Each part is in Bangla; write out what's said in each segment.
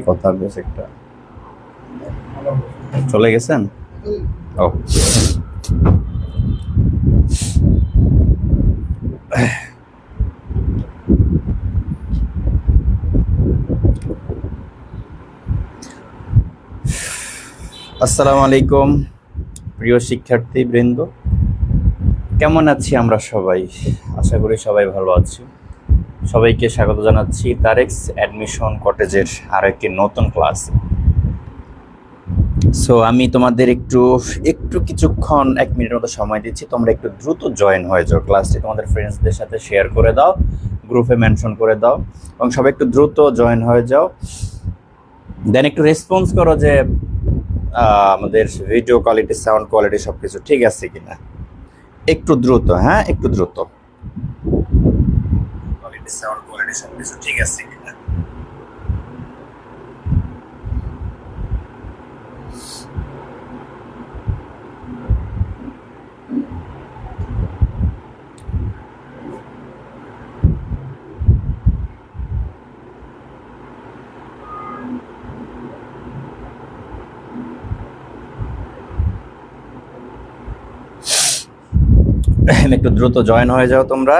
কথা বেশ একটা চলে গেছেন। ও আসসালামু আলাইকুম প্রিয় শিক্ষার্থী বৃন্দ, কেমন আছি আমরা সবাই? আশা করি সবাই ভালো আছি। সবাইকে স্বাগত জানাচ্ছি তারেক্স অ্যাডমিশন কটেজের আরো একটি নতুন ক্লাস। সো আমি তোমাদের একটু কিছুক্ষণ 1 মিনিটের মতো সময় দিচ্ছি। তোমরা একটু দ্রুত জয়েন হয়ে যাও, ক্লাসটি তোমাদের ফ্রেন্ডসদের সাথে শেয়ার করে দাও, গ্রুপে মেনশন করে দাও এবং সবাই একটু দ্রুত জয়েন হয়ে যাও। দেন একটু রেসপন্স করো যে আমাদের ভিডিও কোয়ালিটি, সাউন্ড কোয়ালিটি সবকিছু ঠিক আছে কিনা। একটু দ্রুত, হ্যাঁ একটু দ্রুত। কোয়ালিটি, সাউন্ড কোয়ালিটি সবকিছু ঠিক আছে কিনা। একটু দ্রুত জয়েন হয়ে যাও তোমরা।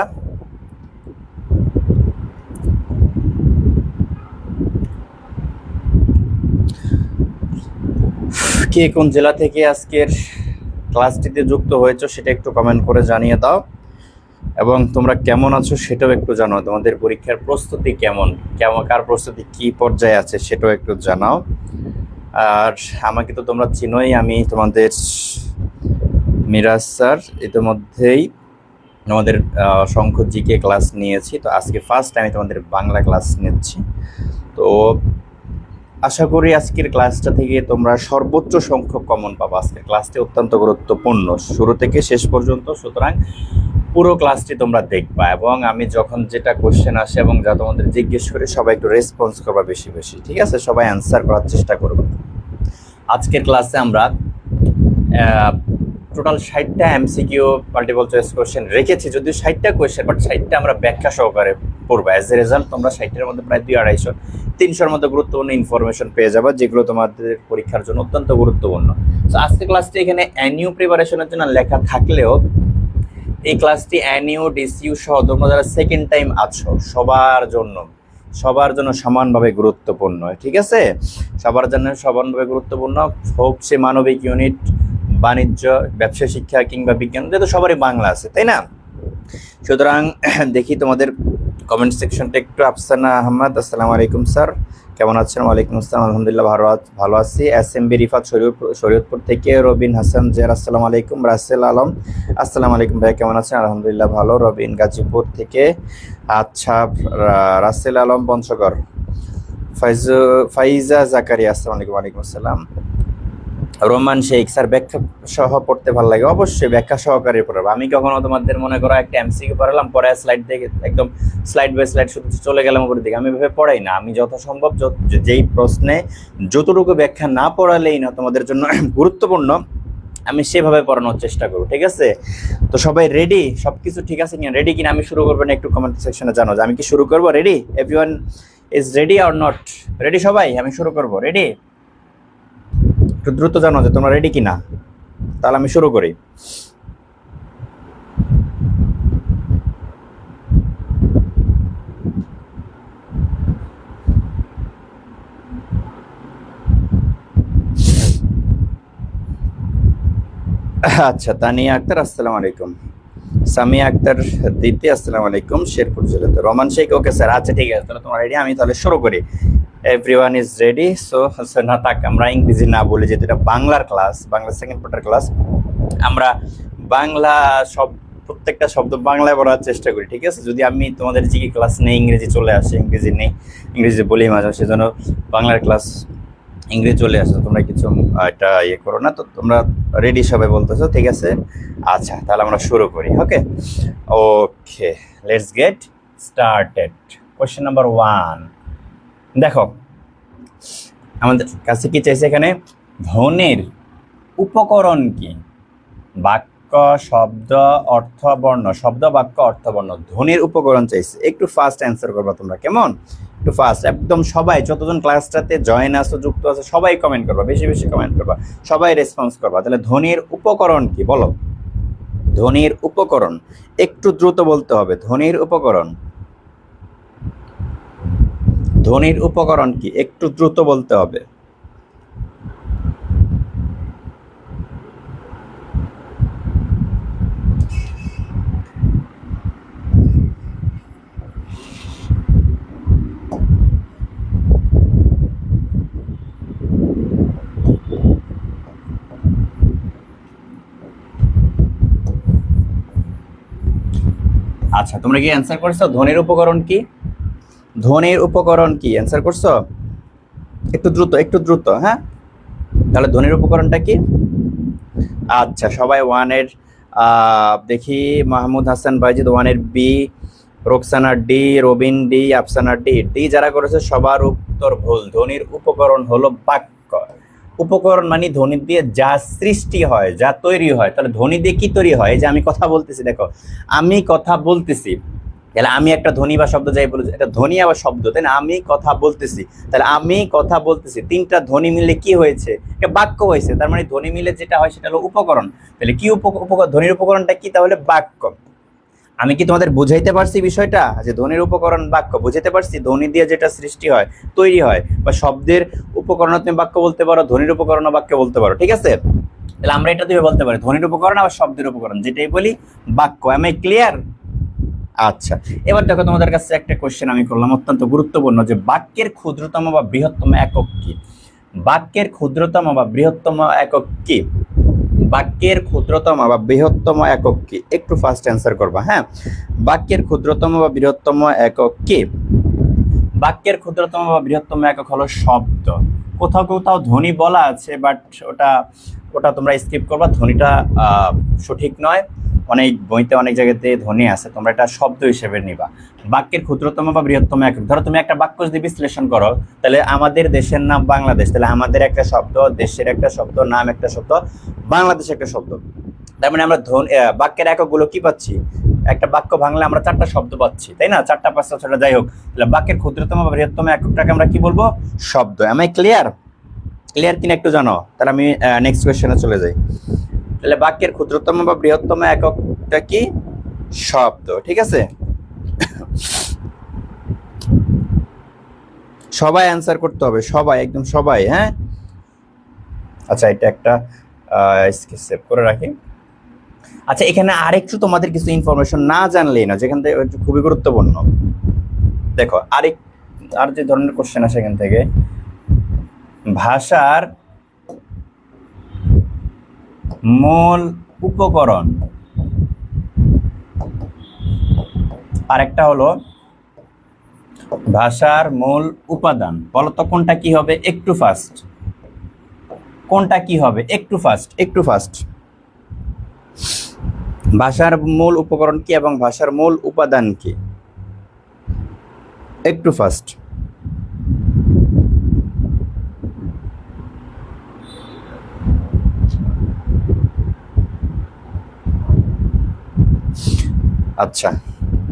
কে কোন জেলা থেকে আজকের ক্লাসটিতে যুক্ত হয়েছো সেটা একটু কমেন্ট করে জানিয়ে দাও এবং তোমরা কেমন আছো সেটাও একটু জানাও। তোমাদের পরীক্ষার প্রস্তুতি কেমন, কার প্রস্তুতি কি পর্যায়ে আছে সেটাও একটু জানাও। আর আমাকে তো তোমরা চিনোই, আমি তোমাদের মিরাজ স্যার। ইতিমধ্যেই আমাদের অসংখ্য জিকে ক্লাস নিয়েছি, তো আজকে ফার্স্ট আমি তোমাদের বাংলা ক্লাস নিচ্ছি। তো আশা করি আজকের ক্লাসটা থেকে তোমরা সর্বোচ্চ সংখ্যক কমন পাবো। আজকের ক্লাসটি অত্যন্ত গুরুত্বপূর্ণ শুরু থেকে শেষ পর্যন্ত, সুতরাং পুরো ক্লাসটি তোমরা দেখবা এবং আমি যখন যেটা কোশ্চেন আসে এবং যা তোমাদের জিজ্ঞেস করি সবাই একটু রেসপন্স করবা বেশি বেশি, ঠিক আছে? সবাই অ্যান্সার করার চেষ্টা করবা। আজকের ক্লাসে আমরা টোটাল 60টা এমসিকিউ মাল্টিপল চয়েস কোশ্চেন রেখেছি, যদিও 60টা কোশ্চেন, বাট 60টা আমরা ব্যাখ্যা সহকারে পড়বো। অ্যাজ এ রেজাল্ট তোমরা 60টার মধ্যে প্রায় 200-250-300-র মধ্যে গুরুত্বপূর্ণ ইনফরমেশন পেয়ে যাবে, যেগুলো তোমাদের পরীক্ষার জন্য অত্যন্ত গুরুত্বপূর্ণ। তো আজকের ক্লাসটি এখানে অ্যানিউ প্রিপারেশনের জন্য লেখা থাকলেও এই ক্লাসটি অ্যানিউ, ডিসিউ সহ তোমরা যারা সেকেন্ড টাইম আছো সবার জন্য সমানভাবে গুরুত্বপূর্ণ, ঠিক আছে? সবার জন্য সমানভাবে গুরুত্বপূর্ণ হোক সে মানবিক ইউনিট, বাণিজ্য, ব্যবসা শিক্ষা কিংবা বিজ্ঞান, যেহেতু সবারই বাংলা আছে, তাই না? সুতরাং দেখি তোমাদের কমেন্ট সেকশনটা একটু। আফসানা আহমদ, আসসালামু আলাইকুম স্যার, কেমন আছেন? ওয়ালাইকুম আসসালাম, আলহামদুলিল্লাহ ভালো আছি। SMB রিফাত শরীয়তপুর থেকে। রবিন হাসান জের, আসসালামু আলাইকুম। রাসেল আলম, আসসালামু আলাইকুম ভাই, কেমন আছেন? আলহামদুলিল্লাহ ভালো। রবিন গাজীপুর থেকে। আচ্ছা, রাসেল আলম পঞ্চগড়। ফাইজা জাকারিয়া, আসসালামু আলাইকুম। ওয়ালাইকুম আসসালাম। রোমান শেখ স্যার, ব্যাখ্যা সহ পড়তে ভালো লাগে? অবশ্যই ব্যাখ্যা সহকারে পড়াবো। আমি কখনো তোমাদের মনে করো একটা এমসিকিউ পড়ালাম, পরে স্লাইড দেখে একদম স্লাইড বাই স্লাইড শুধু চলে গেলাম উপরের দিকে, আমি ভেবে পড়াই না। আমি যথাসম্ভব যেই প্রশ্নে যতটুকু ব্যাখ্যা না পড়ালেই না তোমাদের জন্য গুরুত্বপূর্ণ, আমি সেভাবে পড়ানোর চেষ্টা করবো, ঠিক আছে? তো সবাই রেডি? সবকিছু ঠিক আছে কিনা, রেডি কিনা? আমি শুরু করবো না একটু কমেন্ট সেকশনে জানো যে আমি কি শুরু করবো। Ready? Everyone is ready or not? Ready সবাই? আমি শুরু করবো। রেডি? একটু দ্রুত জানো যে তোমরা রেডি কিনা, তাহলে আমি শুরু করি। আচ্ছা, তানিয়া আক্তার, আসসালামু আলাইকুম। সামিয়া আক্তার দিতি, আসসালামু আলাইকুম। শেরপুর জেলাতে। রোমান শেখ, ওকে স্যার, আচ্ছা ঠিক আছে, তাহলে তোমরা রেডি, আমি তাহলে শুরু করি। Everyone is ready. সো না থাক, আমরা ইংরেজি না বলে, যেহেতু এটা বাংলার ক্লাস, বাংলা সেকেন্ড পার্টের ক্লাস, আমরা বাংলা প্রত্যেকটা শব্দ বাংলায় বলার চেষ্টা করি, ঠিক আছে? যদি আমি তোমাদের জিকে ক্লাস নেই, ইংরেজি চলে আসে, ইংরেজি নেই, ইংরেজি বলি মাঝে, সেজন্য বাংলার ক্লাস ইংরেজি চলে আসে, তোমরা কিছু এটা ইয়ে করো না। তো তোমরা রেডি সবাই বলতেছো, ঠিক আছে? আচ্ছা, তাহলে আমরা শুরু করি। Okay okay, let's get started. Question number 1 দেখো, আমাদের কাছে কি চাইছে এখানে? ধ্বনির উপকরণ কি? বাক্য, শব্দ, অর্থবর্ণ, শব্দ, বাক্য, অর্থবর্ণ, ধ্বনির উপকরণ চাইছে। একটু ফাস্ট অ্যান্সার করবা তোমরা, কেমন? একটু ফাস্ট, একদম সবাই যতজন ক্লাসটাতে জয়েন আছো, যুক্ত আছে, সবাই কমেন্ট করবা, বেশি বেশি কমেন্ট করবা, সবাই রেসপন্স করবা। তাহলে ধ্বনির উপকরণ কি বলো? ধ্বনির উপকরণ একটু দ্রুত বলতে হবে। ধ্বনির উপকরণ, ধ্বনির উপকরণ কি? একটু দ্রুত বলতে হবে। আচ্ছা, তোমরা কি অ্যান্সার করছো? ধ্বনির উপকরণ কি? ধ্বনির উপকরণ কি অ্যান্সার করছো? একটু দ্রুত, একটু দ্রুত। হ্যাঁ, তাহলে ধ্বনির উপকরণটা কি? আচ্ছা, সবাই ওয়ানের দেখি, মাহমুদ হাসান বাইজিদ ওয়ানের B, Roksana D, Robin D, Afsana D. D যারা করেছে সবার উত্তর ভুল। ধ্বনির উপকরণ হলো বাক্য। উপকরণ মানে ধ্বনি দিয়ে যা সৃষ্টি হয়, যা তৈরি হয়। তাহলে ধ্বনি দিয়ে কি তৈরি হয়? এই যে আমি কথা বলতেছি, দেখো আমি কথা বলতেছি, তাহলে আমি একটা ধ্বনি বা শব্দ যাই বলেছি, এটা ধ্বনি আবার শব্দ, তাই না? আমি কথা বলতেছি, তাহলে আমি কথা বলতেছি, তিনটা ধ্বনি মিলে কি হয়েছে? একটা বাক্য হয়েছে। তার মানে ধ্বনি মিলে যেটা হয় সেটা হলো উপকরণ। তাহলে কি উপকরণ? ধ্বনির উপকরণটা কি? তাহলে বাক্য। আমি কি তোমাদের বুঝাইতে পারছি বিষয়টা, যে ধ্বনির উপকরণ বাক্য? বুঝাইতে পারছি? ধ্বনি দিয়ে যেটা সৃষ্টি হয়, তৈরি হয়, বা শব্দের উপকরণ তুমি বাক্য বলতে পারো, ধ্বনির উপকরণ বাক্য বলতে পারো, ঠিক আছে? তাহলে আমরা এটা তুমি বলতে পারি ধ্বনির উপকরণ আবার শব্দের উপকরণ, যেটাই বলি বাক্য। Am I clear? আচ্ছা, এবার দেখো তোমাদের কাছে একটা কোশ্চেন আমি করলাম, অত্যন্ত গুরুত্বপূর্ণ, যে বাক্যের ক্ষুদ্রতম বা বৃহত্তম একক কি? বাক্যের ক্ষুদ্রতম বা বৃহত্তম একক কি? বাক্যের ক্ষুদ্রতম বা বৃহত্তম একক কি? একটু ফাস্ট অ্যান্সার করবা। হ্যাঁ, বাক্যের ক্ষুদ্রতম বা বৃহত্তম একক কি? বাক্যের ক্ষুদ্রতম বা বৃহত্তম একক হলো শব্দ। কোথাও কোথাও ধ্বনি বলা আছে, বাট ওটা ওটা তোমরা স্কিপ করবা, ধ্বনিটা সঠিক নয়। অনেক বইতে অনেক জায়গাতে ধ্বনি আছে, তোমরা এটা শব্দ হিসেবে নিবা। বাক্যের ক্ষুদ্রতম বা বৃহত্তম একক, ধরো তুমি একটা বাক্য যদি বিশ্লেষণ করো, তাহলে আমাদের দেশের নাম বাংলাদেশ, তাহলে আমাদের একটা শব্দ, দেশের একটা শব্দ, নাম একটা শব্দ, বাংলাদেশ একটা শব্দ। তার মানে আমরা বাক্যের এককগুলো কি পাচ্ছি? একটা বাক্য ভাঙলে আমরা চারটা শব্দ পাচ্ছি, তাই না? চারটা পাঁচটা ছটা যাই হোক, তাহলে বাক্যের ক্ষুদ্রতম বা বৃহত্তম এককটাকে আমরা কি বলবো? শব্দ। M I clear? ক্লিয়ার কিনা একটু জানো? তাহলে আমি নেক্সট কোয়েশ্চেনে চলে যাই। তাহলে বাক্যের ক্ষুদ্রতম বা বৃহত্তম এককটা কি? শব্দ, ঠিক আছে? সবাই অ্যান্সার করতে হবে, সবাই, একদম সবাই। হ্যাঁ, আচ্ছা, এটা একটা সেভ করে রাখি। আচ্ছা, এখানে আরেকটু তোমাদের কিছু ইনফরমেশন না জানলেই না, যেখান থেকে খুবই গুরুত্বপূর্ণ। দেখো আর যে ধরনের কোশ্চেন আসে এখান থেকে, ভাষার মূল উপকরণ, আরেকটা হলো ভাষার মূল উপাদান। বলো তো কোনটা কি হবে? একটু ফাস্ট। কোনটা কি হবে? একটু ফাস্ট, একটু ফাস্ট। ভাষার মূল উপকরণ কি এবং ভাষার মূল উপাদান কি? একটু ফাস্ট। আচ্ছা,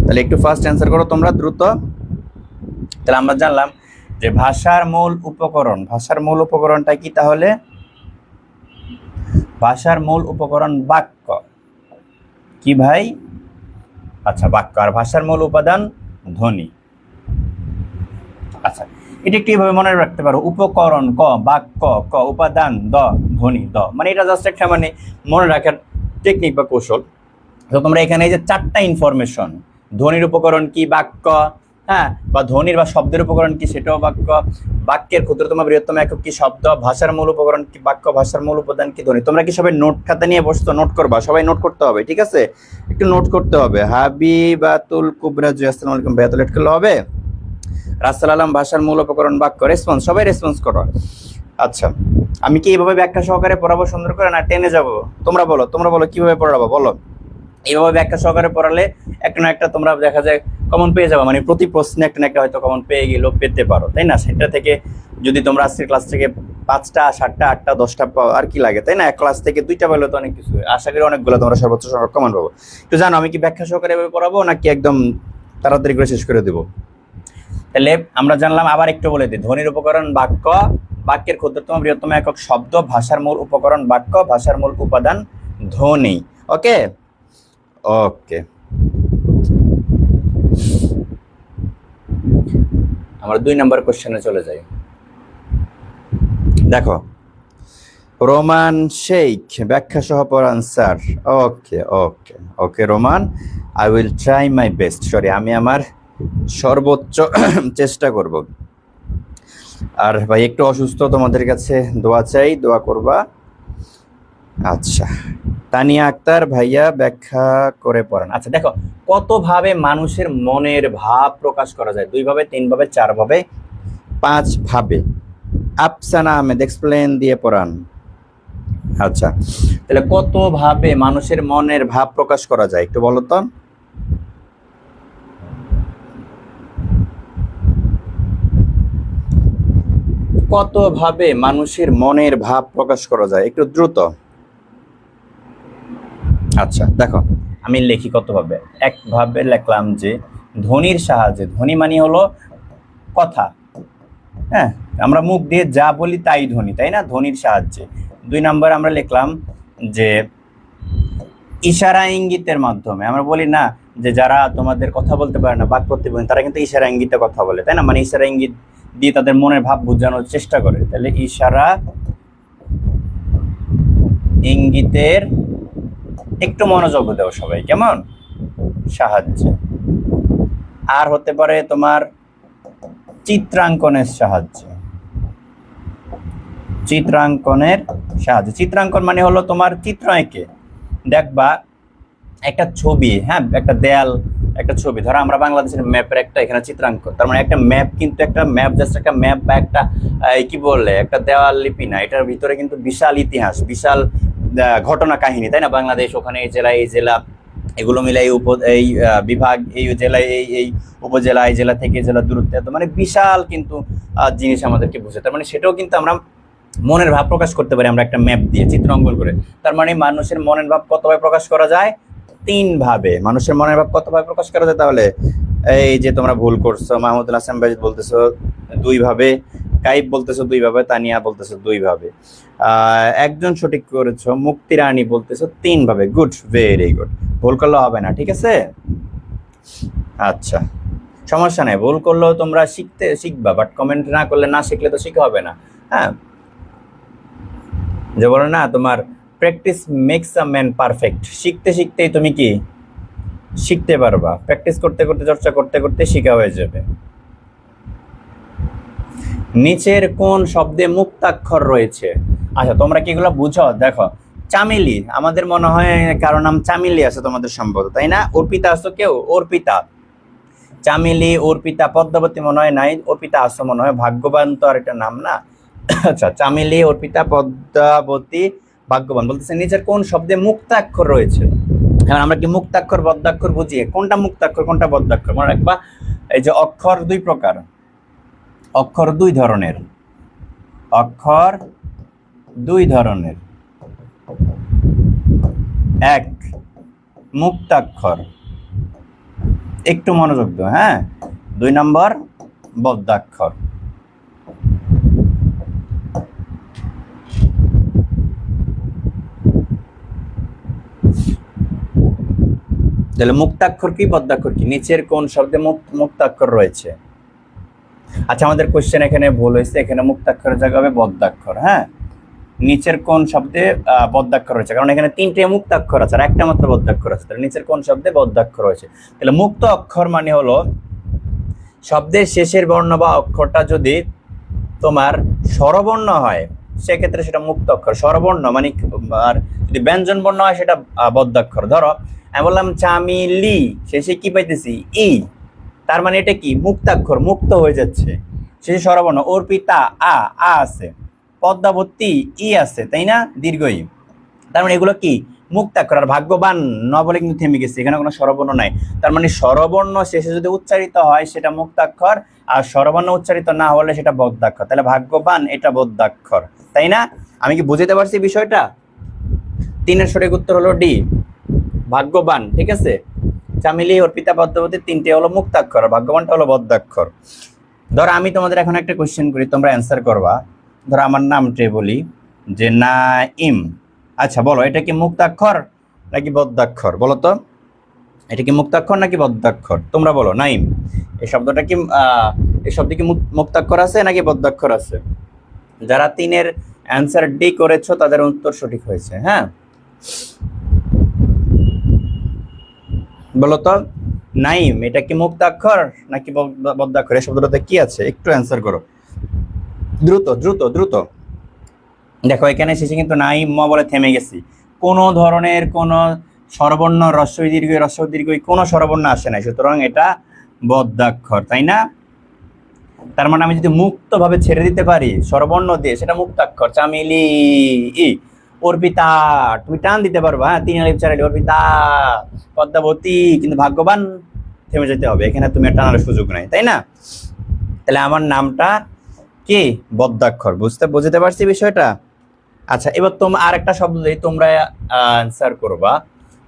তাহলে একটু ফাস্ট অ্যান্সার করো তোমরা, দ্রুত। তাহলে আমরা জানলাম যে ভাষার মূল উপকরণ, ভাষার মূল উপকরণটা কি? তাহলে ভাষার মূল উপকরণ বাক্য। কি ভাই? আচ্ছা, বাক্য। আর ভাষার মূল উপাদান ধ্বনি। আচ্ছা, এটা একটু এইভাবে মনে রাখতে পারো, উপকরণ ক, বাক্য ক, উপাদান দ, ধ্বনি দ। মানে এটা জাস্ট একটা মানে মনে রাখার টেকনিক বা কৌশল। তো তোমরা এখানে এই যে চারটা ইনফরমেশন, ধ্বনির উপকরণ কি? বাক্য। হ্যাঁ, বা ধ্বনির বা শব্দের উপকরণ কি? সেটাও বাক্য। বাক্যের ক্ষুদ্রতম বৃহত্তম একক কি? শব্দ। ভাষার মূল উপকরণ কি? বাক্য। ভাষার মূল উপাদান কি? ধ্বনি। তোমরা কি সবাই নোট খাতা নিয়ে বসতো? নোট করবা, সবাই নোট করতে হবে, ঠিক আছে? একটু নোট করতে হবে। হাবিবাতুল কুবরা জি, আসসালামু আলাইকুম, বেয়াতুল লেট করলে হবে? রাসেল আলম, ভাষার মূল উপকরণ বাক্য। রেসপন্স, সবাই রেসপন্স করো। আচ্ছা, আমি কি এইভাবে ব্যাখ্যা সহকারে পড়াবো সুন্দর করে, না টেনে যাবো? তোমরা বলো, তোমরা বলো কিভাবে পড়াবো, বলো। এইভাবে ব্যাখ্যা সহকারে পড়ালে একটা না একটা তোমরা দেখা যায় কমন পেয়ে যাবে, মানে প্রতি প্রশ্নে একটা না একটা হয়তো কমন পেয়ে গেলেও পেতে পারো, তাই না? সেটা থেকে যদি তোমরা আজকের ক্লাস থেকে 5টা 7টা 8টা 10টা পাও, আর কি লাগে, তাই না? এক ক্লাস থেকে 2টা পেলে তো অনেক কিছু। আশা করি অনেকগুলো তোমরা সর্বোচ্চ সংখ্যক কমন পাবো। তো জানো আমি কি ব্যাখ্যা সহকারে এভাবে পড়াবো নাকি একদম তাড়াতাড়ি করে শেষ করে দেবো? তাহলে আমরা জানলাম, আবার একটু বলে দিই, ধ্বনির উপকরণ বাক্য, বাক্যের ক্ষুদ্রতম বৃহত্তম একক শব্দ, ভাষার মূল উপকরণ বাক্য, ভাষার মূল উপাদান ধ্বনি। ওকে ওকে, আমরা 2 নম্বর কোশ্চেনে চলে যাই। দেখো, রোমান শেখ ব্যাখ্যা সহ পড়ান sir. Okay okay okay Roman, I will try my best. Sorry, আমি আমার সর্বোচ্চ চেষ্টা করব। আর ভাই একটু অসুস্থ, তোমাদের কাছে দোয়া চাই, দোয়া করবা। আচ্ছা, তানিয়া আক্তার ভাইয়া ব্যাখ্যা করে পড়ান। আচ্ছা দেখো, কতভাবে মানুষের মনের ভাব প্রকাশ করা যায়? 2 ভাবে, 3 ভাবে, 4 ভাবে, 5 ভাবে। আফসানা আহমেদ এক্সপ্লেন দিয়ে পড়ান। আচ্ছা, তাহলে কত ভাবে মানুষের মনের ভাব প্রকাশ করা যায় একটু বলো তো। কত ভাবে মানুষের মনের ভাব প্রকাশ করা যায় একটু দ্রুত। আচ্ছা দেখো, আমি লিখি কত ভাবে। এক ভাবে লিখলাম যে ধ্বনির সাহায্যে, ধ্বনি মানে হলো কথা, হ্যাঁ, আমরা মুখ দিয়ে যা বলি তাই ধ্বনি, তাই না, ধ্বনির সাহায্যে। 2 নম্বর আমরা লিখলাম যে ইশারা ইঙ্গিতের মাধ্যমে। আমরা বলি না যে যারা তোমাদের কথা বলতে পারে না, বাক প্রতিবন্ধী, তারা কিন্তু ইশারা ইঙ্গিতে কথা বলে, তাই না, মানে ইশারা ইঙ্গিত দিয়ে তাদের মনের ভাব বোঝানোর চেষ্টা করে। তাহলে ইশারা ইঙ্গিতের, একটু মনোযোগ দাও সবাই, কেমন, সাহায্যে। আর হতে পারে তোমার চিত্রাঙ্কনের সাহায্যে, চিত্রাঙ্কনের সাহায্যে। চিত্রাঙ্কন মানে হলো তোমার চিত্র এঁকে দেখবা একটা ছবি, হ্যাঁ, একটা দেয়াল, একটা ছবি, ধরো আমরা বাংলাদেশের ম্যাপের একটা এখানে চিত্রাঙ্কন, তার মানে একটা ম্যাপ, কিন্তু একটা ম্যাপ জাস্ট একটা ম্যাপ বা একটা কি বললে একটা দেওয়াল লিপি না, এটার ভিতরে কিন্তু বিশাল ইতিহাস, বিশাল ঘটনা কাহিনী, তাই না, বাংলাদেশ, ওখানে এই জেলা, এই জেলা, এগুলো মিলে এই বিভাগ, এই জেলায় এই উপজেলা, এই জেলা থেকে জেলা দূরত্ব এত, মানে বিশাল কিন্তু জিনিস আমাদেরকে বোঝে। তার মানে সেটাও কিন্তু আমরা মনের ভাব প্রকাশ করতে পারি আমরা একটা ম্যাপ দিয়ে, চিত্র অঙ্কন করে। তার মানে মানুষের মনের ভাব কতভাবে প্রকাশ করা যায়? 3 ভাবে। মানুষের মনের ভাব কতভাবে প্রকাশ করা যায়? তাহলে এই যে তোমরা ভুল করছো, মাহমুদুল হাসান ভাই বলতেছো 2 ভাবে, কাইব বলতেছো 2 ভাবে, তানিয়া বলতেছো 2 ভাবে, একজন সঠিক করেছো, মুক্তি রানী বলতেছো 3 ভাবে। গুড, ভেরি গুড, ভুল করলে হবে না, ঠিক আছে। আচ্ছা, সমস্যা নাই, ভুল করলেও তোমরা শিখবা, বাট কমেন্ট না করলে, না শিখলে তো শিখা হবে না। হ্যাঁ, যে বলো না তোমার practice makes a man perfect, শিখতে শিখতেই তুমি কি শিখতে পারবা, প্র্যাকটিস করতে করতে, চর্চা করতে করতে শিখা হয়ে যাবে। নিচের কোন শব্দে মুক্তাক্ষর রয়েছে? আচ্ছা, তোমরা কি এগুলো বুঝো? দেখো, চামেলি, আমাদের মনে হয় কারো নাম চামেলি আছে তোমাদের সম্ভবত, তাই না? অর্পিতা আসো কেউ? অর্পিতা, চামেলি, অর্পিতা, পদ্মাবতী মনে হয় নাই, অর্পিতা আসো মনে হয়, ভাগ্যবান তো আর একটা নাম না। আচ্ছা, চামেলি, অর্পিতা, পদ্মাবতী, ভাগ্যবান বলতেছে নিচের কোন শব্দে মুক্তাক্ষর রয়েছে? এখন আমরা কি মুক্তাক্ষর বদ্ধাক্ষর বুঝি? কোনটা মুক্তাক্ষর কোনটা বদ্ধাক্ষর মনে রাখবা। এই যে অক্ষর 2 প্রকার, অক্ষর 2 ধরনের, অক্ষর 2 ধরনের। এক, মুক্তাক্ষর, একটু মনোযোগ দাও, হ্যাঁ। 2 নম্বর, বদ্ধাক্ষর। তাহলে মুক্তাক্ষর কি বদ্ধাক্ষর কি? নিচের কোন শব্দে মুক্তাক্ষর রয়েছে? আচ্ছা, আমাদের কোশ্চেন এখানে ভুল হয়েছে, এখানে মুক্তাক্ষরের জায়গা হবে বদ্ধাক্ষর। হ্যাঁ, নিচের কোন শব্দে বদ্ধাক্ষর রয়েছে, কারণ এখানে 3টে মুক্তাক্ষর আছে আর একটা মাত্র বদ্ধাক্ষর আছে। তাহলে নিচের কোন শব্দে বদ্ধাক্ষর রয়েছে? তাহলে মুক্ত অক্ষর মানে হলো শব্দের শেষের বর্ণ বা অক্ষরটা যদি তোমার স্বরবর্ণ হয় সেক্ষেত্রে সেটা মুক্ত অক্ষর। স্বরবর্ণ মানে, আর যদি ব্যঞ্জন বর্ণ হয় সেটা বদ্ধাক্ষর। ধরো আমি বললাম চামিলি, শেষে কি পাইতেছি? ই, তার মানে এটা কি? মুক্তাক্ষর, মুক্ত হয়ে যাচ্ছে, শেষে স্বরবর্ণ। অর্পিতা, আ আছে, পদ্মাবতী ই আছে, তাই না, দীর্ঘই, তার মানে এগুলো কি? মুক্তাক্ষর। আর ভাগ্যবান ন বলে কিন্তু থেমে গেছে, এখানে কোনো স্বরবর্ণ নাই, তার মানে স্বরবর্ণ শেষে যদি উচ্চারিত হয় সেটা মুক্তাক্ষর, আর স্বরবর্ণ উচ্চারিত না হলে সেটা বদ্ধাক্ষর। তাহলে ভাগ্যবান এটা বদ্ধাক্ষর, তাই না? আমি কি বুঝতে পারছি বিষয়টা? 3-এর সঠিক উত্তর হলো ডি, ভাগ্যবান, ঠিক আছে। চামেলি, অর্পিতা, পদ্মাবতী 3টে হলো মুক্তাক্ষর, আর ভাগ্যবানটা হলো বদ্ধাক্ষর। ধর আমি তোমাদের এখন একটা কোশ্চেন করি, তোমরা অ্যান্সার করবা। ধর আমার নামটাই বলি যে নাইম। আচ্ছা বলো, এটা কি মুক্তাক্ষর নাকি বদ্যাক্ষর? বলো তো, এটা কি মুক্তাক্ষর নাকি বদ্যাক্ষর? তোমরা বলো। নাইম এই শব্দটা কি এই শব্দে কি মুক্তাক্ষর আছে নাকি বদ্যাক্ষর আছে? যারা 3-এর অ্যান্সার ডি করেছো তাদের উত্তর সঠিক হয়েছে। হ্যাঁ, বলো তো, নাইম এটা কি মুক্তাক্ষর নাকি বদ্যাক্ষর? এই শব্দটাতে কি আছে একটু অ্যান্সার করো, দ্রুত দ্রুত দ্রুত। দেখো এখানে শেষে কিন্তু নাইম ম বলে থেমে গেছি, কোনো ধরনের কোনো স্বরবর্ণ হ্রস্ব দীর্ঘ কোনো স্বরবর্ণ আসে নাই, সুতরাং এটা বদ্যাক্ষর, তাই না? তার মানে আমি যদি মুক্তভাবে ছেড়ে দিতে পারি স্বরবর্ণ দিয়ে, সেটা মুক্তাক্ষর। চামেলি ই, অর্পিতা তুমি টান দিতে পারবা, হ্যাঁ 3 আলিফ 4 আলিফ, অর্পিতা, পদ্মাবতী, কিন্তু ভাগ্যবান থেমে যেতে হবে, এখানে তুমি টানার সুযোগ নাই, তাই না? তাহলে আমার নামটা কি বদ্যাক্ষর। বুঝতে পারছি বিষয়টা? আচ্ছা এবার তোমরা আর একটা শব্দ দিই, তোমরা অ্যান্সার করবা।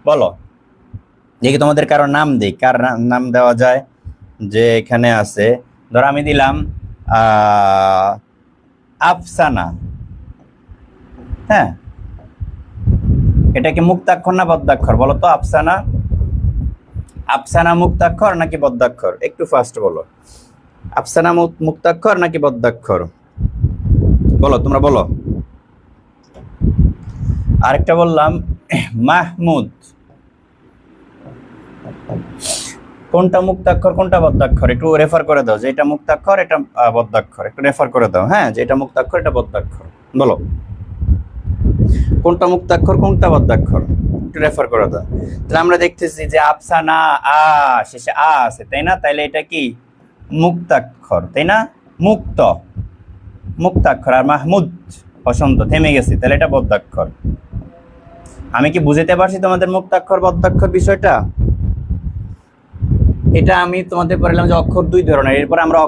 বলো দেখি তোমাদের কারো নাম দিই, কার নাম দেওয়া যায়। যে এখানে আছে, ধর আমি দিলাম আফসানা। হ্যাঁ, এটা কি মুক্তাক্ষর না বদ্যাক্ষর? বলো তো, আফসানা, আফসানা মুক্তাক্ষর নাকি বদ্যাক্ষর? একটু ফাস্ট বলো, আফসানা মুক্তাক্ষর নাকি বদ্যাক্ষর? বলো, তোমরা বলো। আরেকটা বললাম মাহমুদ, কোনটা মুক্তাক্ষর কোনটা বদ্যাক্ষর? একটু রেফার করে দাও যে এটা মুক্তাক্ষর এটা বদ্যাক্ষর, একটু রেফার করে দাও। হ্যাঁ, যে এটা মুক্তাক্ষর এটা বদ্যাক্ষর, বলো কোনটা মুক্তাক্ষর কোনটা বদ্যাক্ষর, একটু রেফার করে দাও। তাহলে আমরা দেখতেছি যে আফসানা শেষে আছে, তাই না? তাইলে এটা কি মুক্তাক্ষর, তাই না? মুক্তাক্ষর। আর মাহমুদ বসন্ত থেমে গেছি, তাহলে এটা বদ্যাক্ষর। আমি কি বুঝতে পারছি তোমাদের মুক্তাক্ষর বদ্যাক্ষর বিষয়টা? এটা আমি তোমাদের বললাম যে অক্ষর 2 ধরনের, এরপর আমরা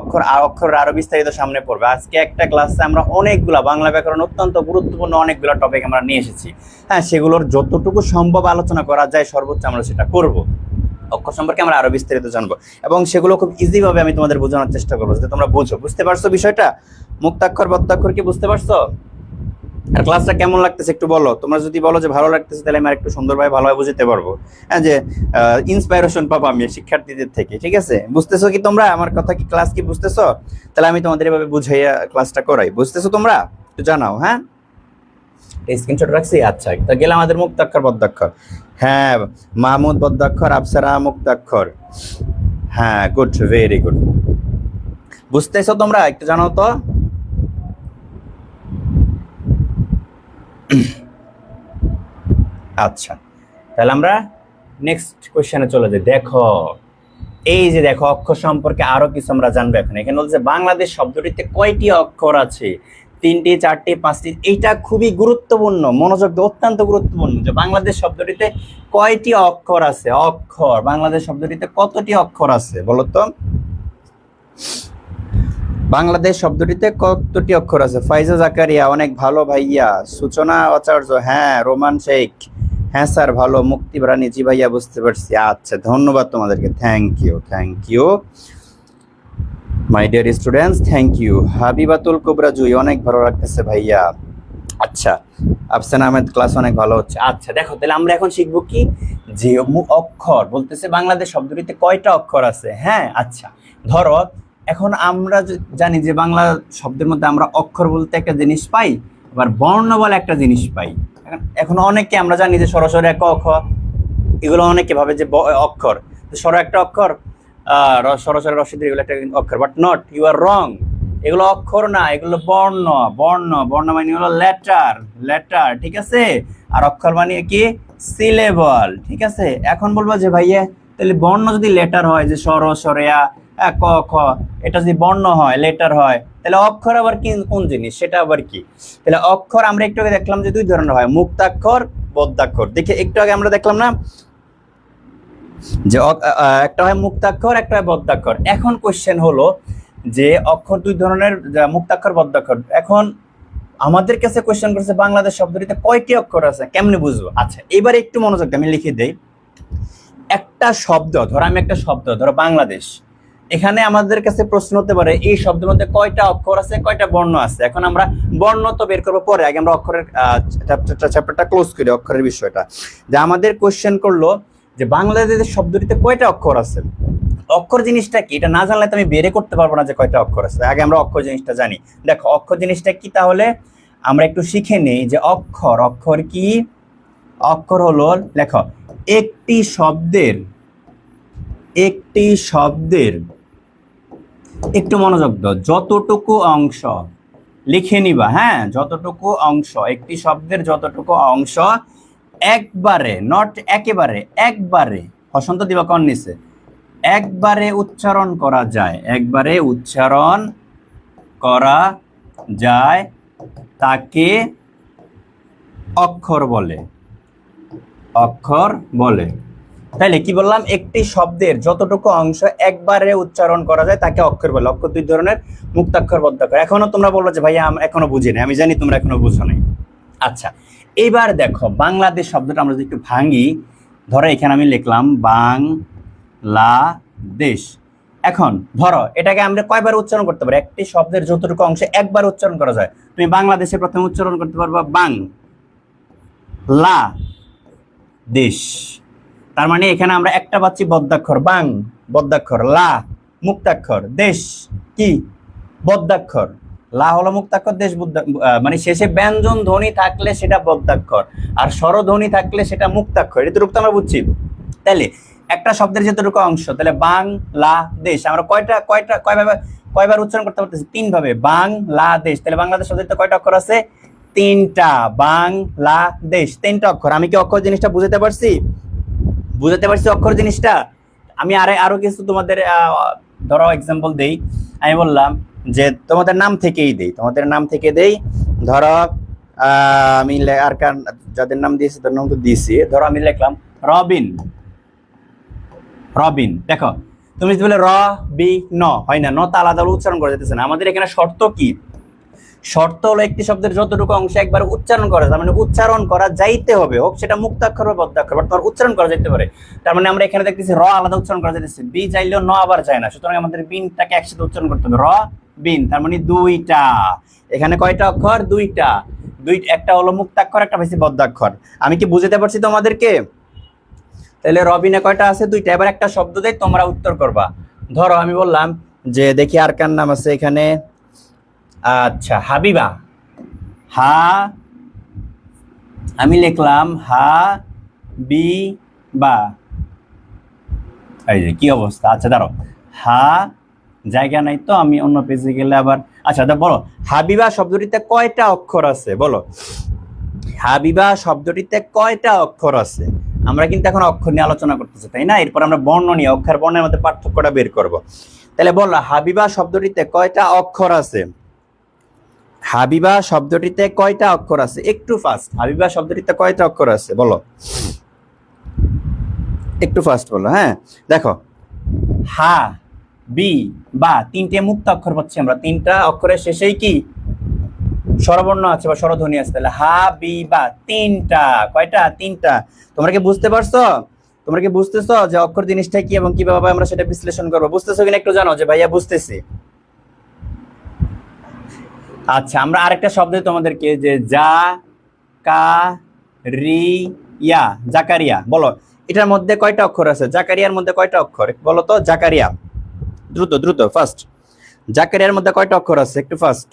অক্ষর আরো বিস্তারিত সামনে পড়বে। আজকে একটা ক্লাসে আমরা অনেকগুলা বাংলা ব্যাকরণ অত্যন্ত গুরুত্বপূর্ণ অনেকগুলো টপিক আমরা নিয়ে এসেছি। হ্যাঁ, সেগুলোর যতটুকু সম্ভব আলোচনা করা যায় সর্বোচ্চ আমরা সেটা করব। অক্ষর সম্পর্কে আমরা আরো বিস্তারিত জানবো এবং সেগুলো খুব ইজি ভাবে আমি তোমাদের বোঝানোর চেষ্টা করবো যাতে তোমরা বুঝতে পারছো বিষয়টা। মুক্তাক্ষর বদ্যাক্ষর কি বুঝতে পারছো? আর ক্লাসটা কেমন লাগতেছে একটু বলো। তোমরা যদি বলো যে ভালো লাগতেছে তাহলে আমি একটু সুন্দরভাবে ভালোভাবে বুঝতে পারবো। হ্যাঁ, যে ইন্সপাইরেশন পাবো আমি শিক্ষার্থীদের থেকে। ঠিক আছে, বুঝতেছো কি তোমরা আমার কথা? কি ক্লাস কি বুঝতেছো? তাহলে আমি তোমাদের এভাবে বুঝাইয়া ক্লাসটা করাই। বুঝতেছো তোমরা? একটু জানাও। হ্যাঁ, স্ক্রিনশট রাখছি। আচ্ছা, তা গেলে আমাদের মুক্তাক্ষর বদ্যাক্ষর। হ্যাঁ, মাহমুদ বদ্যাক্ষর, আফসারা মুক্তাক্ষর। হ্যাঁ, গুড, ভেরি গুড। বুঝতেছো তোমরা? একটু জানাও তো। আচ্ছা, তাহলে আমরা নেক্সট কোশ্চেনে চলে যাই। দেখো এই যে দেখো অক্ষর সম্পর্কে আরো কিছু আমরা জানবো এখন। এখানে বলছে বাংলাদেশ শব্দটিতে কয়টি অক্ষর আছে? 3টি, 4টি, 5টি? এইটা খুবই গুরুত্বপূর্ণ, মনোযোগ দিয়ে, অত্যন্ত গুরুত্বপূর্ণ যে বাংলাদেশ শব্দটিতে কয়টি অক্ষর আছে। অক্ষর, বাংলাদেশ শব্দটিতে কতটি অক্ষর আছে বলো তো? বাংলাদেশ শব্দটিতে কতটি অক্ষর আছে? ফাইজা জাকারিয়া, অনেক ভালো ভাইয়া। সূচনা আচার্য, হ্যাঁ। রোমান শেখ, হ্যাঁ স্যার ভালো। মুক্তি রানী, জি ভাইয়া বুঝতে পারছি। আচ্ছা, ধন্যবাদ তোমাদেরকে, thank you my dear students, thank you. Habibatul Kubra Jui, অনেক ভালো লাগতেছে ভাইয়া। আচ্ছা, আফসান আহমেদ, ক্লাস অনেক ভালো হচ্ছে। আচ্ছা দেখো, তাহলে আমরা এখন শিখবো কি যে অক্ষর বলতেছে বাংলাদেশ শব্দটিতে কয়টা অক্ষর আছে। হ্যাঁ, আচ্ছা ধরো এখন আমরা জানি যে বাংলা শব্দের মধ্যে আমরা অক্ষর বলতে একটা জিনিস পাই, আবার বর্ণ বলে একটা জিনিস পাই। এখন অনেকে আমরা জানি যে সরাসরি এক অক্ষর, এগুলো অনেকে ভাবে যে অক্ষর সর একটা অক্ষর, সরাসরি রসিদ এগুলো একটা অক্ষর, বাট নট, ইউ আর রং। এগুলো অক্ষর না, এগুলো বর্ণ মানে হলো লেটার, ঠিক আছে? আর অক্ষর মানে কি সিলেবল, ঠিক আছে? এখন বলবো যে ভাইয়া তাহলে বর্ণ যদি লেটার হয়, যে সর সরেয়া ক খ, এটা যদি বর্ণ হয় লেটার হয়, তাহলে অক্ষর আবার কি কোন জিনিস, সেটা আবার কি? তাহলে অক্ষর আমরা একটু আগে দেখলাম যে 2 ধরনের হয়, মুক্তাক্ষর বদ্যাক্ষর। দেখে একটু আগে আমরা দেখলাম না যে একটা হয় মুক্তাক্ষর একটা হয় বদ্যাক্ষর। এখন কোশ্চেন হলো যে অক্ষর 2 ধরনের, মুক্তাক্ষর বদ্যাক্ষর। এখন আমাদের কাছে কোশ্চেন করছে বাংলাদেশ শব্দটিতে কয়টি অক্ষর আছে, কেমনে বুঝবো? আচ্ছা এবার একটু মনোযোগ দিয়ে আমি লিখে দেই। একটা শব্দ ধরো, আমি একটা শব্দ ধরো বাংলাদেশ, এখানে আমাদের কাছে প্রশ্ন হতে পারে এই শব্দের মধ্যে কয়টা অক্ষর আছে, কয়টা বর্ণ আছে। এখন আমরা বর্ণ তো বের করবো পরে, আগে আমরা অক্ষরের চ্যাপ্টারটা ক্লোজ করি, অক্ষরের বিষয়টা। যে আমাদের কোশ্চেন করলো যে বাংলাদেশের শব্দটিতে কয়টা অক্ষর আছে। অক্ষর জিনিসটা কি এটা না জানলে তো আমি বেরে করতে পারবো না যে কয়টা অক্ষর আছে। আগে আমরা অক্ষর জিনিসটা জানি। দেখো অক্ষর জিনিসটা কি, তাহলে আমরা একটু শিখে নেই যে অক্ষর, অক্ষর কি? অক্ষর হলো, লেখো, একটি শব্দের একটু মনোযোগ দাও, যতটুকু অংশ লিখে নিবা, হ্যাঁ, যতটুকু অংশ, একটি শব্দের যতটুকু অংশ একবারে, নট একেবারে, একবারে, হসন্ত দিবা কর নিচে, একবারে উচ্চারণ করা যায়, একবারে উচ্চারণ করা যায় তাকে অক্ষর বলে, অক্ষর বলে। তাইলে কি বললাম? একটি শব্দের যতটুকু অংশ একবারে উচ্চারণ করা যায় তাকে অক্ষর বলে। অক্ষর দুই ধরনের, মুক্তাক্ষর, বদ্ধাক্ষর। এখনো তোমরা বললো যে ভাইয়া আমরা এখনো বুঝি নাই, আমি জানি তোমরা এখনো বুঝো নাই। আচ্ছা, এবার দেখো বাংলাদেশ শব্দটা আমরা যদি একটু ভাঙি, ধরো এখানে আমি লিখলাম বাংলাদেশ। এখন ধরো এটাকে আমরা কয়বার উচ্চারণ করতে পারি? একটি শব্দের যতটুকু অংশ একবার উচ্চারণ করা যায়। তুমি বাংলাদেশে প্রথমে উচ্চারণ করতে পারবা বাং লা দেশ। তার মানে এখানে আমরা একটা পাচ্ছি বদ্ধাক্ষর, বাং বদ্ধাক্ষর, লা মুক্তাক্ষর, দেশ কি বদ্ধাক্ষর। লা হলো মুক্তাক্ষর, দেশ মানে শেষে ব্যঞ্জন ধ্বনি থাকলে সেটা বদ্ধাক্ষর, আর স্বরধ্বনি থাকলে সেটা মুক্তাক্ষর। এটুকু তো আমরা বুঝছি। তাহলে একটা শব্দের যতটুকু অংশ, তাহলে বাংলাদেশ আমরা কয়বার উচ্চারণ করতে পারতেছি? 3 ভাবে, বাংলাদেশ। তাহলে বাংলাদেশ শব্দটিতে কয়টা অক্ষর আছে? 3টা। বাংলাদেশ 3টা অক্ষর। আমি কি অক্ষর জিনিসটা বুঝতে পারছি? অক্ষর জিনিসটা। আমি আরো কিছু তোমাদের ধরো এক্সাম্পল দেই। আমি বললাম যে তোমাদের নাম থেকেই দেই, ধরো আমি আর যাদের নাম দিয়েছি তার নাম তো দিয়েছি। ধরো আমি লিখলাম রবিন। দেখো তুমি যদি বলে র বি ন, হয় না, ন তা আলাদা উচ্চারণ করা যেতেছে না। আমাদের এখানে শর্ত কি? শর্ত হলো একটি শব্দের যতটুকু অংশ একবার উচ্চারণ করা যায়, মানে উচ্চারণ করা যাইতে হবে, হোক সেটা মুক্তাক্ষর বা বদ্ধাক্ষর, বাট তোমার উচ্চারণ করা যাইতে পারে। তার মানে আমরা এখানে দেখতেছি র আলাদা উচ্চারণ করা যাইতেছে, বি চাইলেও ন আবার যায় না, সুতরাং আমাদের বিনটাকে একসাথে উচ্চারণ করতে হবে, র বিন। তার মানে 2টা। এখানে কয়টা অক্ষর? 2টা। একটা হলো মুক্তাক্ষর, একটা হচ্ছে বদ্ধাক্ষর। আমি কি বুঝতে পারছি তোমাদেরকে? তাহলে রবিনে কয়টা আছে? 2টা। এবার একটা শব্দ দেই, তোমরা উত্তর করবা। ধরো আমি বললাম যে দেখি আর কার নাম আছে এখানে। আচ্ছা, হাবিবা। আমি লিখলাম হাবিবা। এই যে কি অবস্থা। আচ্ছা দাঁড়ো, জায়গা নাই তো, আমি অন্য পেজে গেলে আবার। আচ্ছা বলো, হাবিবা শব্দটিতে কয়টা অক্ষর আছে? বলো, হাবিবা শব্দটিতে কয়টা অক্ষর আছে? আমরা কিন্তু এখন অক্ষর নিয়ে আলোচনা করতেছি, তাই না? এরপর আমরা বর্ণ নিয়ে, অক্ষর বর্ণের মধ্যে পার্থক্যটা বের করব। তাহলে বলো, হাবিবা শব্দটিতে কয়টা অক্ষর আছে? হাবিবা শব্দটিতে কয়টা অক্ষর আছে? একটু ফাস্ট। হাবিবা শব্দটিতে কয়টা অক্ষর আছে বলো, একটু ফাস্ট বলো। হ্যাঁ দেখো, হা বি বা 3টে মুক্ত অক্ষর পাচ্ছি আমরা। 3টা অক্ষরের শেষেই কি স্বরবর্ণ আছে বা স্বরধ্বনি আছে। তাহলে হা বি বা 3টা। কয়টা? 3টা। তোমরা কি বুঝতে পারছো? যে অক্ষর জিনিসটা কি এবং কিভাবে আমরা সেটা বিশ্লেষণ করবো? বুঝতেছো কিনা একটু জানো যে ভাইয়া বুঝতেছি। আচ্ছা, আমরা আরেকটা শব্দ তোমাদেরকে, যে জাকারিয়া। জাকারিয়া বলো, এটার মধ্যে কয়টা অক্ষর আছে? জাকারিয়ার মধ্যে কয়টা অক্ষর বলো তো? জাকারিয়া, দ্রুত ফাস্ট। জাকারিয়ার মধ্যে কয়টা অক্ষর আছে? একটু ফাস্ট।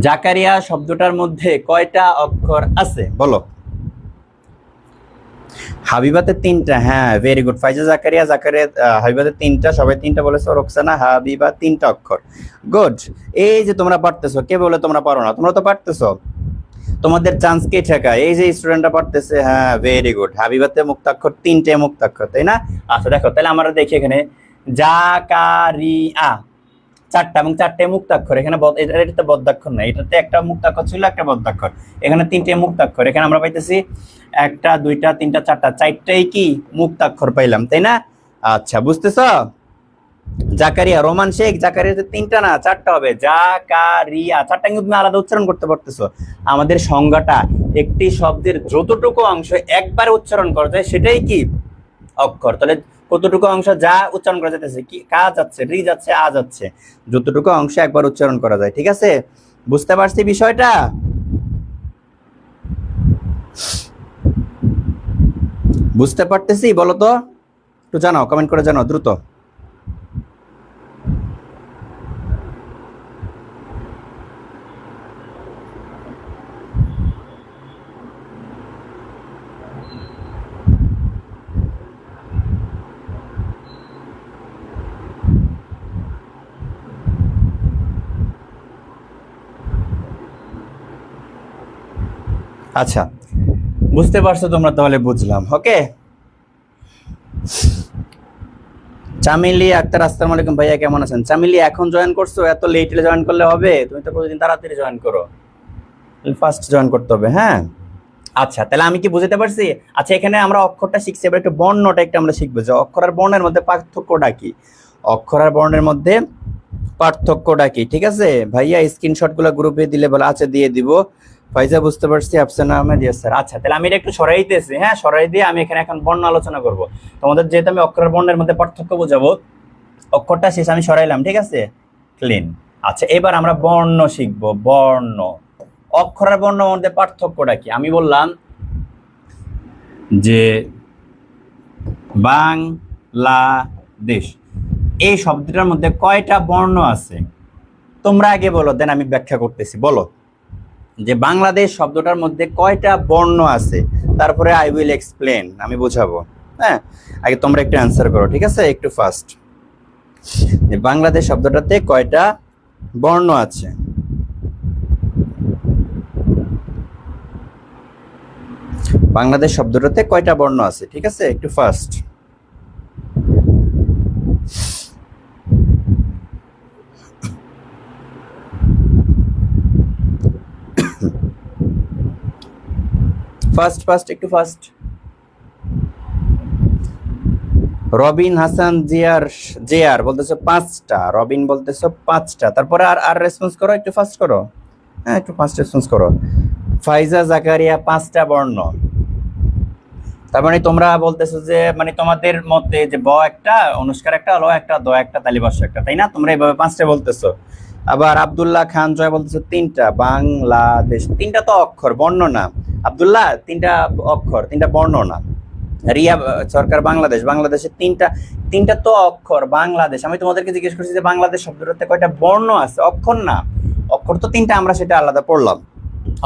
জাকারিয়া শব্দটার মধ্যে কয়টা অক্ষর আছে বলো? হাবিবাতে 3টা। হ্যাঁ, ভেরি গুড। ফাইজা জাকারিয়া, হাবিবাতে 3টা, সবাই 3টা বলেছো। রোকসানা, হাবিবা 3টা অক্ষর। গুড। এই যে তোমরা পারতেছো, কে বলে তোমরা পারো না? তোমরা তো পারতেছো, তোমাদের চান্স কে ঠেকায়? এই যে স্টুডেন্টরা পারতেছে। হ্যাঁ, ভেরি গুড। হাবিবাতে মুক্তাক্ষর 3টে মুক্তাক্ষর, তাই না? আচ্ছা দেখো, তাহলে আমরা দেখি এখানে জাকারিয়া 4টা এবং 4টে মুক্তাক্ষর। এখানে এটাতে বদ্ধাক্ষর নাই, এটাতে একটা মুক্তাক্ষর ছিল, একটা বদ্ধাক্ষর। এখানে 3টে মুক্তাক্ষর। এখানে আমরা পাইতেছি 1টা 2টা 3টা 4টা, 4টাই কি মুক্তাক্ষর পাইলাম, তাই না? আচ্ছা, বুঝতেছ? জাকারিয়া, রোমান শেখ। জাকারিয়াতে 3টা না 4টা হবে। জাকারিয়া 4টা কিন্তু তুমি আলাদা উচ্চারণ করতে পারতেছো। আমাদের সংজ্ঞাটা একটি শব্দের যতটুকু অংশ একবার উচ্চারণ করা যায় সেটাই কি অক্ষর। তাহলে কতটুকু অংশ যা উচ্চারণ করা যাচ্ছে, কি কা যাচ্ছে, রি যাচ্ছে, আ যাচ্ছে, যতটুকু অংশ একবার উচ্চারণ করা যায়। ঠিক আছে, বুঝতে পারছি বিষয়টা? বুঝতে পারতেছি? বলো তো, একটু জানাও, কমেন্ট করে জানাও দ্রুত। আচ্ছা, বুঝতে পারছো তোমরা? তাহলে বুঝলাম। ওকে, চামেলি আক্তার, আসসালামু আলাইকুম ভাইয়া, কেমন আছেন? চামেলি এখন জয়েন করছো? এত লেটে জয়েন করলে হবে? তুমি তো প্রতিদিন তাড়াতাড়ি জয়েন করো, ফার্স্ট জয়েন করতে হবে। হ্যাঁ, আচ্ছা, তাহলে আমি কি বুঝতে পারছি? আচ্ছা, এখানে আমরা অক্ষরটা শিখছি, এবার একটু বর্ণটা একটু আমরা শিখবো যে অক্ষর আর বর্ণের মধ্যে পার্থক্যটা কি। অক্ষর আর বর্ণের মধ্যে পার্থক্যটা কি? ঠিক আছে ভাইয়া, স্ক্রিনশট গুলো গ্রুপে দিলে বলে। আচ্ছা, দিয়ে দিব। ফাইজা বুঝতে পারছি, আফসানা আহমেদ, ইয়েস স্যার। আচ্ছা, তাহলে আমি এটা একটু সরাই দিতেছি। হ্যাঁ, সরাই দিয়ে আমি এখানে এখন বর্ণ আলোচনা করব। তোমাদের যেহেতু আমি অক্ষর আর বর্ণের মধ্যে পার্থক্য বোঝাবো, অক্ষরটা শেষ আমি সরাইলাম। ঠিক আছে, ক্লিন। আচ্ছা, এবার আমরা বর্ণ শিখবো। বর্ণ, অক্ষর আর বর্ণের মধ্যে পার্থক্যটা কি? আমি বললাম যে বাংলাদেশ এই শব্দটার মধ্যে কয়টা বর্ণ আছে? তোমরা আগে বলো, দেন আমি ব্যাখ্যা করতেছি। বলো যে বাংলাদেশ শব্দটার মধ্যে কয়টা বর্ণ আছে, তারপরে আই উইল এক্সপ্লেন, আমি বোঝাবো। হ্যাঁ, আগে তোমরা একটু অ্যান্সার করো। ঠিক আছে, একটু ফাস্ট। বাংলাদেশ শব্দটাতে কয়টা বর্ণ আছে? বাংলাদেশ শব্দটাতে কয়টা বর্ণ আছে? ঠিক আছে, একটু ফাস্ট। ফাস্ট ফাস্ট, একটু ফাস্ট। রবিন হাসান জিয়ার, জিয়ার বলতেছো 5টা, রবিন বলতেছো 5টা, তারপরে আর আর রেসপন্স করো, একটু ফাস্ট করো। হ্যাঁ, একটু ফাস্ট রেসপন্স করো। ফাইজা জাকারিয়া 5টা বর্ণ। তার মানে তোমরা বলতেছো যে মানে তোমাদের মতে যে ব একটা, অনুষ্কার একটা, ল একটা, দ একটা, তালিবাস একটা, তাই না? তোমরা এইভাবে 5টা বলতেছো। আবার আব্দুল্লাহ খান জয় বলতেছো 3টা। বাংলাদেশ 3টা তো অক্ষর, বর্ণ না। আব্দুল্লাহ 3টা অক্ষর, 3টা বর্ণ না। রিয়া সরকার বাংলাদেশ, বাংলাদেশের 3টা তো অক্ষর। বাংলাদেশ, আমি তোমাদেরকে জিজ্ঞেস করছি যে বাংলাদেশ শব্দটাতে কয়টা বর্ণ আছে, অক্ষর না। অক্ষর তো 3টা, আমরা সেটা আলাদা পড়লাম।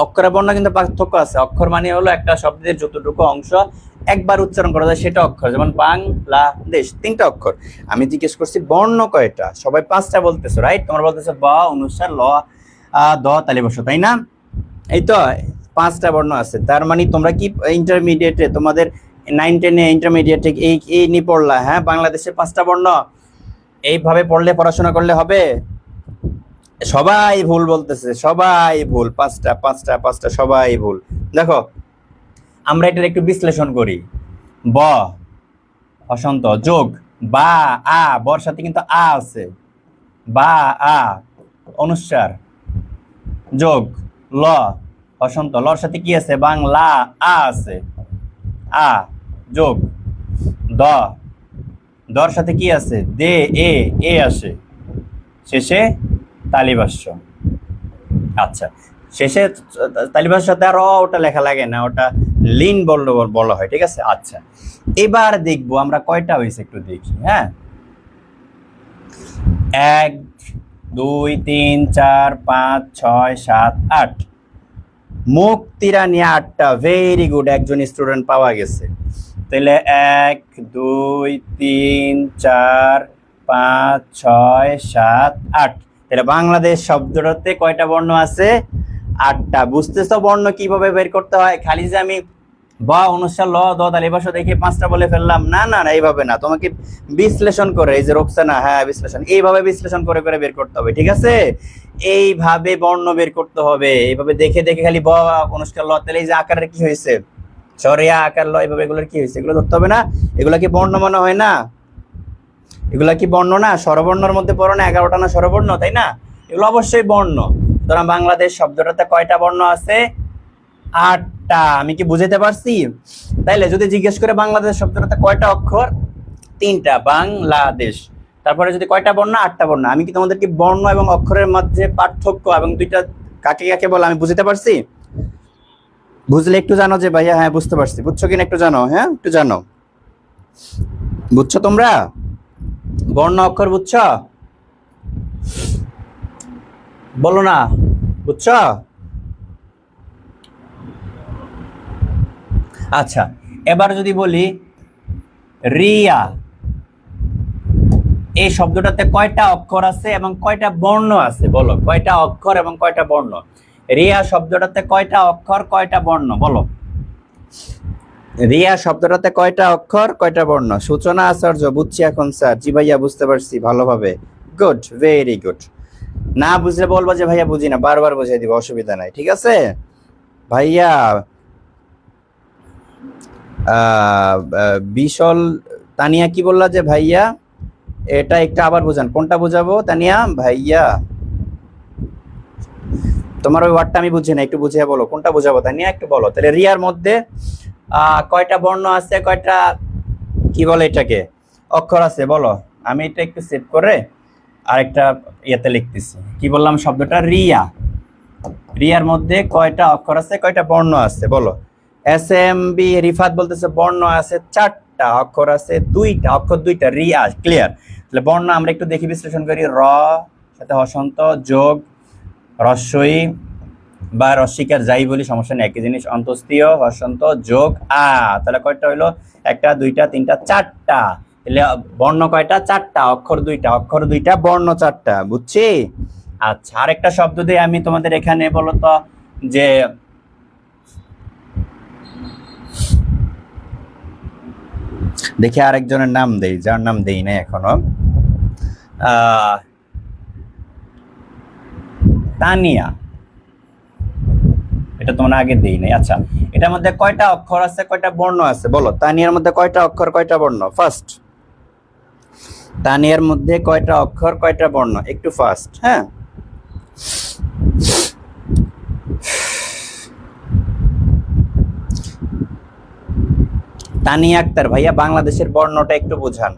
অক্ষর আর বর্ণ কিন্তু পার্থক্য আছে। অক্ষর মানে হলো একটা শব্দের যতটুকু অংশ একবার উচ্চারণ করা যায় সেটা অক্ষর, যেমন বাংলাদেশ 3টা অক্ষর। আমি জিজ্ঞেস করছি বর্ণ কয়টা, সবাই 5টা বলতেছো, রাইট? তোমরা বলতেছো বা, অনুসার, ল, দ, তালিবস, তাই না? এই তো 5টা বর্ণ আছে। তার মানে তোমরা কি ইন্টারমিডিয়েটে, তোমাদের 9-10-এ ইন্টারমিডিয়েটে এই নিয়ে পড়লা? হ্যাঁ, বাংলাদেশে 5টা বর্ণ। এইভাবে পড়লে, পড়াশোনা করলে হবে? সবাই ভুল বলতেছে, সবাই ভুল। 5টা 5টা 5টা, সবাই ভুল। দেখো, আমরা এটার একটু বিশ্লেষণ করি। ব বসন্ত যোগ বা আ, বর সাথে কিন্তু আ আছে, বা আ, অনুস্বার যোগ ল বসন্ত, লর সাথে কি আছে? বাংলা আ আছে, আ যোগ দ, দর সাথে কি আছে? দে, এ আসে, শেষে তালিভাষ্য। আচ্ছা, শেষে তালিভাষ্যর সাথে আর ওটা লেখা লাগে না, ওটা লিন বলা হয়। ঠিক আছে, আচ্ছা, এবার দেখবো আমরা কয়টা হয়েছে, একটু দেখি। হ্যাঁ, 1 2 3 4 5 6 7 8, মুক্তিরা নিয়ে 8টা। ভেরি গুড, একজন স্টুডেন্ট পাওয়া গেছে। তাহলে 1 2 3 4 5 6 7 8। তাহলে বাংলাদেশ শব্দটাতে কয়টা বর্ণ আছে? 8টা। বুঝতেছো বর্ণ কিভাবে বের করতে হয়? খালি যে আমি বা, অনুসার, ল, দ, তালিবাস দেখে 5টা বলে ফেললাম, না না না, এইভাবে না। তোমাকে বিশ্লেষণ করে, এই যে রোকসানা, হ্যাঁ বিশ্লেষণ, এইভাবে বিশ্লেষণ করে করে বের করতে হবে। ঠিক আছে, এইভাবে বর্ণ বের করতে হবে। এইভাবে দেখে দেখে খালি ব, অনুষ্কার, ল, তাহলে এই যে আকারের কি হয়েছে, সরিয়া আকার, ল, এইভাবে এগুলোর কি হয়েছে, এগুলো ধরতে হবে না? এগুলা কি বর্ণ মনে হয় না? এগুলা কি বর্ণ না? স্বরবর্ণের মধ্যে পড়ো না? 11টা না স্বরবর্ণ, তাই না? এগুলো অবশ্যই বর্ণ। সুতরাং বাংলাদেশ শব্দটাতে কয়টা বর্ণ আছে? 8 8টা। আমি কি বুঝাতে পারছি? তাইলে যদি জিজ্ঞেস করে বাংলাদেশ শব্দটাতে কয়টা অক্ষর, 3টা, বাংলাদেশ। তারপরে যদি কয়টা বর্ণ, 8টা বর্ণ। আমি কি তোমাদেরকে বর্ণ এবং অক্ষরের মধ্যে পার্থক্য এবং দুইটা কাকে কাকে বলে আমি বুঝতে পারছি? বুঝলে একটু জানো যে ভাইয়া হ্যাঁ বুঝতে পারছি, বুঝছো কিনা একটু জানো, হ্যাঁ একটু জানো, বুঝছো তোমরা বর্ণ অক্ষর বুঝছো? বলো না, বুঝছো? আচ্ছা, এবার যদি বলি রিয়া, এই শব্দটাতে কয়টা অক্ষর আছে এবং কয়টা বর্ণ আছে? বলো, কয়টা অক্ষর এবং কয়টা বর্ণ? রিয়া শব্দটাতে কয়টা অক্ষর কয়টা বর্ণ? বলো, রিয়া শব্দটাতে কয়টা অক্ষর কয়টা বর্ণ? সূচনা আচার্য, বুঝছি এখন স্যার। জি ভাইয়া বুঝতে পারছি ভালোভাবে। Good, very good. না বুঝলে বলবো যে ভাইয়া বুঝি না, বারবার বুঝিয়ে দিব, অসুবিধা নাই, ঠিক আছে ভাইয়া। বিশল তানিয়া কি বললা যে ভাইয়া এটা একটা আবার বোঝান, কোনটা বোঝাবো তানিয়া ভাইয়া? তোমার ওই ওয়ার্ডটা আমি বুঝি না, একটু বুঝিয়ে বলো কোনটা বোঝাবো তানিয়া, একটু বলো। তাহলে রিয়ার মধ্যে কয়টা বর্ণ আছে, কয়টা কি বলে এটাকে অক্ষর আছে বলো। আমি এটা একটু সেভ করে আরেকটা ইয়েতে লিখতেছি। কি বললাম শব্দটা? রিয়া। রিয়ার মধ্যে কয়টা অক্ষর আছে, কয়টা বর্ণ আছে বলো। এস এম বি রিফাত বলতেছে বর্ণ আছে 4টা, অক্ষর আছে 2টা, অক্ষর 2টা। রিয়া, ক্লিয়ার। তাহলে বর্ণ আমরা একটু দেখি, বিশ্লেষণ করি। র সাথে হসন্ত যোগ রস্বই বা রস্বিকার যাই বলি সমস্যা নেই, একই জিনিস, অন্তস্তীয় হসন্ত যোগ আ। তাহলে কয়টা হইলো? 1টা 2টা 3টা 4টা। তাহলে বর্ণ কয়টা? 4টা, অক্ষর 2টা, অক্ষর 2টা, বর্ণ 4টা, বুঝছি? আচ্ছা, আরেকটা শব্দ দিয়ে আমি তোমাদের এখানে বলো তো, যে দেখি আরেকজনের নাম দেই, যার নাম দেই না এখনো। তানিয়া, এটা তোমরা আগে দেই নাই। আচ্ছা, এটার মধ্যে কয়টা অক্ষর আছে, কয়টা বর্ণ আছে বলো। তানিয়ার মধ্যে কয়টা অক্ষর কয়টা বর্ণ? ফার্স্ট, তানিয়ার মধ্যে কয়টা অক্ষর কয়টা বর্ণ? একটু ফাস্ট, হ্যাঁ। তানিয়া আক্তার ভাইয়া বাংলাদেশের বর্ণটা একটু বোঝান।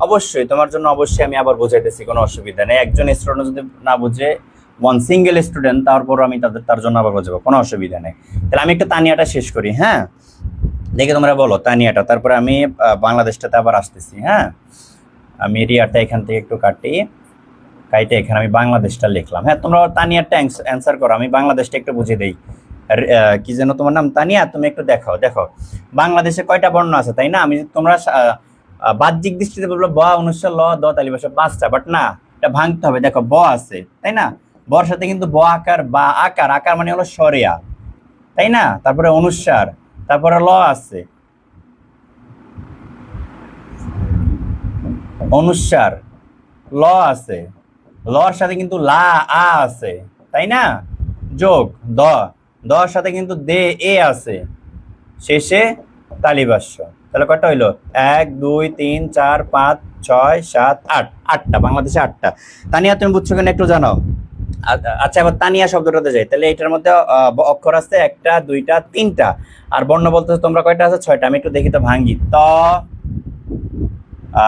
অবশ্যই তোমার জন্য, অবশ্যই আমি আবার বোঝাইতেছি, কোনো অসুবিধা নেই। একজন স্টুডেন্ট যদি না বুঝে, ওয়ান সিঙ্গেল স্টুডেন্ট, তারপর আমি তার জন্য আবার বোঝাবো, কোনো অসুবিধা নেই। তাহলে আমি একটু তানিয়াটা শেষ করি, হ্যাঁ। দেখে তোমরা বলো তানিয়াটা, তারপরে আমি বাংলাদেশটাতে আবার আসতেছি, হ্যাঁ। আমি রিয়াটা এখান থেকে একটু কাটি, কাইটে এখানে আমি বাংলাদেশটা লিখলাম, হ্যাঁ। তোমরা তানিয়াটা অ্যান্সার করো, আমি বাংলাদেশটা একটু বুঝিয়ে দেই। কি যেন তোমার নাম? তানিয়া, তুমি একটু দেখো দেখো বাংলাদেশে কয়টা বর্ণ আছে, তাই না? আমি তোমরা বাহ্যিক দৃষ্টিতে বলবো ব, অনুস্বার, ল, দ, তালি বসে 5টা, বাট না, এটা ভাঙতে হবে। দেখো ব আছে, তাই না? বর সাথে কিন্তু ব আকার, বা আকার, আকার মানে হলো সরিয়া, তাই না? তারপরে অনুস্বার, তারপরে ল আছে, অনুস্বার, ল আছে, লর সাথে কিন্তু লা আ আছে, তাই না? যোগ দ, দর সাথে কিন্তু দে এ আছে, শেষে তালিবাস্য। তাহলে কয়টা হইলো? 1 2 3 4 5 6 7 8, 8টা, বাংলাদেশে 8টা। তানিয়া তুমি বুঝছো কিনা একটু জানাও। আচ্ছা, এবার তানিয়া শব্দটাতে যাই। তাহলে এটার মধ্যে অক্ষর আছে 1টা 2টা 3টা, আর বর্ণ বলতে তোমরা কয়টা আছে? 6টা। আমি একটু দেখি তো, ভাঙ্গি ত,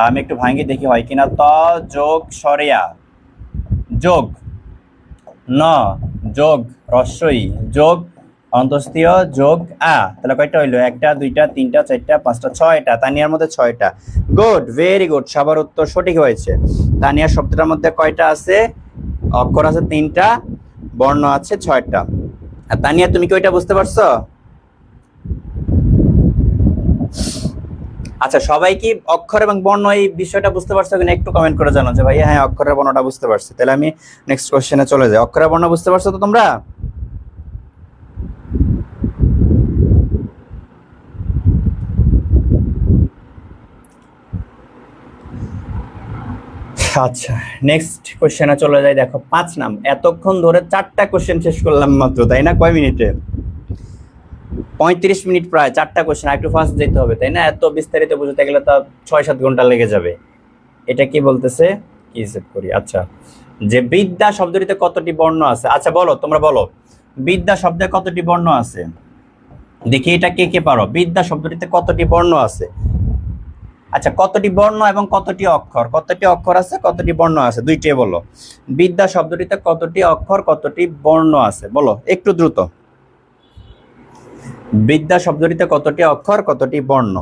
আমি একটু ভাঙ্গি দেখি হয় কিনা। ত যোগ সরিয়া যোগ ন যোগ রস্বই যোগ অন্তস্তীয় যোগ আ। তাহলে কয়টা হইলো? 1টা 2টা 3টা 4টা 5টা 6টা। তানিয়ার মধ্যে 6টা। গুড, ভেরি গুড, সবার উত্তর সঠিক হয়েছে। তানিয়া শব্দটার মধ্যে কয়টা আছে? অক্ষর আছে 3টা, বর্ণ আছে 6টা। আর তানিয়া তুমি কি ওইটা বুঝতে পারছো? আচ্ছা, সবাই কি অক্ষর এবং বর্ণ এই বিষয়টা বুঝতে পারছো কিনা একটু কমেন্ট করে জানো যে ভাইয়া হ্যাঁ অক্ষরের বর্ণটা বুঝতে পারছি। তাহলে আমি নেক্সট কোশ্চেনে চলে যাই। অক্ষরের বর্ণ বুঝতে পারছো তো তোমরা? আচ্ছা, নেক্সট কোশ্চেনে চলে যাই। দেখো 5 নাম, এতক্ষণ ধরে 4টা কোশ্চেন শেষ করলাম মাত্র, তাই না? কয় মিনিটে? 35 মিনিট, প্রায় 4টা কোশ্চেন। একটু ফাস্ট যেতে হবে, তাই না? এত বিস্তারিত বুঝতে গেলে তো 6-7 ঘন্টা লেগে যাবে। এটা কি বলতেছে? কি সেভ করি? আচ্ছা, যে বিদ্যা শব্দটিতে কতটি বর্ণ আছে? আচ্ছা বলো, তোমরা বলো, বিদ্যা শব্দে কতটি বর্ণ আছে? দেখি এটা কে কে পারো। বিদ্যা শব্দটিতে কতটি বর্ণ আছে? আচ্ছা, কতটি বর্ণ এবং কতটি অক্ষর? কতটি অক্ষর আছে, কতটি বর্ণ আছে, দুইটাই বলো। বিদ্যা শব্দটিতে কতটি অক্ষর, কতটি বর্ণ আছে, বলো একটু দ্রুত। বিদ্যা শব্দটিতে কতটি অক্ষর, কতটি বর্ণ?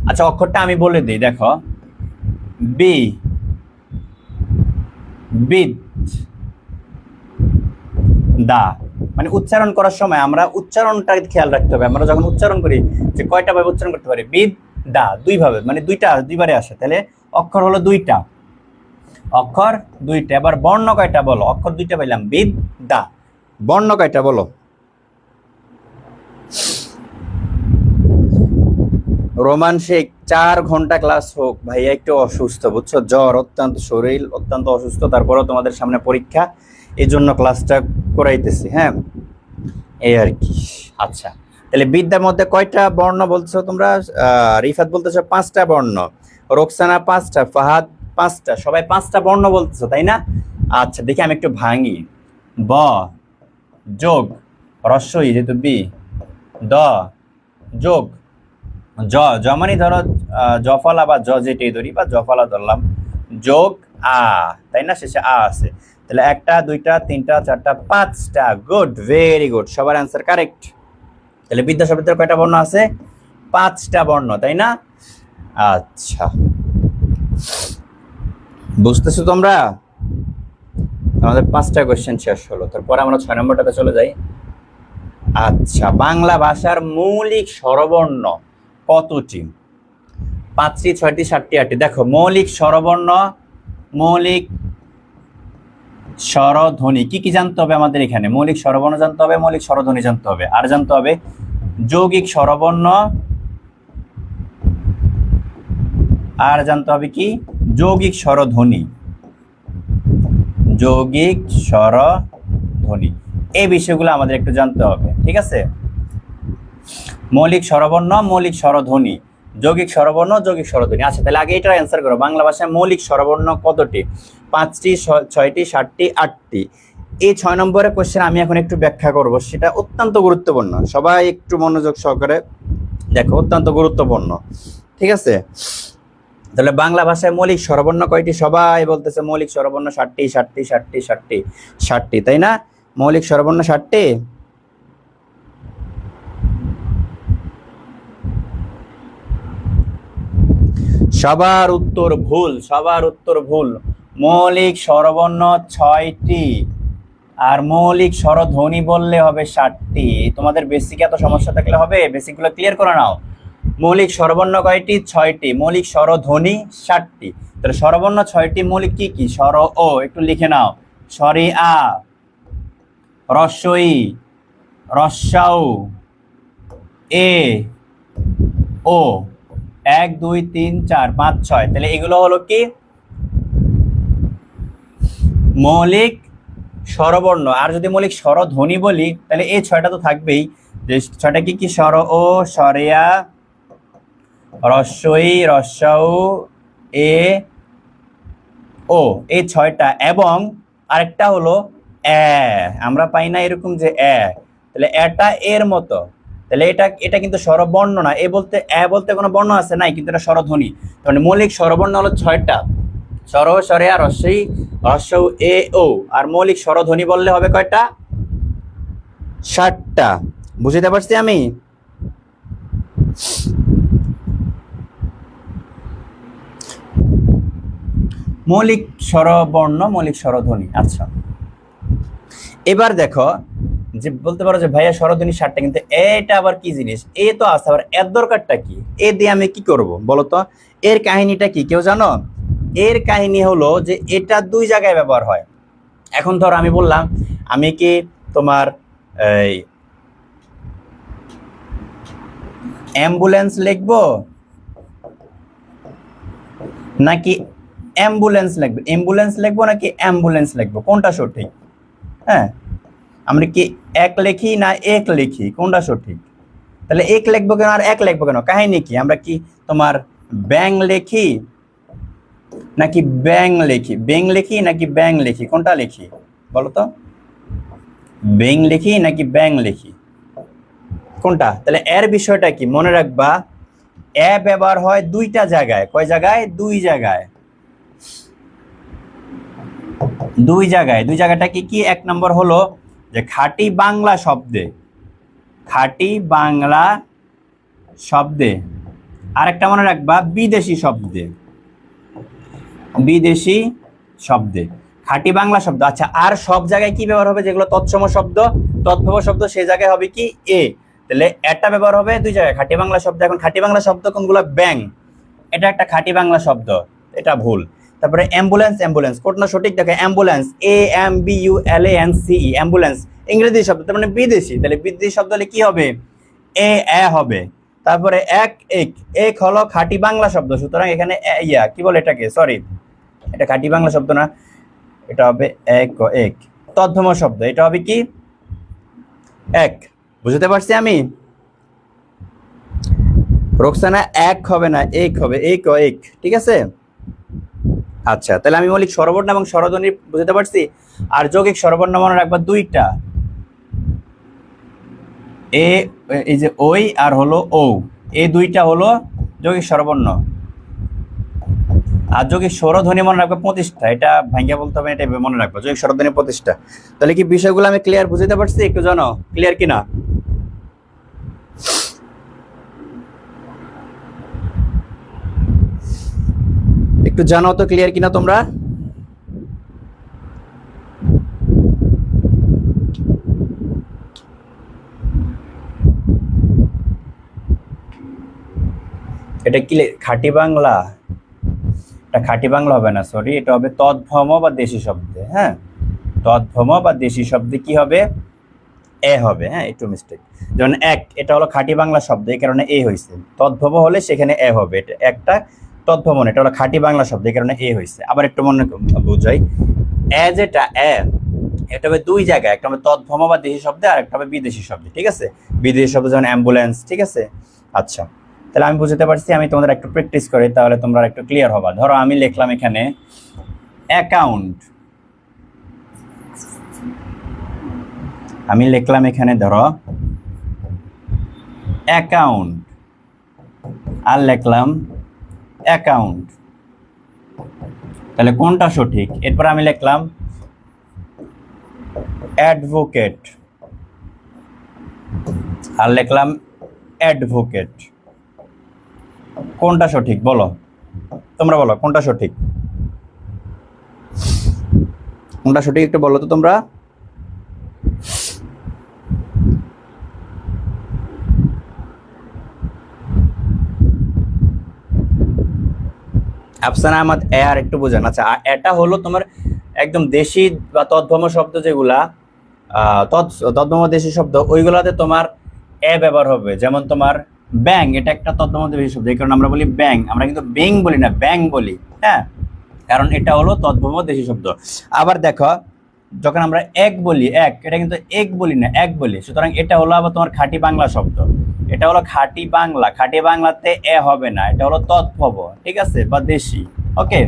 আচ্ছা, অক্ষরটা আমি বলে দিই, দেখো। বি, বিদ, দা। মানে উচ্চারণ করার সময় আমরা উচ্চারণটা খেয়াল রাখতে হবে। আমরা যখন উচ্চারণ করি যে কয়টা ভাবে উচ্চারণ করতে পারি, বিদ দা, দুইভাবে, মানে দুইবারে আসে, তাহলে অক্ষর হলো দুইটা, অক্ষর দুইটা। এবার বর্ণ কয়টা বলো? অক্ষর দুইটা পাইলাম, বিদ দা, বর্ণ কয়টা বলো? রোমান শেখ 4 ঘন্টা ক্লাস হোক, ভাইয়া একটু অসুস্থ, বুঝছো, জ্বর, অত্যন্ত শরীর অত্যন্ত অসুস্থ, তারপরেও তোমাদের সামনে পরীক্ষা, এই জন্য ক্লাসটা করাইতেছি, হ্যাঁ, এই আর কি। আচ্ছা, তাহলে বিদ্যার মধ্যে কয়টা বর্ণ বলছো তোমরা? রিফাত বলতেছো 5টা বর্ণ, রোকসানা 5টা, ফাহাদ 5টা, সবাই 5টা বর্ণ বলতেছো, তাই না? আচ্ছা, দেখি আমি একটু ভাঙি। ব যোগ রস্বই, যেহেতু বি, দ যোগ জ মানে ধরো জফলা বা জ যেটাই ধরি, বা জফলা ধরলাম, যোগ আ, তাই না, শেষে আ আছে। তাহলে 1টা 2টা 3টা 4টা 5টা। গুড, ভেরি গুড, সবার অ্যান্সার কারেক্ট। তাহলে বিদ্যা শব্দের কয়টা বর্ণ আছে? 5টা বর্ণ, তাই না? আচ্ছা, বুঝতেছো তোমরা? আমাদের 5টা কোয়েশ্চেন শেষ হলো, তারপরে আমরা 6 নম্বরটাতে চলে যাই। আচ্ছা, বাংলা ভাষার মৌলিক স্বরবর্ণ কতটি? 5টি, 6টি, 7টি, 8টি। দেখো, মৌলিক স্বরবর্ণ, মৌলিক স্বরধ্বনি কি কি জানতে হবে আমাদের এখানে? মৌলিক স্বরবর্ণ জানতে হবে, মৌলিক স্বরধ্বনি জানতে হবে, আর জানতে হবে যৌগিক স্বরবর্ণ, আর জানতে হবে কি? যৌগিক স্বরধ্বনি, যৌগিক স্বরধ্বনি। এই বিষয়গুলো আমাদের একটু জানতে হবে, ঠিক আছে? মৌলিক স্বরবর্ণ, মৌলিক স্বরধ্বনি, যৌগিক স্বরবর্ণ, যৌগিক স্বরধ্বনি। আচ্ছা, তাহলে আগে এটা অ্যান্সার করো। বাংলা ভাষায় মৌলিক স্বরবর্ণ কতটি? 5টি, 6টি, 7টি, 8টি। এই 6 নম্বরের কোশ্চেন আমি এখন একটু ব্যাখ্যা করব, সেটা অত্যন্ত গুরুত্বপূর্ণ, সবাই একটু মনোযোগ সহকারে দেখো, অত্যন্ত গুরুত্বপূর্ণ, ঠিক আছে? তাহলে বাংলা ভাষায় মৌলিক স্বরবর্ণ কয়টি? সবাই বলতেছে মৌলিক স্বরবর্ণ 7টি, 7টি, 7টি, 7টি, 7টি, তাই না? মৌলিক স্বরবর্ণ 7টি। সবার উত্তর ভুল, সবার উত্তর ভুল। মৌলিক স্বরবর্ণ 6টি, আর মৌলিক স্বরধ্বনি বললে হবে 7টি। তোমাদের বেসিক এত সমস্যা থাকলে হবে? বেসিকগুলো ক্লিয়ার করে নাও। মৌলিক স্বরবর্ণ কয়টি? 6টি। মৌলিক স্বরধ্বনি 7টি। তাহলে স্বরবর্ণ 6টি, মৌলিক কি কি? স্বর ও, একটু লিখে নাও। স্বরে আ, রস্বই, রস্যাউ, এ, ও। 1 2 3 4 5 6। তাহলে এগুলো হলো কি? মৌলিক স্বরবর্ণ। আর যদি মৌলিক স্বরধ্বনি বলি, তাহলে এই 6টা তো থাকবেই। যে 6টা কি কি? স্বর ও, স্বরেয়া, রস্বই, রস্যাউ, এ, ও, এই 6টা। এবং আরেকটা হলো এ, আমরা পাই না এরকম যে এ, তাহলে এটা এর মতো, তাহলে এটা কিন্তু স্বরবর্ণ না। এ বলতে কোনো বর্ণ আছে নাই, কিন্তু এটা স্বরধ্বনি। মানে মৌলিক স্বরবর্ণ হলো 6টা, স্বর, স্বরেয়া, রস্বই, রস্যৌ, এ, ও। আর মৌলিক স্বরধ্বনি বললে হবে কয়টা? 7টা। বুঝতে পারছি আমি? মৌলিক স্বরবর্ণ, মৌলিক স্বরধ্বনি। আচ্ছা, এবার দেখো, যে বলতে পারো যে ভাইয়া স্বরধ্বনি 7টা, কিন্তু এটা আবার কি জিনিস? এ তো আছে, আবার এর দরকারটা কি? এ দিয়ে আমি কি করব বলো তো? এর কাহিনীটা কি কেউ জানো? এর কাহিনী হলো যে এটা 2 জায়গায় ব্যবহার হয়। এখন ধরো আমি বললাম, আমি কি তোমার এই অ্যাম্বুলেন্স লিখবো নাকি অ্যাম্বুলেন্স লিখবো? অ্যাম্বুলেন্স লিখবো নাকি অ্যাম্বুলেন্স লিখবো, কোনটা সঠিক? হ্যাঁ, আমরা কি এক লিখি না এক লিখি, কোনটা সঠিক? তাহলে এক লিখবো কেন আর এক লিখবো কেন? কাহিনী কি? আমরা কি তোমার ব্যাং লিখি নাকি ব্যাং লিখি? ব্যাং লিখি নাকি ব্যাং লিখি, কোনটা লিখি বলো তো? ব্যাং লিখি নাকি ব্যাং লিখি? কোনটা? তাহলে এর বিষয়টা কি মনে রাখবা, এ ব্যবহার হয় দুইটা জায়গায়। কয় জায়গায়? দুই জায়গায়। দুই জায়গায়। দুই জায়গাটা কি কি? এক নম্বর হলো যে খাঁটি বাংলা শব্দে, খাঁটি বাংলা শব্দে। আরেকটা মনে রাখবা বিদেশি শব্দে, বিদেশি শব্দে। খাঁটি বাংলা শব্দ। আচ্ছা, আর সব জায়গায় কি ব্যবহার হবে? যেগুলো তৎসম শব্দ, তদ্ভব শব্দ, সেই জায়গায় হবে কি? এ। তাহলে এটা ব্যবহার হবে দুই জায়গায় খাঁটি বাংলা শব্দ। এখন খাঁটি বাংলা শব্দ কোনগুলো? ব্যাং, এটা একটা খাঁটি বাংলা শব্দ, এটা ভুল। তারপরে অ্যাম্বুলেন্স, অ্যাম্বুলেন্স কোনটা সঠিক? দেখো অ্যাম্বুলেন্স, AMBULANCE, অ্যাম্বুলেন্স ইংরেজি শব্দ, তার মানে বিদেশি। তাহলে বিদেশি শব্দ হলে কি হবে? এ হবে। তারপরে এক, এক, এক হলো খাঁটি বাংলা শব্দ, সুতরাং এখানে কি বলে এটাকে, সরি এটা খাঁটি বাংলা শব্দ না, এটা হবে এক, এক। তদ্ভব শব্দ, এটা হবে কি? এক। বুঝতে পারছি আমি? রোকসানা এক হবে না, এক হবে, এক, এক। ঠিক আছে? আচ্ছা, তাহলে আমি মৌলিক স্বরবর্ণ এবং স্বরধ্বনি বুঝতে পারছি। আর যৌগিক স্বরবর্ণ মনে রাখবা দুইটা, এই যে ওই আর হলো ও, এই দুইটা হলো যৌগিক স্বরবর্ণ। আর যৌগিক স্বরধ্বনি মনে রাখবা 25টা, এটা ভাঙ্গা বলতে হবে, এটা মনে রাখবা যৌগিক স্বরধ্বনি 25টা। তাহলে কি বিষয়গুলো আমি ক্লিয়ার বুঝতে পারছি? একটু জানো ক্লিয়ার কিনা? একটু জানাও তো ক্লিয়ার কিনা তোমরা। এটা কি খাঁটি বাংলা? এটা খাঁটি বাংলা হবে না, সরি, এটা হবে তদ্ভম বা দেশি শব্দে। হ্যাঁ, তদ্ভম বা দেশি শব্দে কি হবে? এ হবে। হ্যাঁ, একটু মিস্টেক। যেমন এক, এটা হলো খাঁটি বাংলা শব্দ, এই কারণে এ হয়েছে। তদ্ভব হলে সেখানে এ হবে। এটা একটা তদ্ভবন, এটা হলো খাঁটি বাংলা শব্দ, এই কারণে এ হয়েছে। আবার একটু মনে বুঝাই, এ যেটা এটা হবে দুই জায়গায়, একটা হবে তদ্ভব বা দেশি শব্দে, আর একটা হবে বিদেশি শব্দে। ঠিক আছে? বিদেশি শব্দ যেমন অ্যাম্বুলেন্স। ঠিক আছে? আচ্ছা, তাহলে আমি বুঝতে পারছি। আমি তোমাদের একটু প্র্যাকটিস করি, তাহলে তোমরা একটু ক্লিয়ার হবা। ধরো আমি লিখলাম এখানে অ্যাকাউন্ট, আমি লিখলাম এখানে ধরো অ্যাকাউন্ট, আর লিখলাম অ্যাকাউন্ট। তাহলে কোনটা সঠিক? এরপর আমি লিখলাম অ্যাডভোকেট, আর লিখলাম অ্যাডভোকেট। কোনটা সঠিক বলো? তোমরা বলো কোনটা সঠিক, কোনটা সঠিক একটু বলো তো তোমরা। আফসানা আহমদ, আর একটু বোঝান। আচ্ছা, এটা হলো তোমার একদম দেশি বা তদ্ভব শব্দ, যেগুলা তদ্ভব দেশি শব্দ, ওইগুলাতে তোমার এ ব্যবহার হবে। যেমন তোমার ব্যাং, এটা একটা তদ্ভব দেশি শব্দ, এই কারণে আমরা বলি ব্যাং, আমরা কিন্তু ব্যাং বলি না, ব্যাং বলি। হ্যাঁ, কারণ এটা হলো তদ্ভব দেশি শব্দ। আবার দেখো, যখন আমরা এক বলি, এক, এটা কিন্তু এক বলি না, এক বলি, সুতরাং এটা হলো আবার তোমার খাঁটি বাংলা শব্দ। এটা হলো খাঁটি বাংলা, খাঁটি বাংলাতে এ হবে না, এটা হলো তদ্ভব। ঠিক আছে? বা দেশি। ওকে,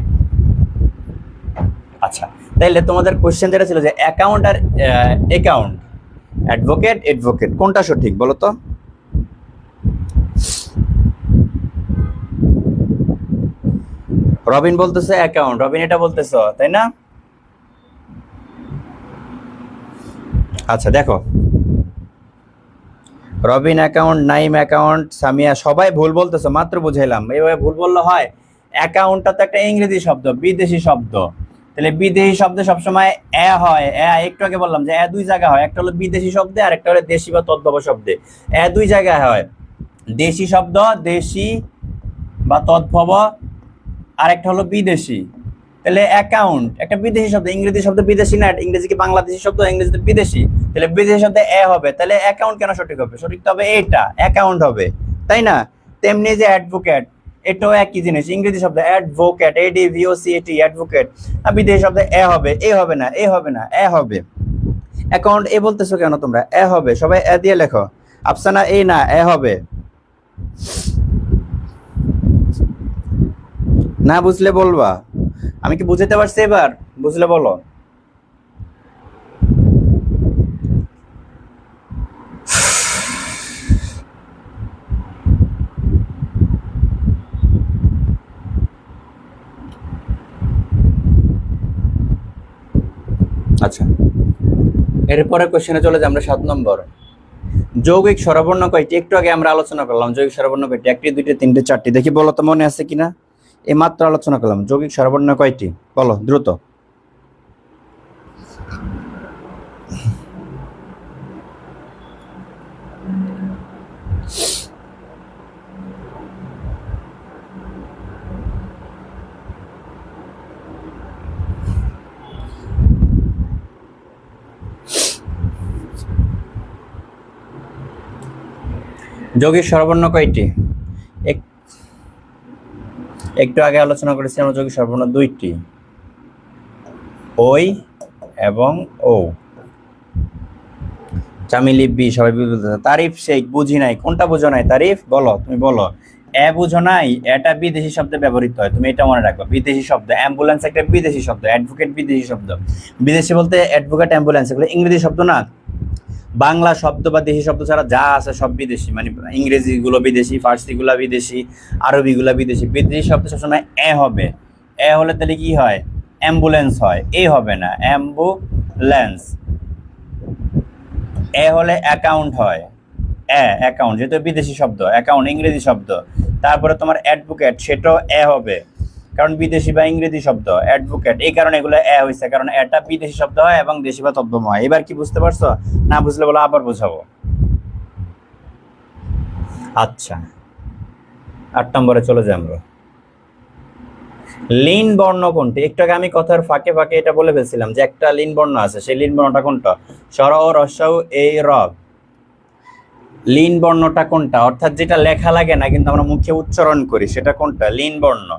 আচ্ছা, তাইলে তোমাদের কোশ্চেন যেটা ছিল যে অ্যাকাউন্ট আর অ্যাকাউন্ট, অ্যাডভোকেট, অ্যাডভোকেট, কোনটা সঠিক বলো তো? রবিন বলতেছে অ্যাকাউন্ট, রবিন এটা বলতেছো তাই না? আচ্ছা দেখো, রবিন অ্যাকাউন্ট, নাইম অ্যাকাউন্ট, সামিয়া সবাই ভুল বলতেছো, মাত্র বুঝাইলাম। এইভাবে ভুল বললে হয়? অ্যাকাউন্টটা তো একটা ইংরেজি শব্দ, বিদেশি শব্দ। তাহলে বিদেশি শব্দে সবসময় এ হয়। একটু আগে বললাম যে এ দুই জায়গায় হয়, একটা হলো বিদেশি শব্দে, আর একটা হলো দেশি বা তদ্ভব শব্দে। এ দুই জায়গায় হয়, দেশি শব্দ, দেশি বা তদ্ভব, আর একটা হলো বিদেশি। তাহলে অ্যাকাউন্ট একটা বিদেশি শব্দ, ইংরেজি শব্দ বিদেশি না, ইংরেজি কি বাংলাদেশি শব্দ, ইংরেজিতে বিদেশি। তাহলে বিদেশি শব্দে এ হবে, তাহলে অ্যাকাউন্ট কেন সঠিক হবে? সঠিক তো হবে এটা, অ্যাকাউন্ট হবে, তাই না? তেমনি যে অ্যাডভোকেট, এটাও একই জিনিস, ইংরেজি শব্দ অ্যাডভোকেট, ADVOCAT, অ্যাডভোকেট। আর বিদেশি শব্দ এ হবে, এ হবে না, এ হবে না, এ হবে। অ্যাকাউন্ট এ বলতেছো কেন তোমরা? এ হবে, সবাই এ দিয়ে লেখো। আফসানা এই না, এ হবে। না বুঝলে বলবা, আমি কি বুঝতে পারছি? এবার বুঝলে বলো। আচ্ছা, এরপরে কোশ্চেনে চলে যাই আমরা 7 নম্বর। যৌগিক স্বরবর্ণ কয়টি? একটু আগে আমরা আলোচনা করলাম যৌগিক স্বরবর্ণ কয়টি, 1টি 2টি 3টে 4টি। দেখি বলো তো মনে আছে কিনা, এই মাত্র আলোচনা করলাম। যৌগিক স্বরবর্ণ কয়টি বলো দ্রুত। যৌগিক স্বরবর্ণ কয়টি? একটু আগে আলোচনা করেছি আমরা যৌগিক স্বরবর্ণ 2টি, ওই এবং ও। চামিলি বি, সবাই বুঝতে। তারিফ শেখ, বুঝি নাই। কোনটা বুঝো নাই তারিফ? বলো, তুমি বলো। এ বুঝো নাই, এটা বিদেশি শব্দে ব্যবহৃত হয়, তুমি এটা মনে রাখবে। বিদেশি শব্দ, অ্যাম্বুলেন্স একটা বিদেশি শব্দ, অ্যাডভোকেট বিদেশি শব্দ। বিদেশি বলতে অ্যাডভোকেট, অ্যাম্বুলেন্স এগুলো ইংরেজি শব্দ না। বাংলা শব্দ বা দেশি শব্দ ছাড়া যা আছে সব বিদেশি, মানে ইংরেজিগুলো বিদেশি, ফার্সিগুলো বিদেশি, আরবিগুলো বিদেশি। বিদেশি শব্দ সবসময় এ হবে। এ হলে তাহলে কি হয়? অ্যাম্বুলেন্স হয়। এ হবে না, অ্যাম্বুলেন্স। এ হলে অ্যাকাউন্ট হয়। অ্যাকাউন্ট যেহেতু বিদেশি শব্দ, অ্যাকাউন্ট ইংরেজি শব্দ। তারপরে তোমার অ্যাডভোকেট, সেটাও এ হবে, কারণ বিদেশি বা ইংরেজি শব্দ। অ্যাডভোকেট, এই কারণে এগুলো এ হয়েছে, কারণ এটা বিদেশি শব্দ হয় এবং দেশি বা তদ্ভব হয়। এবার কি বুঝতে পারছো? না বুঝলে বলো, আবার বোঝাবো। আচ্ছা, 8 নম্বরে চলে যাই আমরা। লিন বর্ণ কোনটি? একটু আগে আমি কথার ফাঁকে ফাঁকে এটা বলে ফেলছিলাম যে একটা লিন বর্ণ আছে, সেই লিন বর্ণটা কোনটা? স্বর ও রস্যউ এই রব। লিন বর্ণটা কোনটা? অর্থাৎ যেটা লেখা লাগে না কিন্তু আমরা মুখে উচ্চারণ করি, সেটা কোনটা? লিন বর্ণ।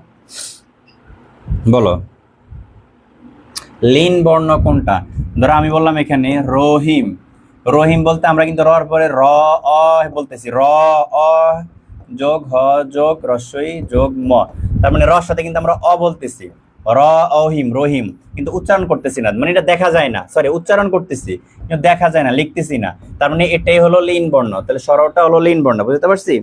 বলো, লিন বর্ণ কোনটা? ধরো আমি বললাম এখানে রহিম। রহিম বলতে আমরা কিন্তু রর পরে র অ বলতেছি, র অ যোগ হ যোগ রস্বই যোগ ম, তার মানে রর সাথে কিন্তু আমরা অ বলতেছি, র অহিম, রহিম, কিন্তু উচ্চারণ করতেছি না, মানে এটা দেখা যায় না। সরি, উচ্চারণ করতেছি কিন্তু দেখা যায় না, লিখতেছি না। তার মানে এটাই হলো লিন বর্ণ। তাহলে স্বরটা হলো লিন বর্ণ, বুঝতে পারছি?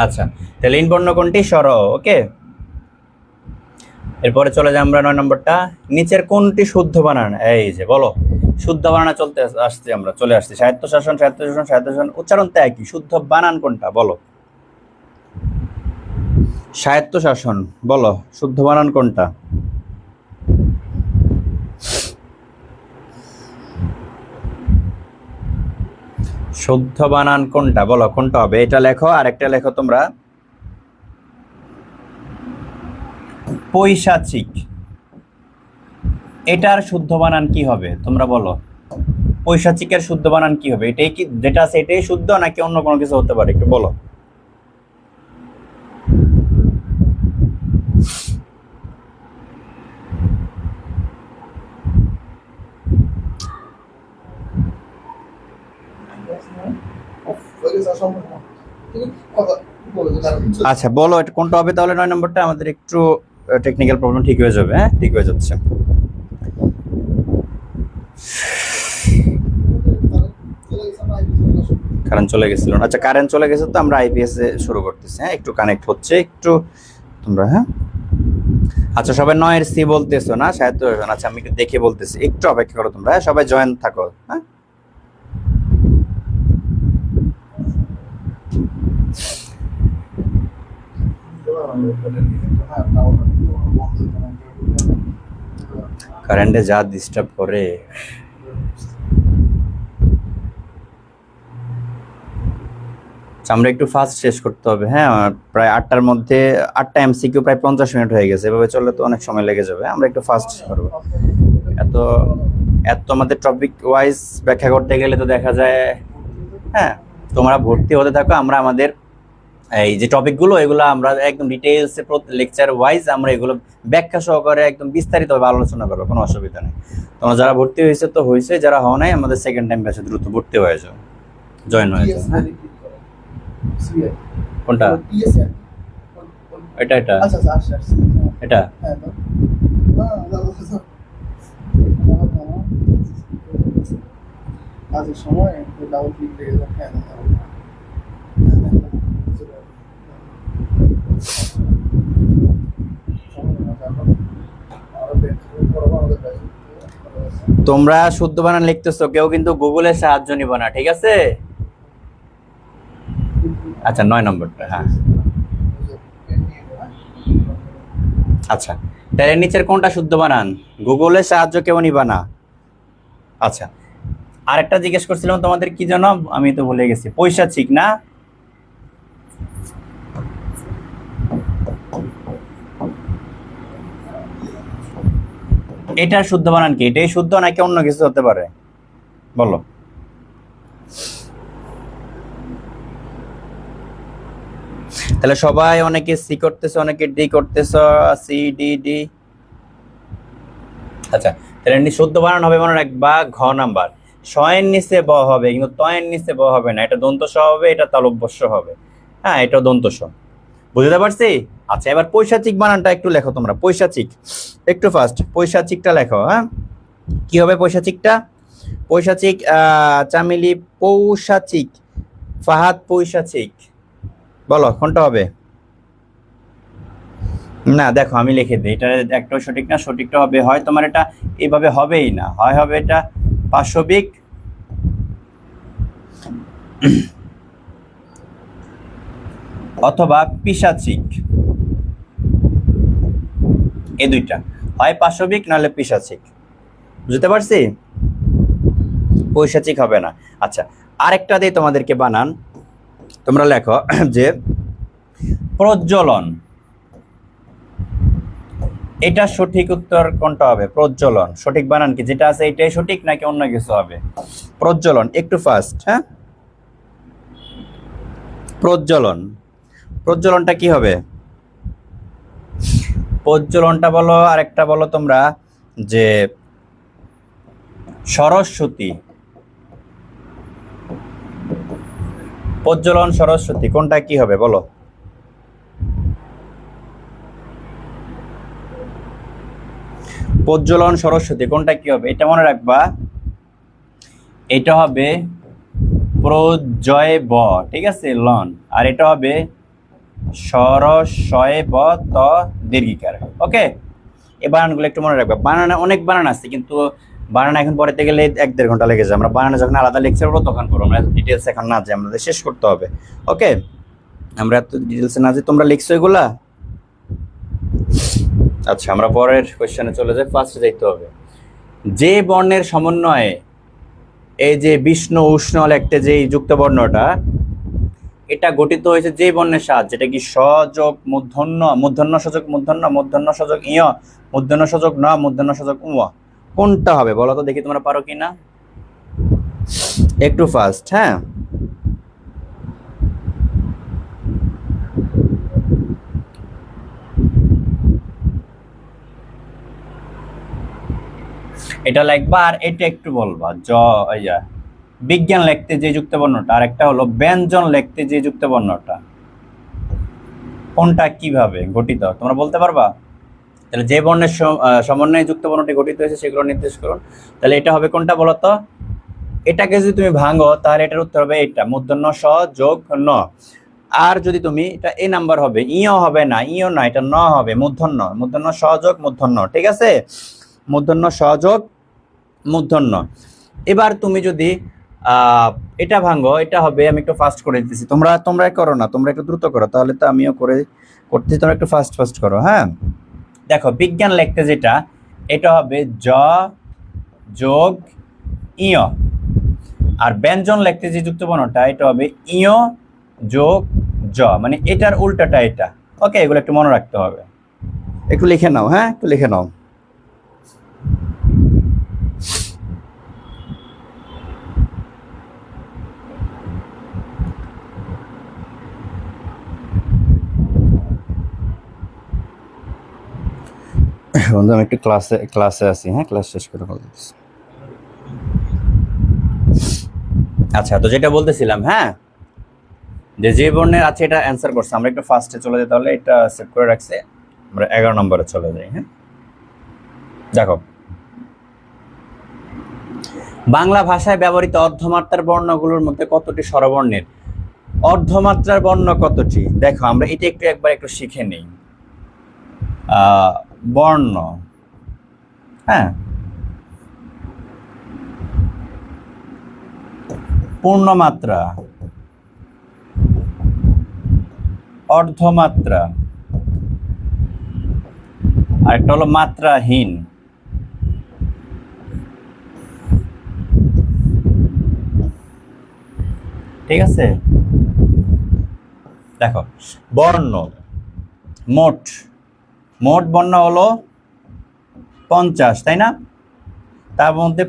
আচ্ছা, তাহলে লিন বর্ণ কোনটি? স্বর। ওকে, এরপরে চলে যাই আমরা 9 নম্বরটা। নিচের কোনটি শুদ্ধ বানান? এই যে বলো, শুদ্ধ বানানা চলতে আসছে, আমরা চলে আসছি। স্বায়ত্তশাসন, স্বায়ত্তশাসন, স্বায়ত্তশাসন, উচ্চারণ তো একই। শুদ্ধ বানান কোনটা বলো? স্বায়ত্তশাসন। বলো, শুদ্ধ বানান কোনটা? শুদ্ধ বানান কোনটা বলো, কোনটা হবে? এটা লেখো, আর একটা লেখো তোমরা, পৈশাচিক। এটার শুদ্ধ বানান কি হবে তোমরা বলো? পৈশাচিকের শুদ্ধ বানান কি হবে? এটাই কি যেটা আছে এটাই শুদ্ধ, নাকি অন্য কোনো কিছু হতে পারে? একটু বলো। আচ্ছা বলো, এটা কোনটা হবে তাহলে? 9 নম্বরটা আমাদের একটু টেকনিক্যাল প্রবলেম, ঠিক হয়ে যাবে। হ্যাঁ, ঠিক হয়ে যাচ্ছে। কারেন্ট চলে গেছিল। আচ্ছা, কারেন্ট চলে গেছে তো আমরা আইপিএস এ শুরু করতেছি। হ্যাঁ, একটু কানেক্ট হচ্ছে একটু তোমরা। হ্যাঁ, আচ্ছা, সবাই 9 সি বলতেছো না? স্বায়ত্তশাসন। আচ্ছা, আমি একটু দেখে বলতেছি, একটু অপেক্ষা করো তোমরা। হ্যাঁ, সবাই জয়েন থাকো। হ্যাঁ, কারেন্টে যা ডিস্টার্ব করে। আমরা একটু ফাস্ট শেষ করতে হবে। হ্যাঁ, প্রায় 8টার মধ্যে 8টা এমসিকিউ, প্রায় 50 মিনিট হয়ে গেছে। এভাবে চললে তো অনেক সময় লেগে যাবে। আমরা একটু ফাস্ট করবো। এত এত আমাদের টপিক ওয়াইজ ব্যাখ্যা করতে গেলে তো দেখা যায়। হ্যাঁ, তোমরা ভর্তি হতে থাকো, আমরা আমাদের এই যে টপিকগুলো এগুলো আমরা একদম ডিটেইলসে লেকচার ওয়াইজ আমরা এগুলো ব্যাখ্যা সহকারে একদম বিস্তারিতভাবে আলোচনা করবো, কোনো অসুবিধা নেই। তোমরা যারা ভর্তি হয়েছে তো হয়েছে, যারা হও নাই আমাদের সেকেন্ড টাইম ব্যাচে দ্রুত ভর্তি হয়ে যাও। জয়েন হয়ে যায়, হ্যাঁ। কোনটা? এটা এটা এটা সময় ডাবল ক্লিক লেগে যায়। হ্যাঁ তোমরা শুদ্ধ বানান লিখতেছো, কেউ কিন্তু গুগলের সাহায্য নিব না, ঠিক আছে? আচ্ছা 9 নম্বরটা, হ্যাঁ। আচ্ছা, তাহলে নিচের কোনটা শুদ্ধ বানান? গুগলের সাহায্য কেউ নিবা না। আচ্ছা, আরেকটা জিজ্ঞেস করছিলাম তোমাদের কি জানো, আমি তো ভুলে গেছি। পৈশাচিক না? এটার শুদ্ধ বানান কি? এটাই শুদ্ধ নাকি অন্য কিছু হতে পারে? বলো। তাহলে সবাই, অনেকে সি করতেছে, অনেকে ডি করতেছ, সি ডি ডি। আচ্ছা, তাহলে শুদ্ধ বানান হবে মনে রাখবা ঘ নাম্বার। শয়ের নিচে ব হবে, কিন্তু তয়ের নিচে ব হবে না। এটা দন্ত স হবে, এটা তালব্যস্য হবে। হ্যাঁ, এটাও দন্ত স। বুঝতে পারছি? আচ্ছা, এবার পৈশাচিক বানানটা একটু লেখো তোমরা। পৈশাচিক একটু ফাস্ট, পৈশাচিকটা লেখো। হ্যাঁ, কি হবে পৈশাচিকটা? পৈশাচিক চামিলি পৌশাচিক, ফাহাদ পৈশাচিক। বলো কোনটা হবে? না, দেখো আমি লিখে দিই, এটা একটাও সঠিক না। সঠিকটা হবে হয় তোমার এটা এইভাবে হবেই না, হয় হবে এটা পাশবিক অথবা পিশাচিক। এই দুইটা, হয় পাশবিক নাহলে পিশাচিক। বুঝতে পারছি? পৈশাচিক হবে না। আচ্ছা, আরেকটা দিয়ে তোমাদেরকে বানান। তোমরা লেখো যে প্রজ্বলন। এটা সঠিক উত্তর কোনটা হবে? প্রজ্বলন। সঠিক বানান কি? যেটা আছে এটাই সঠিক নাকি অন্য কিছু হবে? প্রজ্বলন, একটু ফাস্ট। হ্যাঁ, প্রজ্বলন। প্রজ্বলনটা কি হবে? প্রজ্বলনটা বলো, আরেকটা বলো তোমরা যে সরস্বতী। প্রজ্বলন সরস্বতী কোনটা কি হবে বলো? প্রজ্বলন সরস্বতী কোনটা কি হবে? এটা মনে রাখবা, এটা হবে প্রজয় ব, ঠিক আছে, লন। আর এটা হবে সরস্বয় ব ত দীর্ঘিকার। ওকে, এই বানানগুলো একটু মনে রাখবা। বানানে অনেক বানান আছে, কিন্তু বানান এখন পড়াতে গেলে 1-1.5 ঘন্টা লেগে যায়। আমরা বানানে যখন আলাদা লেকচার করবো তখন করবো, আমরা ডিটেলস এখন না যাই, আমাদের শেষ করতে হবে। ওকে, আমরা এত ডিটেলসে না যাই। তোমরা লিখছো এগুলা? আচ্ছা, আমরা পরের কোশ্চেনে চলে যাই। ফার্স্টে যাইতে হবে। যে বর্ণের সমন্বয়ে এই যে বিষ্ণু উষ্ণ লেখতে যে যুক্ত বর্ণটা, এটা গঠিত হয়েছে যে বর্ণের সাহায্যে। এটা কি সযোগ মূর্ধন্য, মূর্ধন্য সযোগ মূর্ধন্য, মূর্ধন্য সযোগ ইয়, মূর্ধন্য সযোগ ন, মূর্ধন্য সযোগ উ? কোনটা হবে বলো তো দেখি, তোমরা পারো কিনা? একটু ফাস্ট। হ্যাঁ, এটা লিখবা আর এটা একটু বলবা। বিজ্ঞান লিখতে যে যুক্ত বর্ণটা, আর একটা হলো ব্যঞ্জন লিখতে যে যুক্ত বর্ণটা, কোনটা কিভাবে গঠিত তোমরা বলতে পারবা? তাহলে যে বর্ণের সমন্বয়ে যুক্ত বর্ণটি গঠিত হয়েছে সেগুলো নির্দেশ করুন। তাহলে এটা হবে কোনটা বলো তো? এটাকে যদি তুমি ভাঙো তাহলে এটার উত্তর হবে এটা, মূর্ধন্য স যোগ ন। আর যদি তুমি এটা এ নাম্বার হবে, ইও হবে না, ইও না, এটা ন হবে, মূর্ধন্য, মূর্ধন্য স যোগ মূর্ধন্য, ঠিক আছে, মূর্ধন্য স যোগ মূর্ধন্য। এবার তুমি যদি এটা ভাঙো, এটা হবে, আমি একটু ফাস্ট করে দিতেছি, তোমরা করো না, তোমরা একটু দ্রুত করো, তাহলে তো আমিও করতেছি, তোমরা একটু ফাস্ট করো। হ্যাঁ, দেখো বিজ্ঞান লিখতে যেটা, এটা হবে জ যোগ ইয়। আর ব্যঞ্জন লিখতে যে যুক্ত বর্ণটা, এটা হবে ইয় যোগ জ, মানে এটার উল্টাটা এটা। ওকে, এগুলো একটু মনে রাখতে হবে, একটু লিখে নাও। হ্যাঁ, একটু লিখে নাও। বন্ধু, আমি একটু ক্লাসে আছি। হ্যাঁ, ক্লাস শেষ করে বলতেছি। আচ্ছা, তো যেটা বলতেছিলাম, হ্যাঁ, যে যে বর্ণের আছে এটা অ্যান্সার করছে। আমরা একটু ফার্স্টে চলে যাই, তাহলে এটা সেভ করে রাখছে। আমরা 11 নম্বরে চলে যাই। হ্যাঁ, দেখো, বাংলা ভাষায় ব্যবহৃত অর্ধমাত্রার বর্ণগুলোর মধ্যে কতটি স্বরবর্ণের? অর্ধমাত্রার বর্ণ কতটি? দেখো, আমরা এটা একটু শিখে নিই। বর্ণ, হ্যাঁ, পূর্ণমাত্রা, অর্ধমাত্রা, আর একটা হলো মাত্রাহীন। ঠিক আছে, দেখো, বর্ণ মোট বর্ণ হলো 50, তাই না? তার মধ্যে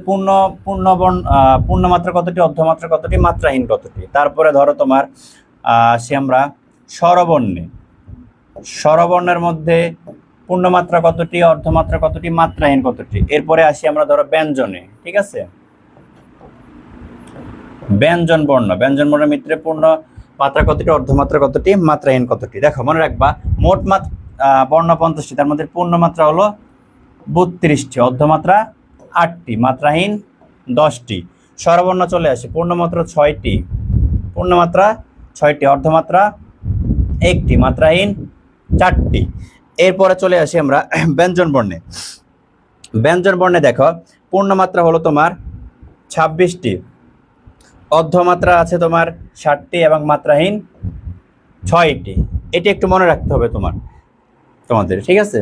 পূর্ণমাত্রা কতটি, অর্ধমাত্রা কতটি, মাত্রাহীন কতটি? তারপরে ধরো তোমার আসি আমরা স্বরবর্ণের মধ্যে পূর্ণমাত্রা কতটি, অর্ধমাত্রা কতটি, মাত্রাহীন কতটি? এরপরে আসি আমরা ধরো ব্যঞ্জনে। ঠিক আছে, ব্যঞ্জন বর্ণের ভিতরে পূর্ণ মাত্রা কতটি, অর্ধমাত্রা কতটি, মাত্রাহীন কতটি? দেখো, মনে রাখবা, মোট বর্ণ 50টি, তার মধ্যে পূর্ণমাত্রা হলো 32টি, অর্ধমাত্রা 8টি, মাত্রাহীন 10টি। স্বরবর্ণ চলে আসে, পূর্ণমাত্রা 6টি, অর্ধমাত্রা 1টি, মাত্রাহীন 4টি। এরপরে চলে আসি আমরা ব্যঞ্জন বর্ণে। দেখো, পূর্ণমাত্রা হলো তোমার 26টি, অর্ধমাত্রা আছে তোমার 60টি, এবং মাত্রাহীন 6টি। এটি একটু মনে রাখতে হবে তোমাদের। ঠিক আছে,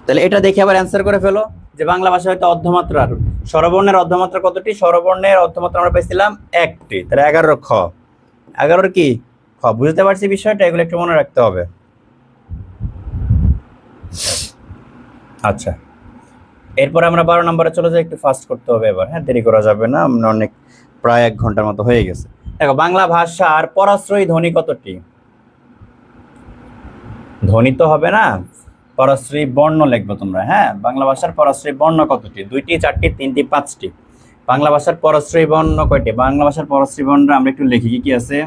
তাহলে এটা দেখে আবার অ্যান্সার করে ফেলো যে বাংলা ভাষা হয়তো অর্ধমাত্রার স্বরবর্ণের অর্ধমাত্রা কতটি? স্বরবর্ণের অর্ধমাত্রা আমরা পাইছিলাম 1টি, তাহলে 11 খ। 11 কি খ? বুঝতে পারছি বিষয়টা, এগুলো একটু মনে রাখতে হবে। আচ্ছা, এরপর আমরা 12 নম্বরে চলে যাই। একটু ফাস্ট করতে হবে এবার, হ্যাঁ, দেরি করা যাবে না, আমরা অনেক প্রায় 1 ঘন্টার মতো হয়ে গেছে। দেখো, বাংলা ভাষার পরাশ্রয়ী ধ্বনি কতটি? ধ্বনি তো হবে না, পরাশ্রয়ী বর্ণ লিখবো তোমরা। হ্যাঁ, বাংলা ভাষার পরাশ্রয়ী বর্ণ কতটি? 2টি, 4টি, 3টি, 5টি। বাংলা ভাষার পরাশ্রয়ী বর্ণ কয়টি? বাংলা ভাষার পরাশ্রয়ী বর্ণ আমরা একটু লিখি, কি আছে?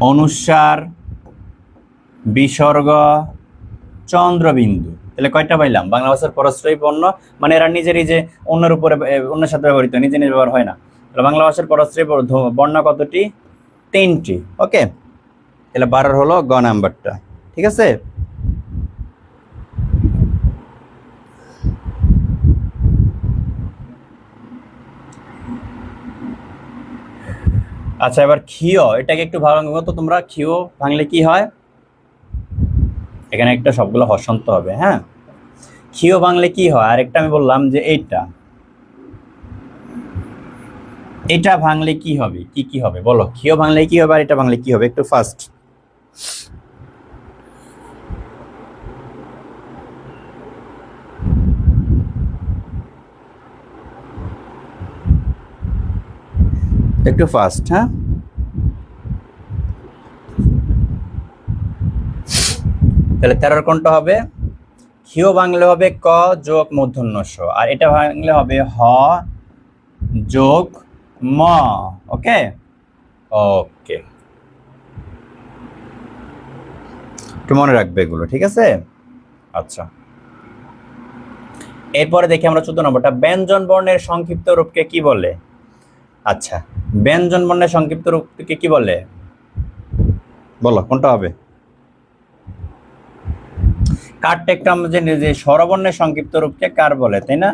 অনুস্বার, বিসর্গ, চন্দ্রবিন্দু। তাহলে কয়টা পাইলাম? বাংলা ভাষার পরাশ্রয়ী বর্ণ মানে এরা নিজেরই যে অন্যের উপরে, অন্যের সাথে ব্যবহৃত, নিজে ব্যবহার হয় না। তাহলে বাংলা ভাষার পরাশ্রয়ী বর্ণ কতটি? 3টি। ওকে, তাহলে 12 হলো গ নাম্বারটা। ঠিক আছে, আচ্ছা, এবার ক্ষীয়, এটাকে একটু ভালো মতো তোমরা, ক্ষীয় ভাঙলে কি হয়? এখানে একটা সবগুলো হসন্ত হবে। হ্যাঁ, ক্ষীয় ভাঙলে কি হয়? আরেকটা আমি বললাম যে এটা ভাঙলে কি হবে? কি হবে বলো? ক্ষীয় ভাঙলে কি হবে, আর এটা ভাঙলে কি হবে? একটু ফাস্ট। একটু ফাস্ট, হ্যাঁ। তাহলে 13 কোনটা হবে? ক্ষীয় ভাঙলে হবে ক যোগ মূর্ধন্য ষ, আর এটা ভাঙলে হবে হ যোগ ম। ওকে, একটু মনে রাখবে এগুলো। ঠিক আছে, আচ্ছা। এরপরে দেখি আমরা 14 নম্বরটা, ব্যঞ্জন বর্ণের সংক্ষিপ্ত রূপকে কি বলে? আচ্ছা, ব্যঞ্জন বর্ণের সংক্ষিপ্ত রূপকে কি বলে? বলো, কোনটা হবে? কারটা একটু আমরা জানি যে স্বরবর্ণের সংক্ষিপ্ত রূপকে কার বলে, তাই না?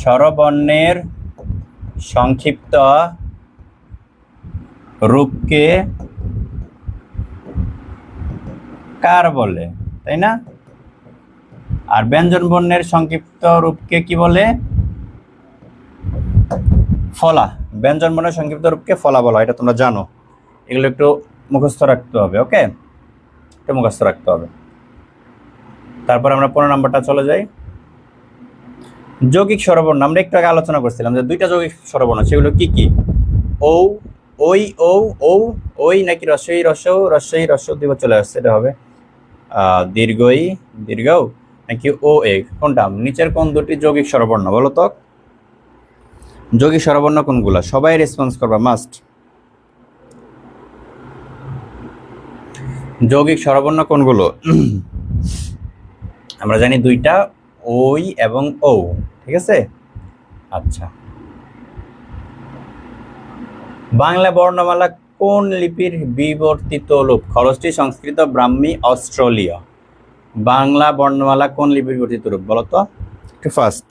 স্বরবর্ণের সংক্ষিপ্ত রূপকে কার বলে, তাই না? আর ব্যঞ্জন বর্ণের সংক্ষিপ্ত রূপকে কি বলে? ফলা। ব্যঞ্জন বর্ণের সংক্ষিপ্ত রূপকে ফলা বলা, এটা তোমরা জানো। এগুলো একটু মুখস্থ রাখতে হবে। ওকে, একটু মুখস্থ রাখতে হবে। তারপর আমরা 15 নম্বরটা চলে যাই। যৌগিক স্বরবর্ণ আমরা একটু আগে আলোচনা করছিলাম যে 2টা যৌগিক স্বরবর্ণ, সেগুলো কি কি? ও, ওই, ও, ও, ওই, নাকি রস্বই রস্বৌ, রস্বই রস্বৌ, দুইবার চলে আসছে, এটা হবে দীর্ঘই দীর্ঘ নাকি ও এ, কোনটা? নিচের কোন দুটি যৌগিক স্বরবর্ণ বলো তো? যৌগিক স্বরবর্ণ কোনগুলো? সবাই রেসপন্স করবা, মাস্ট। যৌগিক স্বরবর্ণ কোনগুলো? আমরা জানি দুইটা, ওই এবং ও, ঠিক আছে। আচ্ছা, বাংলা বর্ণমালা কোন লিপির বিবর্তিত রূপ? খরচটি, সংস্কৃত, ব্রাহ্মী, অস্ট্রেলীয়। বাংলা বর্ণমালা কোন লিপির বিবর্তিত রূপ বলো তো একটু ফার্স্ট।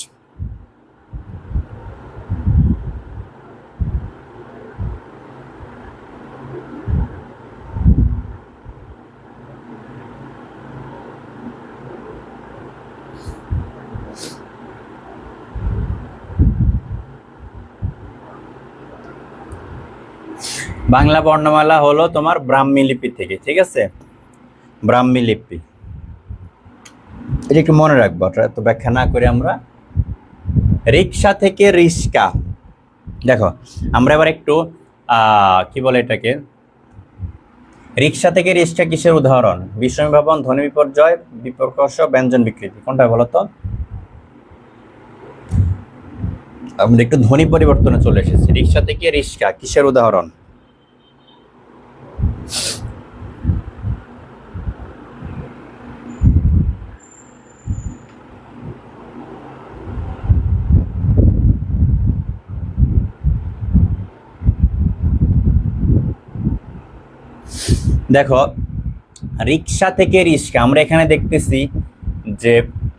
বাংলা বর্ণমালা হলো তোমার ব্রাহ্মী লিপি থেকে, ঠিক আছে, ব্রাহ্মী লিপি। এটা একটু মনে রাখবো, তো ব্যাখ্যা না করে আমরা। রিক্সা থেকে রিস্কা, দেখো আমরা এবার একটু কি বলে এটাকে, রিক্সা থেকে রিস্কা কিসের উদাহরণ? বিষম ভবন, ধ্বনি বিপর্যয়, বিপর্কর্ষ, ব্যঞ্জন বিকৃতি, কোনটা বলো তো? আমরা একটু ধ্বনি পরিবর্তনে চলে এসেছি। রিক্সা থেকে রিস্কা কিসের উদাহরণ? দেখো, রিক্সা থেকে রিস্কা আমরা এখানে দেখতেছি যে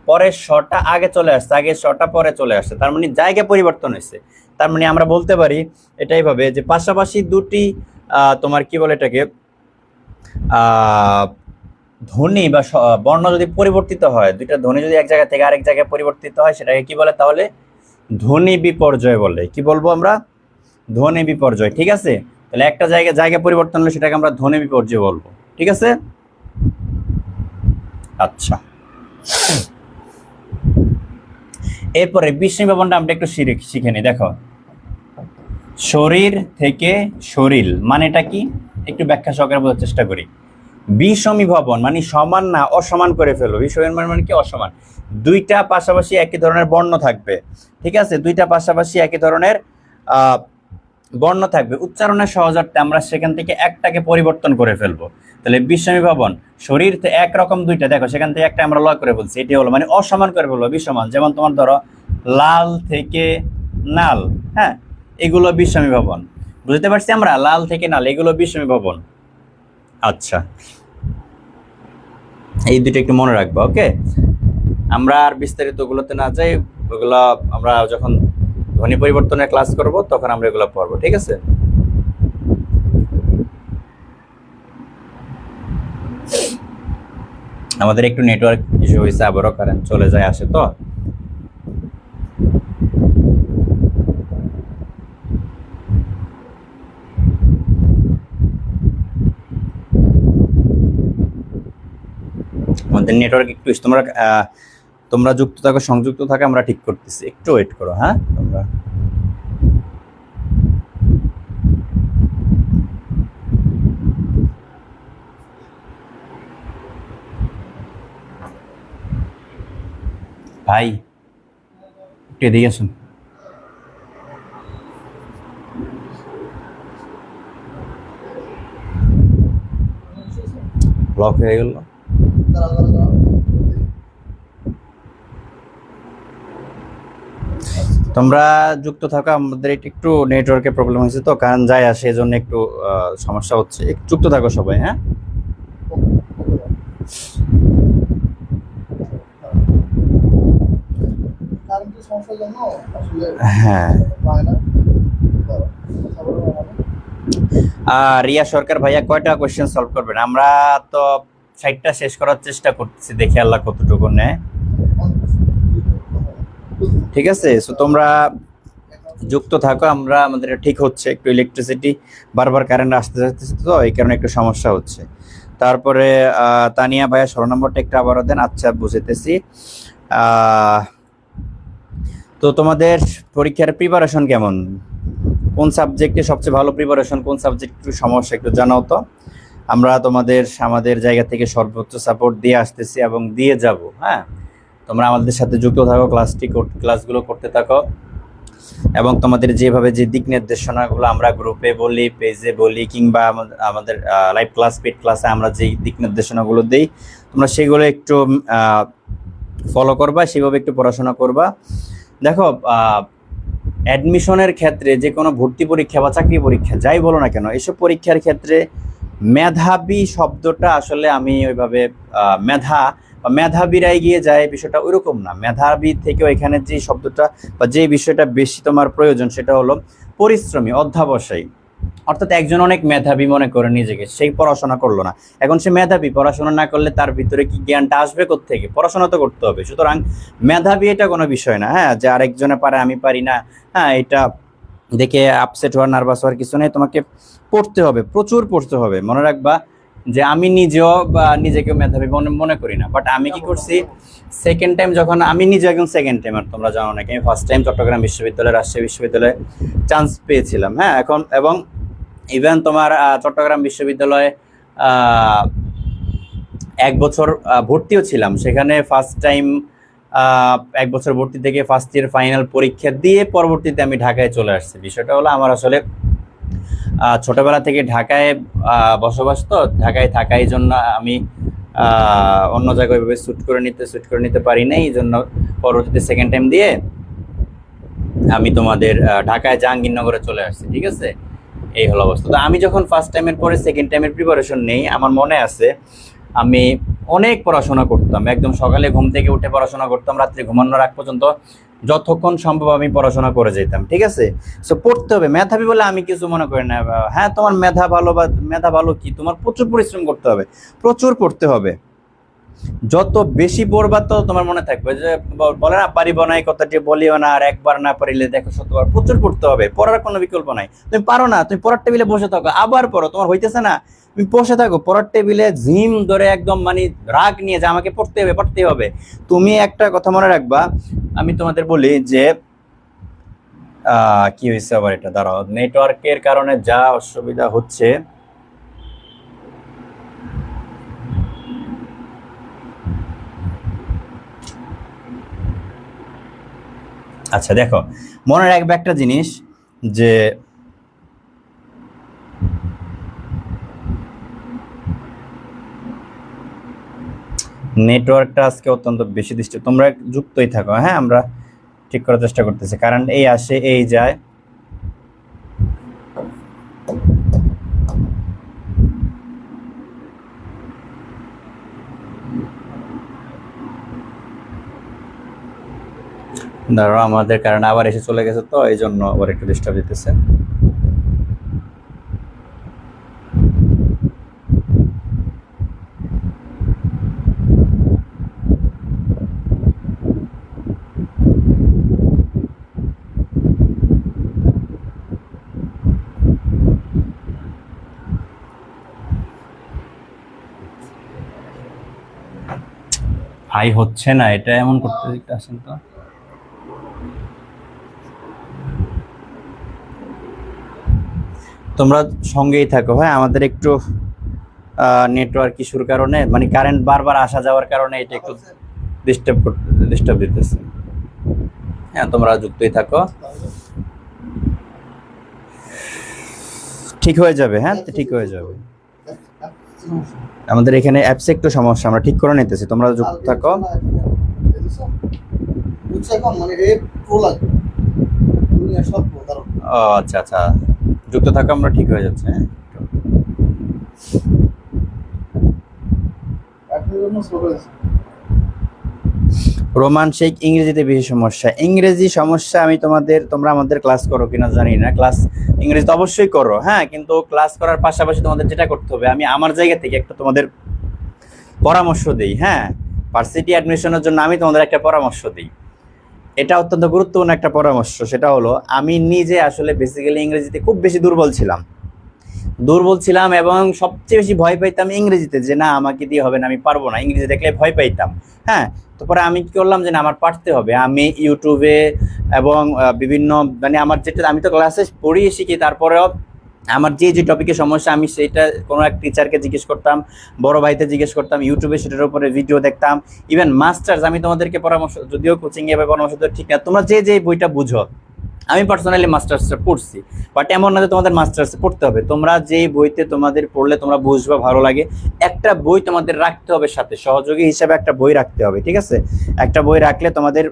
পরের শটা আগে চলে আসছে, আগে শটা পরে চলে আসছে, তার মানে জায়গা পরিবর্তন হয়েছে। তার মানে আমরা বলতে পারি এটাই ভাবে যে পাশাপাশি দুটি তোমার কি বলে এটাকে ধ্বনি বা বর্ণ যদি পরিবর্তিত হয়, দুইটা ধ্বনি যদি এক জায়গা থেকে আরেক জায়গায় পরিবর্তিত হয়, সেটাকে কি বলে তাহলে? ধ্বনি বিপর্যয় বলে। কি বলবো আমরা? ধ্বনি বিপর্যয়, ঠিক আছে। তাহলে একটা জায়গা পরিবর্তন হলে সেটাকে আমরা ধ্বনি বিপর্যয় বলবো, ঠিক আছে। আচ্ছা, এরপরে বিষম ভবনটা আমরা একটু শিখে নিই। দেখো, শরীর থেকে শরীর মানেটা কি একটু ব্যাখ্যা সহকারে বোঝার চেষ্টা করি। বিষমী ভবন মানে সমান না, অসমান করে ফেলো। বিষমী মানে কি? অসমান। দুইটা পাশাপাশি একই ধরনের বর্ণ থাকবে, ঠিক আছে, দুইটা পাশাপাশি একই ধরনের বর্ণ থাকবে, উচ্চারণের সহজার্থে আমরা সেখান থেকে একটাকে পরিবর্তন করে ফেলবো। তাহলে বিষমী ভবন, শরীর তো একরকম দুইটা, দেখো সেখান থেকে একটা আমরা লয় করে বলছি, এটি হলো মানে অসমান করে ফেলবো, বিষমান। যেমন তোমার ধরো লাল থেকে নাল, হ্যাঁ, এগুলো বিষমী ভবন। বুঝতে পারছি আমরা? লাল থেকে নাল, এগুলো বিষমী ভবন। আচ্ছা, এই দুটো একটু মনে রাখবো, ওকে। আমরা আর বিস্তারিত ওগুলোতে না যাই, ওগুলো আমরা যখন ধ্বনি পরিবর্তনের ক্লাস করব তখন আমরা এগুলো পড়বো, ঠিক আছে। আমাদের একটু নেটওয়ার্ক ইস্যু হয়েছে, আবারও কারেন্ট চলে যায় আসে, তো আমাদের নেটওয়ার্ক একটু তোমরা যুক্ত থাকো, সংযুক্ত থাকো, আমরা ঠিক করতেছি, একটু ওয়েট করো, হ্যাঁ তোমরা। ভাই একটু এদিকে আসুন। ব্লক হয়ে গেল। তোমরা যুক্ত থাকো, আমাদের একটু নেটওয়ার্কের প্রবলেম হয়েছে, তো কারেন্ট যায় আসে, এজন্য একটু সমস্যা হচ্ছে। একটু যুক্ত থাকো সবাই, হ্যাঁ। হ্যাঁ, রিয়া সরকার ভাইয়া কয়টা কোয়েশ্চেন সলভ করবেন? আমরা তো 60টা শেষ করার চেষ্টা করতেছি, দেখি আল্লাহ কতটুকু নেয়, ঠিক আছে। সো তোমরা যুক্ত থাকো, আমাদের ঠিক হচ্ছে, একটু ইলেকট্রিসিটি বারবার কারেন্ট আসতে যাচ্ছে, তো এই কারণে একটু সমস্যা হচ্ছে। তারপরে তানিয়া ভাইয়া 16 নম্বরটা একটু আবারও দেন। আচ্ছা, বুঝতেছি। তো তোমাদের পরীক্ষার প্রিপারেশন কেমন? কোন সাবজেক্টে সবচেয়ে ভালো প্রিপারেশন? কোন সাবজেক্ট একটু সমস্যা একটু জানাও তো। আমরা তোমাদের আমাদের জায়গা থেকে সর্বোচ্চ সাপোর্ট দিয়ে আসতেছি এবং দিয়ে যাব। হ্যাঁ, তোমরা আমাদের সাথে যুক্ত থাকো, ক্লাসগুলো করতে থাকো, এবং তোমাদের যেভাবে যে দিক নির্দেশনাগুলো আমরা গ্রুপে বলি, পেজে বলি, কিংবা আমাদের লাইভ ক্লাস, পেড ক্লাসে আমরা যে দিক নির্দেশনাগুলো দিই, তোমরা সেগুলো একটু ফলো করবা, সেভাবে একটু পড়াশোনা করবা। দেখো, অ্যাডমিশনের ক্ষেত্রে যে কোনো ভর্তি পরীক্ষা বা চাকরি পরীক্ষা যাই বলো না কেন, এসব পরীক্ষার ক্ষেত্রে মেধাবী শব্দটা আসলে আমি ওইভাবে মেধাবীরাই গিয়ে যায় বিষয়টা ওইরকম না। মেধাবী থেকেও এখানে যে শব্দটা বা যে বিষয়টা বেশি তোমার প্রয়োজন সেটা হলো পরিশ্রমী, অধ্যবসায়ী। অর্থাৎ একজন অনেক মেধাবী মনে করে নিজেকে, সেই পড়াশোনা করলো না, এখন সে মেধাবী, পড়াশোনা না করলে তার ভিতরে কি জ্ঞানটা আসবে কোত্থেকে? পড়াশোনা তো করতে হবে। সুতরাং মেধাবী এটা কোনো বিষয় না, হ্যাঁ, যে আরেকজনে পারে আমি পারি না, হ্যাঁ, এটা দেখে আপসেট হওয়ার, নার্ভাস হওয়ার কিছু নেই। তোমাকে পড়তে হবে, প্রচুর পড়তে হবে। মনে রাখবা যে আমি নিজেও বা নিজেকে মেধাবী মনে করি না, বাট আমি কি করছি, সেকেন্ড টাইম যখন আমি নিজে একজন সেকেন্ড টাইমার, তোমরা জানো নাকি, আমি ফার্স্ট টাইম চট্টগ্রাম বিশ্ববিদ্যালয়, রাজশাহী বিশ্ববিদ্যালয়ে চান্স পেয়েছিলাম। হ্যাঁ, এবং ইভেন তোমার চট্টগ্রাম বিশ্ববিদ্যালয়ে 1 বছর ভর্তিও ছিলাম, সেখানে ফার্স্ট টাইম 1 বছর ভর্তি থেকে ফার্স্ট ইয়ার ফাইনাল পরীক্ষা দিয়ে পরবর্তীতে আমি ঢাকায় চলে আসছি। বিষয়টা হলো আমার আসলে ছোটবেলা থেকে ঢাকায় বসবাস, তো ঢাকায় থাকার জন্য আমি অন্য জায়গায় ওইভাবে শুট করে নিতে পারি নাই। এই জন্য পরবর্তীতে সেকেন্ড টাইম দিয়ে আমি তোমাদের ঢাকায় জাহাঙ্গীরনগরে চলে আসছি। ঠিক আছে, এই হলো অবস্থা। তো আমি যখন ফার্স্ট টাইমের পরে সেকেন্ড টাইমের প্রিপারেশন নেই, আমার মনে আছে আমি অনেক পড়াশোনা করতাম, একদম সকালে ঘুম থেকে উঠে পড়াশোনা করতাম, রাত্রে ঘুমানোর আগ পর্যন্ত যতক্ষণ সম্ভব আমি পড়াশোনা করে যেতাম। ঠিক আছে, সো পড়তে হবে। মেধাবী বলে আমি কিছু মনে করি না। হ্যাঁ, তোমার মেধা ভালো, বা মেধা ভালো কি, তোমার প্রচুর পরিশ্রম করতে হবে, প্রচুর পড়তে হবে। যত বেশি পড়বা তো তোমার মনে থাকবে। যে বলে না, পারিব না এই কথাটি বলিও না, আর একবার না পারিলে দেখো শতবার। প্রচুর পড়তে হবে, পড়ার কোনো বিকল্প নাই। তুমি পারো না, তুমি পড়ার টেবিলে বসে থাকো, আবার পড়ো, তোমার হইতেছে না, তুমি বসে থাকো পড়ার টেবিলে, ঝিম ধরে একদম মানে রাগ নিয়ে, যে আমাকে পড়তে হবে, পড়তে হবে। তুমি একটা কথা মনে রাখবা, আমি তোমাদের বলি যে কি হয়েছে আবার, এটা দাঁড়াও, নেটওয়ার্কের কারণে যা অসুবিধা হচ্ছে। আচ্ছা দেখো, মনে রাখবে একটা জিনিস, যে নেটওয়ার্কটা আজকে অত্যন্ত বেশি দৃষ্টি, তোমরা যুক্তই থাকো। হ্যাঁ, আমরা ঠিক করার চেষ্টা করতেছি, কারণ এই আসে এই যায়। ধরো আমাদের কারণে আবার এসে চলে গেছে, তো এই জন্য আবার একটু ডিস্টার্ব দিতেছে। ভাই হচ্ছে না, এটা এমন করতে দিতে আসেন তো। তোমরা সঙ্গেই থাকো। হ্যাঁ, আমাদের একটু নেটওয়ার্ক ইস্যুর কারণে, মানে কারেন্ট বারবার আসা যাওয়ার কারণে এটা একটু ডিস্টার্ব দিতেছে। হ্যাঁ, তোমরা যুক্তই থাকো, ঠিক হয়ে যাবে। হ্যাঁ, ঠিক হয়ে যাবে। আমাদের এখানে অ্যাপসে একটু সমস্যা, আমরা ঠিক করে নিতেছি, তোমরা যুক্ত থাকো। ও আচ্ছা আচ্ছা, যুক্ত থাকো, আমরা ঠিক হয়ে যাচ্ছে। হ্যাঁ, রোমান শেখ ইংরেজিতে বেশি সমস্যা। ইংরেজি সমস্যা আমি তোমরা আমাদের ক্লাস করো কিনা জানি না, ক্লাস ইংরেজি তো অবশ্যই করো। হ্যাঁ, কিন্তু ক্লাস করার পাশাপাশি তোমাদের যেটা করতে হবে, আমি আমার জায়গা থেকে একটা তোমাদের পরামর্শ দিই। হ্যাঁ, ভার্সিটি অ্যাডমিশনের জন্য আমি তোমাদের একটা পরামর্শ দিই, এটা অত্যন্ত গুরুত্বপূর্ণ একটা পরামর্শ। সেটা হলো, আমি নিজে আসলে বেসিক্যালি ইংরেজিতে খুব বেশি দুর্বল ছিলাম, এবং সবচেয়ে বেশি ভয় পাইতাম ইংরেজিতে, যে না আমাকে দিয়ে হবে না, আমি পারবো না, ইংরেজি দেখলে ভয় পাইতাম। হ্যাঁ, তারপরে আমি কি করলাম, যে না আমার পারতে হবে। আমি ইউটিউবে এবং বিভিন্ন, মানে আমার যেটা, আমি তো ক্লাসে পড়িয়ে শিখি, তারপরেও আমার যে যে টপিকে সমস্যা আমি সেটা কোনো এক টিচারকে জিজ্ঞেস করতাম, বড় ভাইতে জিজ্ঞেস করতাম, ইউটিউবে সেটার উপরে ভিডিও দেখতাম। ইভেন মাস্টার্স, আমি তোমাদেরকে পরামর্শ, যদিও কোচিং এ পরামর্শ দেওয়া ঠিক না, তোমরা যে যে বইটা বুঝো, আমি পার্সোনালি মাস্টার্সে পড়ছি, বাট এমন না যে তোমাদের মাস্টার্সে পড়তে হবে। তোমরা যে বইতে তোমাদের পড়লে তোমরা বুঝবে, ভালো লাগে, একটা বই তোমাদের রাখতে হবে সাথে, সহযোগী হিসেবে একটা বই রাখতে হবে, ঠিক আছে? একটা বই রাখলে তোমাদের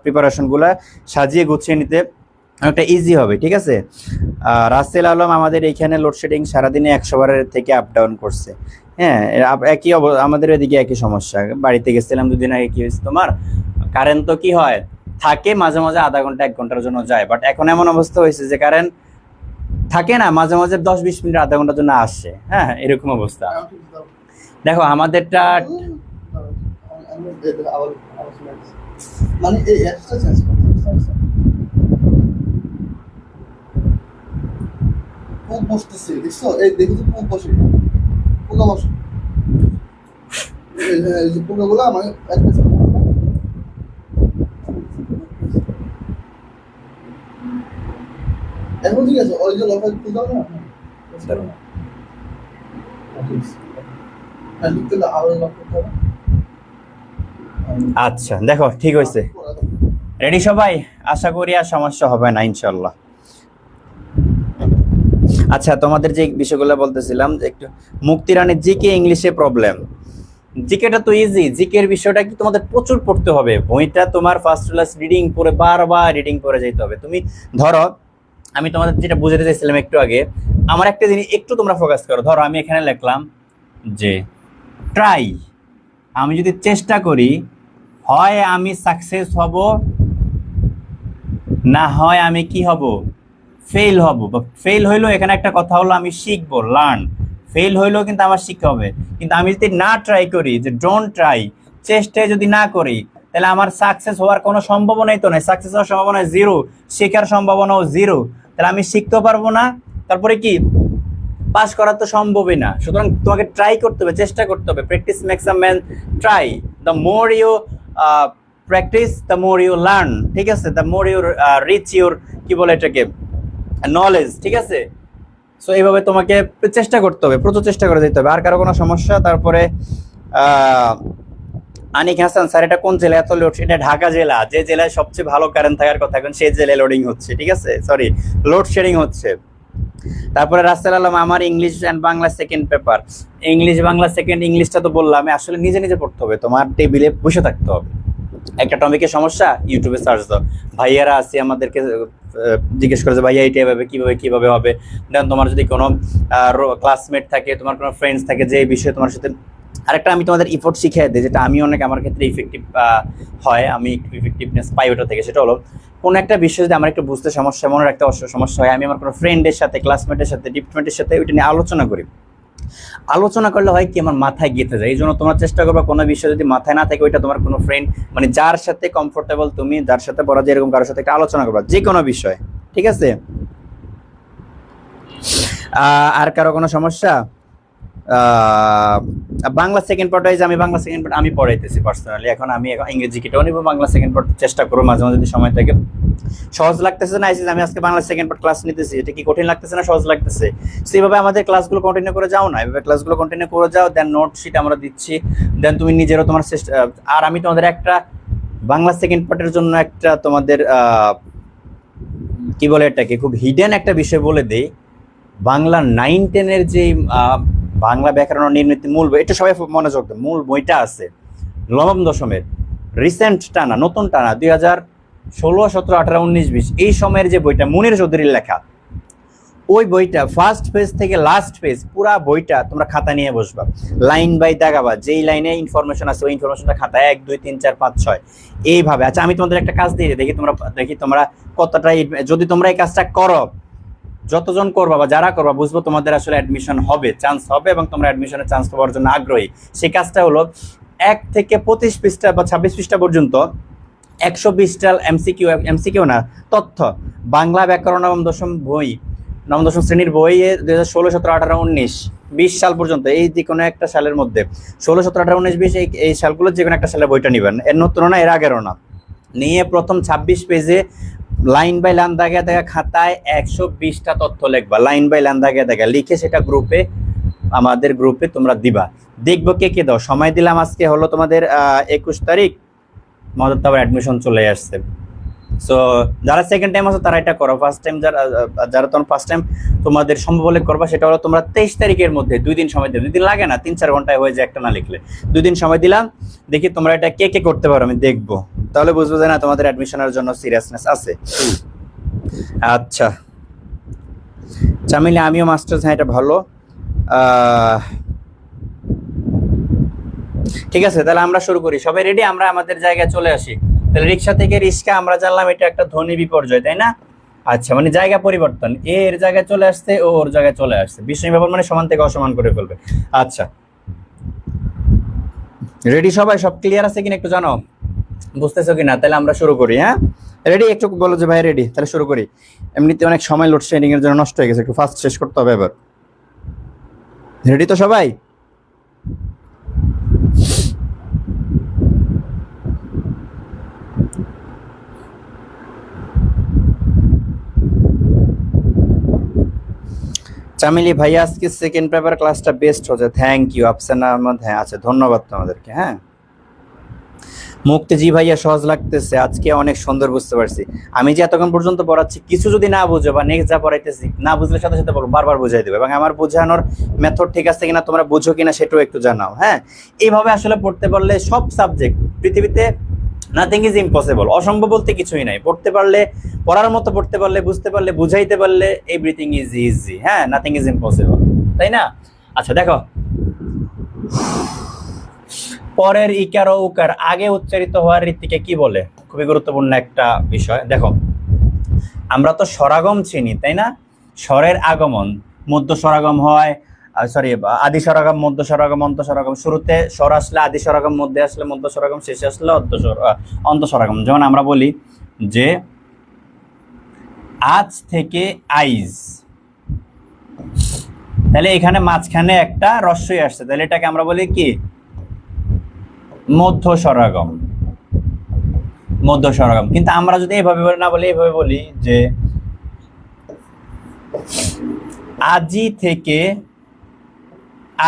প্রিপারেশনগুলো সাজিয়ে গুছিয়ে নিতে অনেকটা ইজি হবে, ঠিক আছে? রাসেল আলম, আমাদের এইখানে লোডশেডিং সারাদিনে 100 বারের থেকে আপ ডাউন করছে। হ্যাঁ, একই আমাদের এদিকে একই সমস্যা। বাড়িতে গেছিলাম দুদিন আগে, কি হয়েছে তোমার, কারেন্ট তো কি হয় থাকে মাঝে মাঝে আধা ঘন্টা 1 ঘন্টার জন্য যায়, বাট এখন এমন অবস্থা হয়েছে যে কারেন্ট থাকে না, মাঝে মাঝে 10-20 মিনিট আধা ঘন্টার জন্য আসে। হ্যাঁ, এরকম অবস্থা। দেখো আমাদেরটা মানে এই অ্যাপসটা চেঞ্জ করতে খুব বসতেছে, দেখছো? এই দেখো তো খুব বসে, পুরো বসে, এই যে পুরোগুলো মানে একটা এখন ঠিক আছে, ওই যে লফাই খুঁজে দাও না, হ্যাঁ লিখতে দাও, আরো লক করতে হবে। আচ্ছা দেখো ঠিক হয়েছে, রেডি সবাই? আশা করি আর সমস্যা হবে না ইনশাল্লাহ। আচ্ছা, তোমাদের যে বিষয়গুলো বলতেছিলাম, যে একটু মুক্তি রানীর জিকে ইংলিশে প্রবলেম। জিকেটা তো ইজি, জিকের বিষয়টা কি তোমাদের প্রচুর পড়তে হবে, বইটা তোমার ফার্স্ট ক্লাস রিডিং করে বারবার রিডিং করে যেতে হবে। তুমি ধরো, আমি তোমাদের যেটা বুঝাতে চাইছিলাম একটু আগে, আমার একটা জিনিস একটু তোমরা ফোকাস করো। ধরো আমি এখানে লিখলাম যে ট্রাই, আমি যদি চেষ্টা করি, হয় আমি সাকসেস হব, না হয় আমি কি হব, ফেল হব। বা ফেল হইলেও এখানে একটা কথা হলো আমি শিখবো, লার্ন। ফেল হইলেও কিন্তু আমার শিখতে হবে। কিন্তু আমি যদি না ট্রাই করি, যে ডোন্ট ট্রাই, চেষ্টায় যদি না করি, তাহলে আমার সাকসেস হওয়ার কোনো সম্ভাবনাই তো নাই। সাকসেস হওয়ার সম্ভাবনা জিরো, শেখার সম্ভাবনাও জিরো। তাহলে আমি শিখতেও পারবো না, তারপরে কি পাস করা তো সম্ভবই না। সুতরাং তোমাকে ট্রাই করতে হবে, চেষ্টা করতে হবে। Practice makes a man try. The more you practice, the more you learn, ঠিক আছে? The more you reach your, কি বলে এটাকে, নলেজ, ঠিক আছে? সো এইভাবে তোমাকে চেষ্টা করতে হবে, প্রচুর চেষ্টা করে যেতে হবে। আর কারো কোনো সমস্যা? তারপরে আনিক হাসান স্যার, এটা কোন জেলা এত লোড? এটা ঢাকা জেলা, যে জেলায় সবচেয়ে ভালো কারেন্ট থাকার কথা, এখন সেই জেলায় লোডিং হচ্ছে, ঠিক আছে? সরি, লোডশেডিং হচ্ছে। তারপরে রাসেল আলম, আমার English and Bangla second paper. English Bangla second, ইংলিশটা তো বললাম, আসলে নিজে নিজে পড়তে হবে, তোমার টেবিলে বসে থাকতে হবে। একটা টপিকের সমস্যা, ইউটিউবে সার্চ দাও। ভাইয়ারা আছে আমাদেরকে জিজ্ঞেস করে যে ভাইয়া এইটা এভাবে কিভাবে কিভাবে হবে। দেন তোমার যদি কোনো ক্লাসমেট থাকে, তোমার কোনো ফ্রেন্ডস থাকে যে এই বিষয়ে তোমার সাথে, আরেকটা আমি তোমাদের ইফোর্ট শিখিয়ে দিই, যেটা আমি অনেক আমার ক্ষেত্রে ইফেক্টিভ হয়, আমি একটু ইফেক্টিভনেস পাই ওটা থেকে। সেটা হলো, কোনো একটা বিষয় যদি আমার একটু বুঝতে সমস্যা, মনে রাখতে সমস্যা হয়, আমি আমার কোনো ফ্রেন্ডের সাথে, ক্লাসমেটের সাথে, ডিপার্টমেন্টের সাথে ওইটা নিয়ে আলোচনা করি। আলোচনা করলে হয় কি, আমার মাথায় গেঁথে যায়। এই জন্য তোমরা চেষ্টা করবে কোনো বিষয় যদি মাথায় না থাকে, ওইটা তোমার কোনো ফ্রেন্ড, মানে যার সাথে কমফোর্টেবল তুমি, যার সাথে পড়া যায়, এরকম কারোর সাথে একটা আলোচনা করবা, যে কোনো বিষয়, ঠিক আছে? আর কারো কোনো সমস্যা? বাংলা সেকেন্ড পার্ট ওয়াইজ, আমি বাংলা সেকেন্ড পার্ট আমি পড়াইতেছি পার্সোনালি। এখন আমি ইংরেজি কিটাও নিব, বাংলা সেকেন্ড পার্ট চেষ্টা করবো মাঝে মাঝে যদি সময় থাকে। সহজ লাগতেছে না আমি আজকে বাংলা সেকেন্ড পার্ট ক্লাস নিতেছি, এটা কি কঠিন লাগতেছে না সহজ লাগতেছে? সেইভাবে আমাদের ক্লাসগুলো কন্টিনিউ করে যাও না, এভাবে ক্লাসগুলো কন্টিনিউ করে যাও। দেন নোট শিট আমরা দিচ্ছি, দেন তুমি নিজেরও তোমার চেষ্টা। আর আমি তোমাদের একটা বাংলা সেকেন্ড পার্টের জন্য একটা তোমাদের কি বলে এটাকে, খুব হিডেন একটা বিষয় বলে দেই। বাংলা 9-10-এর যে বাংলা ব্যাকরণ ও নির্মিত মূল বই, এটা সবাই মনোযোগ দেয়, মূল বইটা আছে নবম দশমের, রিসেন্ট টানা, নতুন টানা, 2016, 17, 18, 19, 20 এই সময়ের যে বইটা, মুনির চৌধুরীর লেখা, ওই বইটা ফার্স্ট পেজ থেকে লাস্ট পেজ পুরা বইটা তোমরা খাতা নিয়ে বসবা, লাইন বাই দাগাবা, যেই লাইনে ইনফরমেশন আছে ওই ইনফরমেশনটা খাতা 1, 2, 3, 4, 5, 6 এইভাবে। আচ্ছা, আমি তোমাদের একটা কাজ দিয়ে দেখি তোমরা কতটা, যদি তোমরা এই কাজটা করো, যতজন করবা বা যারা করবা, বুঝবো তোমাদের আসলে অ্যাডমিশন হবে, চান্স হবে, এবং তোমরা অ্যাডমিশনের চান্স পাওয়ার জন্য আগ্রহী। সেই কাজটা হলো 1 থেকে 25 পৃষ্ঠা বা 26 পৃষ্ঠা পর্যন্ত 120টা এমসিকিউ না, তথ্য, বাংলা ব্যাকরণ নবম দশম শ্রেণীর বই 2016, 17, 18, 19, 20 সাল পর্যন্ত, এই যে কোনো একটা সালের মধ্যে 16, 17, 18, 19, 20 এই সালগুলো যে কোনো একটা সালের বইটা নেবেন, এর নতুন না, এর আগেরও না, নিয়ে প্রথম 26 পেজে লাইন বাই লাইন দাগে দাগে খাতায় 120টা তথ্য লিখবা, লাইন বাই লাইন দাগে দাগে লিখে সেটা গ্রুপে, আমাদের গ্রুপে তোমরা দিবা। দেখবো কে কে দাও। সময় দিলাম আজকে হলো তোমাদের 21 তারিখ, আমাদের তো আবার অ্যাডমিশন চলে আসছে। সো যারা সেকেন্ড টাইম আছো তারা এটা করো, ফার্স্ট টাইম যারা তোমরা ফার্স্ট টাইম তোমাদের সম্ভব হলে করবা, সেটা হলো তোমরা 23 তারিখের মধ্যে 2 দিন সময় দেবে। 2 দিন লাগে না, 3-4 ঘন্টায় হয়ে যায় একটা না লিখলে। 2 দিন সময় দিলাম, দেখি তোমরা এটা কে কে করতে পারো, আমি দেখবো, তাহলে বুঝবো যে না তোমাদের অ্যাডমিশনের জন্য সিরিয়াসনেস আছে। আচ্ছা চামিলি, আমিও মাস্টার্স, হ্যাঁ এটা ভালো। ঠিক আছে, তাহলে আমরা শুরু করি। সবাই রেডি? আমরা আমাদের জায়গায় চলে আসি। তাহলে রিক্সা থেকে রিস্কা আমরা জানলাম এটা একটা ধ্বনি বিপর্যয়, তাই না? আচ্ছা, মানে জায়গা পরিবর্তন, এর জায়গায় চলে আসছে, ও ওর জায়গায় চলে আসছে, বিষয় ব্যাপার মানে সমান থেকে অসমান করে ফেলবে। আচ্ছা রেডি সবাই? সব ক্লিয়ার আছে কিনা একটু জানো, বুঝতেছো কিনা? তাহলে আমরা শুরু করি। হ্যাঁ রেডি? একটু বলো যে ভাই রেডি, তাহলে শুরু করি। এমনিতে অনেক সময় লোডশেডিং এর জন্য নষ্ট হয়ে গেছে, একটু ফাস্ট শেষ করতে হবে এবার। রেডি তো সবাই? চামিলি ভাইয়া আজকে সেকেন্ড পেপার ক্লাসটা বেস্ট হচ্ছে, থ্যাংক ইউ। আফসানা আহমদ, হ্যাঁ আচ্ছা ধন্যবাদ তোমাদেরকে। হ্যাঁ মুক্তি, জি ভাইয়া সহজ লাগতেছে, আজকে অনেক সুন্দর বুঝতে পারছি। আমি যে এতক্ষণ পর্যন্ত পড়াচ্ছি কিছু যদি না বুঝো বা নেক্সট যা পড়াইতেছি না বুঝলে সাথে সাথে বলবো, বারবার বুঝাই দেবে, এবং আমার বোঝানোর মেথড ঠিক আছে কিনা তোমরা বুঝো কিনা সেটাও একটু জানাও। হ্যাঁ এইভাবে আসলে পড়তে পারলে সব সাবজেক্ট পৃথিবীতে নাথিং ইজ ইম্পসিবল, অসম্ভব বলতে কিছুই নাই। পড়তে পারলে, পড়ার মতো পড়তে পারলে, বুঝতে পারলে, বুঝাইতে পারলে এভরিথিং ইজ ইজি। হ্যাঁ নাথিং ইজ ইম্পসিবল, তাই না? আচ্ছা দেখো, পরের ইকার ও উকার আগে উচ্চারিত হওয়ার রীতিকে কি বলে? খুবই গুরুত্বপূর্ণ একটা বিষয়। দেখো আমরা তো স্বরাগম চিনি, তাই না? স্বরের আগমন, মধ্য স্বরাগম হয়, সরি আদি স্বরাগম, মধ্য স্বরাগম, অন্ত স্বরাগম। শুরুতে স্বর আসলে আদি স্বরাগম, মধ্যে আসলে মধ্য স্বরাগম, শেষে আসলে অন্ত স্বরাগম। যেমন আমরা বলি যে আজ থেকে আইজ, তাহলে এখানে মাঝখানে একটা রস্যই আসছে, তাহলে এটাকে আমরা বলি কি? মধ্য স্বরাগম, মধ্য স্বরাগম। কিন্তু আমরা যদি এভাবে না বলি, এভাবে বলি যে আজি থেকে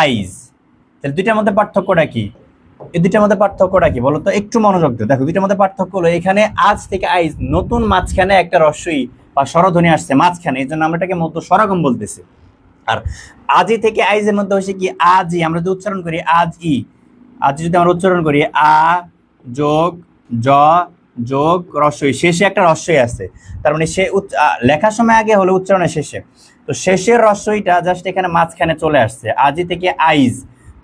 আইজ, তাহলে দুইটার মধ্যে পার্থক্যটা কি? এই দুইটার মধ্যে পার্থক্যটা কি বলো তো, একটু মনোযোগ দিও। দেখো দুইটার মধ্যে পার্থক্য হলো এখানে আজ থেকে আইজ নতুন মাঝখানে একটা রস্যই বা স্বরধ্বনি আসছে মাঝখানে, এই জন্য আমরা এটাকে মধ্য স্বরাগম বলতেছি। আর আজি থেকে আইজের মধ্যে হচ্ছে কি? আজি, আমরা যদি উচ্চারণ করি আজ ই, আজি যদি আমরা উচ্চারণ করি আ যোগ জ যোগ রস্যই, শেষে একটা রস্যই আছে, তার মানে সে লেখার সময় আগে হলো উচ্চারণের শেষে, তো শেষের রস্যইটা জাস্ট এখানে মাঝখানে চলে আসছে, আজি থেকে আইজ।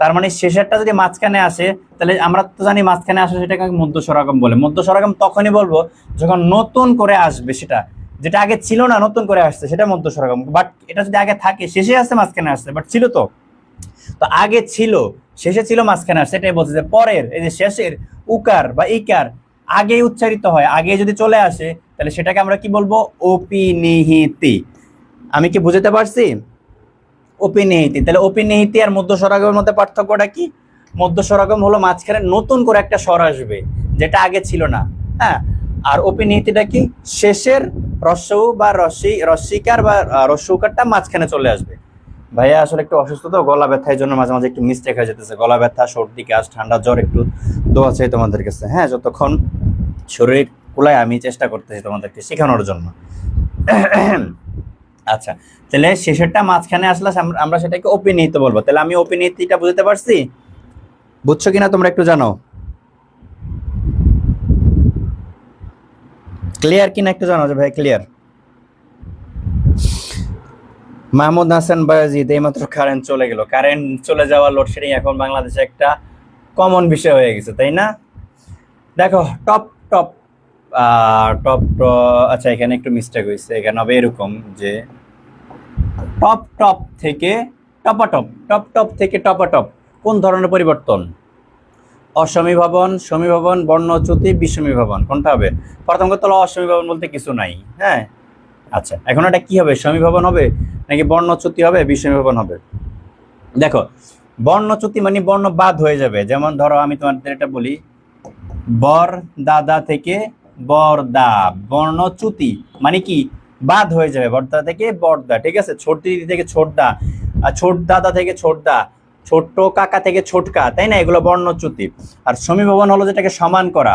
তার মানে শেষেরটা যদি মাঝখানে আসে, তাহলে আমরা তো জানি মাঝখানে আসে সেটাকে মধ্য স্বরাগম বলে। মধ্য স্বরাগম তখনই বলবো যখন নতুন করে আসবে, সেটা যেটা আগে ছিল না নতুন করে আসছে, সেটা মধ্য স্বরাগম। বাট এটা যদি আগে থাকে, শেষে আসছে মাঝখানে আসছে, বাট ছিল তো, তো আগে ছিল, শেষে ছিল, মাঝখানে আসছে, এটাই বলছে যে পরের এই যে শেষের উকার বা ইকার আগে উচ্চারিত হয়, আগে যদি চলে আসে, তাহলে সেটাকে আমরা কি বলবো? অপিনিহিতি। আমি কি বুঝতে পারছি? অপিনিহিতি। তাহলে অপিনিহিতি আর মধ্য স্বরাগমের মধ্যে পার্থক্যটা কি? মধ্য স্বরাগম হলো মাঝখানে নতুন করে একটা স্বর আসবে যেটা আগে ছিল না। হ্যাঁ, আর অপিনিহিতিটা কি? শেষের রস্যউ বা রস্যিকার বা রস্যউকারটা মাঝখানে চলে আসবে। ভাইয়া আসলে একটু অসুস্থ তো, গলা ব্যথা, এই জন্য মাঝে মাঝে একটু মিস্টেক হয়ে যেতেছে। গলা ব্যথা, সর্দি, কাশ, ঠান্ডা, জ্বর, একটু দোয়া চাই তোমাদের কাছে। হ্যাঁ যতক্ষণ শরীর কুলায় আমি চেষ্টা করতেছি তোমাদেরকে শেখানোর জন্য। আচ্ছা, তাহলে শেষেরটা মাঝখানে আসলে আমরা সেটাকে অপিনিহিত বলবো। তাহলে আমি অপিনিহিতিটা বুঝতে পারছি, বুঝছো কিনা তোমরা একটু জানো? ক্লিয়ার কিনা একটু জানো যে ভাই ক্লিয়ার? মাহমুদ হাসান বায়াজিদ, এইমাত্র কারেন্ট চলে গেল। কারেন্ট চলে যাওয়া, লোডশেডিং এখন বাংলাদেশে একটা কমন বিষয় হয়ে গেছে, তাই না? দেখো টপ টপ টপ, আচ্ছা এখানে একটু মিস্টেক হয়েছে, এখানে হবে এরকম যে টপ টপ থেকে টপাটপ, টপ টপ থেকে টপাটপ কোন ধরনের পরিবর্তন? অসমীভবন, সমীভবন, বর্ণচ্যুতি, বিষমীভবন, কোনটা হবে? প্রথম কথা হলো অসমীভবন বলতে কিছু নাই। হ্যাঁ আচ্ছা, এখন এটা কি হবে? সমীভবন হবে নাকি বর্ণচ্যুতি হবে, বিষমীভবন হবে? দেখো বর্ণচ্যুতি মানে বর্ণ বাদ হয়ে যাবে। যেমন ধরো আমি তোমাদের এটা বলি, বর দাদা থেকে বর্দা, বর্ণচ্যুতি মানে কি বাদ হয়ে যাবে, বর্দা থেকে বর্দা, ঠিক আছে, ছোট দিদি থেকে ছোটদা, ছোট দাদা থেকে ছোটদা, ছোট্ট কাকা থেকে ছোটকা, তাই না, এগুলো বর্ণচ্যুতি। আর সমীভবন হলো যেটাকে সমান করা,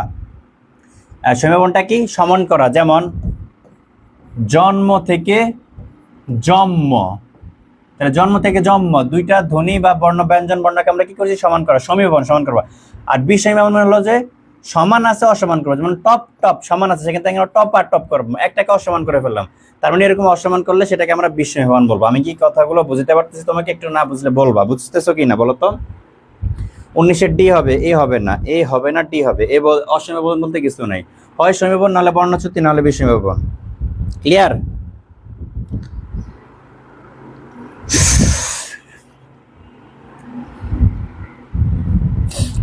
সমীভবনটা কি সমান করা, যেমন জন্ম থেকে জন্ম, তাহলে জন্ম থেকে জন্ম দুইটা ধ্বনি বা বর্ণ ব্যঞ্জন বর্ণকে আমরা কি করছি সমান করা, সমীভবন সমান করবো। আর বিষমীভবন হলো যে সমান আছে অসমান করবো, যেমন টপ টপ সমান আছে সেখান থেকে আমরা টপ আর টপ করবো, একটাকে অসমান করে ফেললাম, তার মানে এরকম অসমান করলে সেটাকে আমরা বিষমীভবন বলবো। আমি কি কথাগুলো বুঝতে পারতেছি, তোমাকে একটু না বুঝলে বলবা, বুঝতেছো কি না বলো তো। 19-এর ডি হবে, এ হবে না, এ হবে না, ডি হবে। এ অসমীভবন বলতে কিছু নাই, হয় সমীভবন নাহলে বর্ণচ্যুতি নাহলে বিষমীভবন। ক্লিয়ার?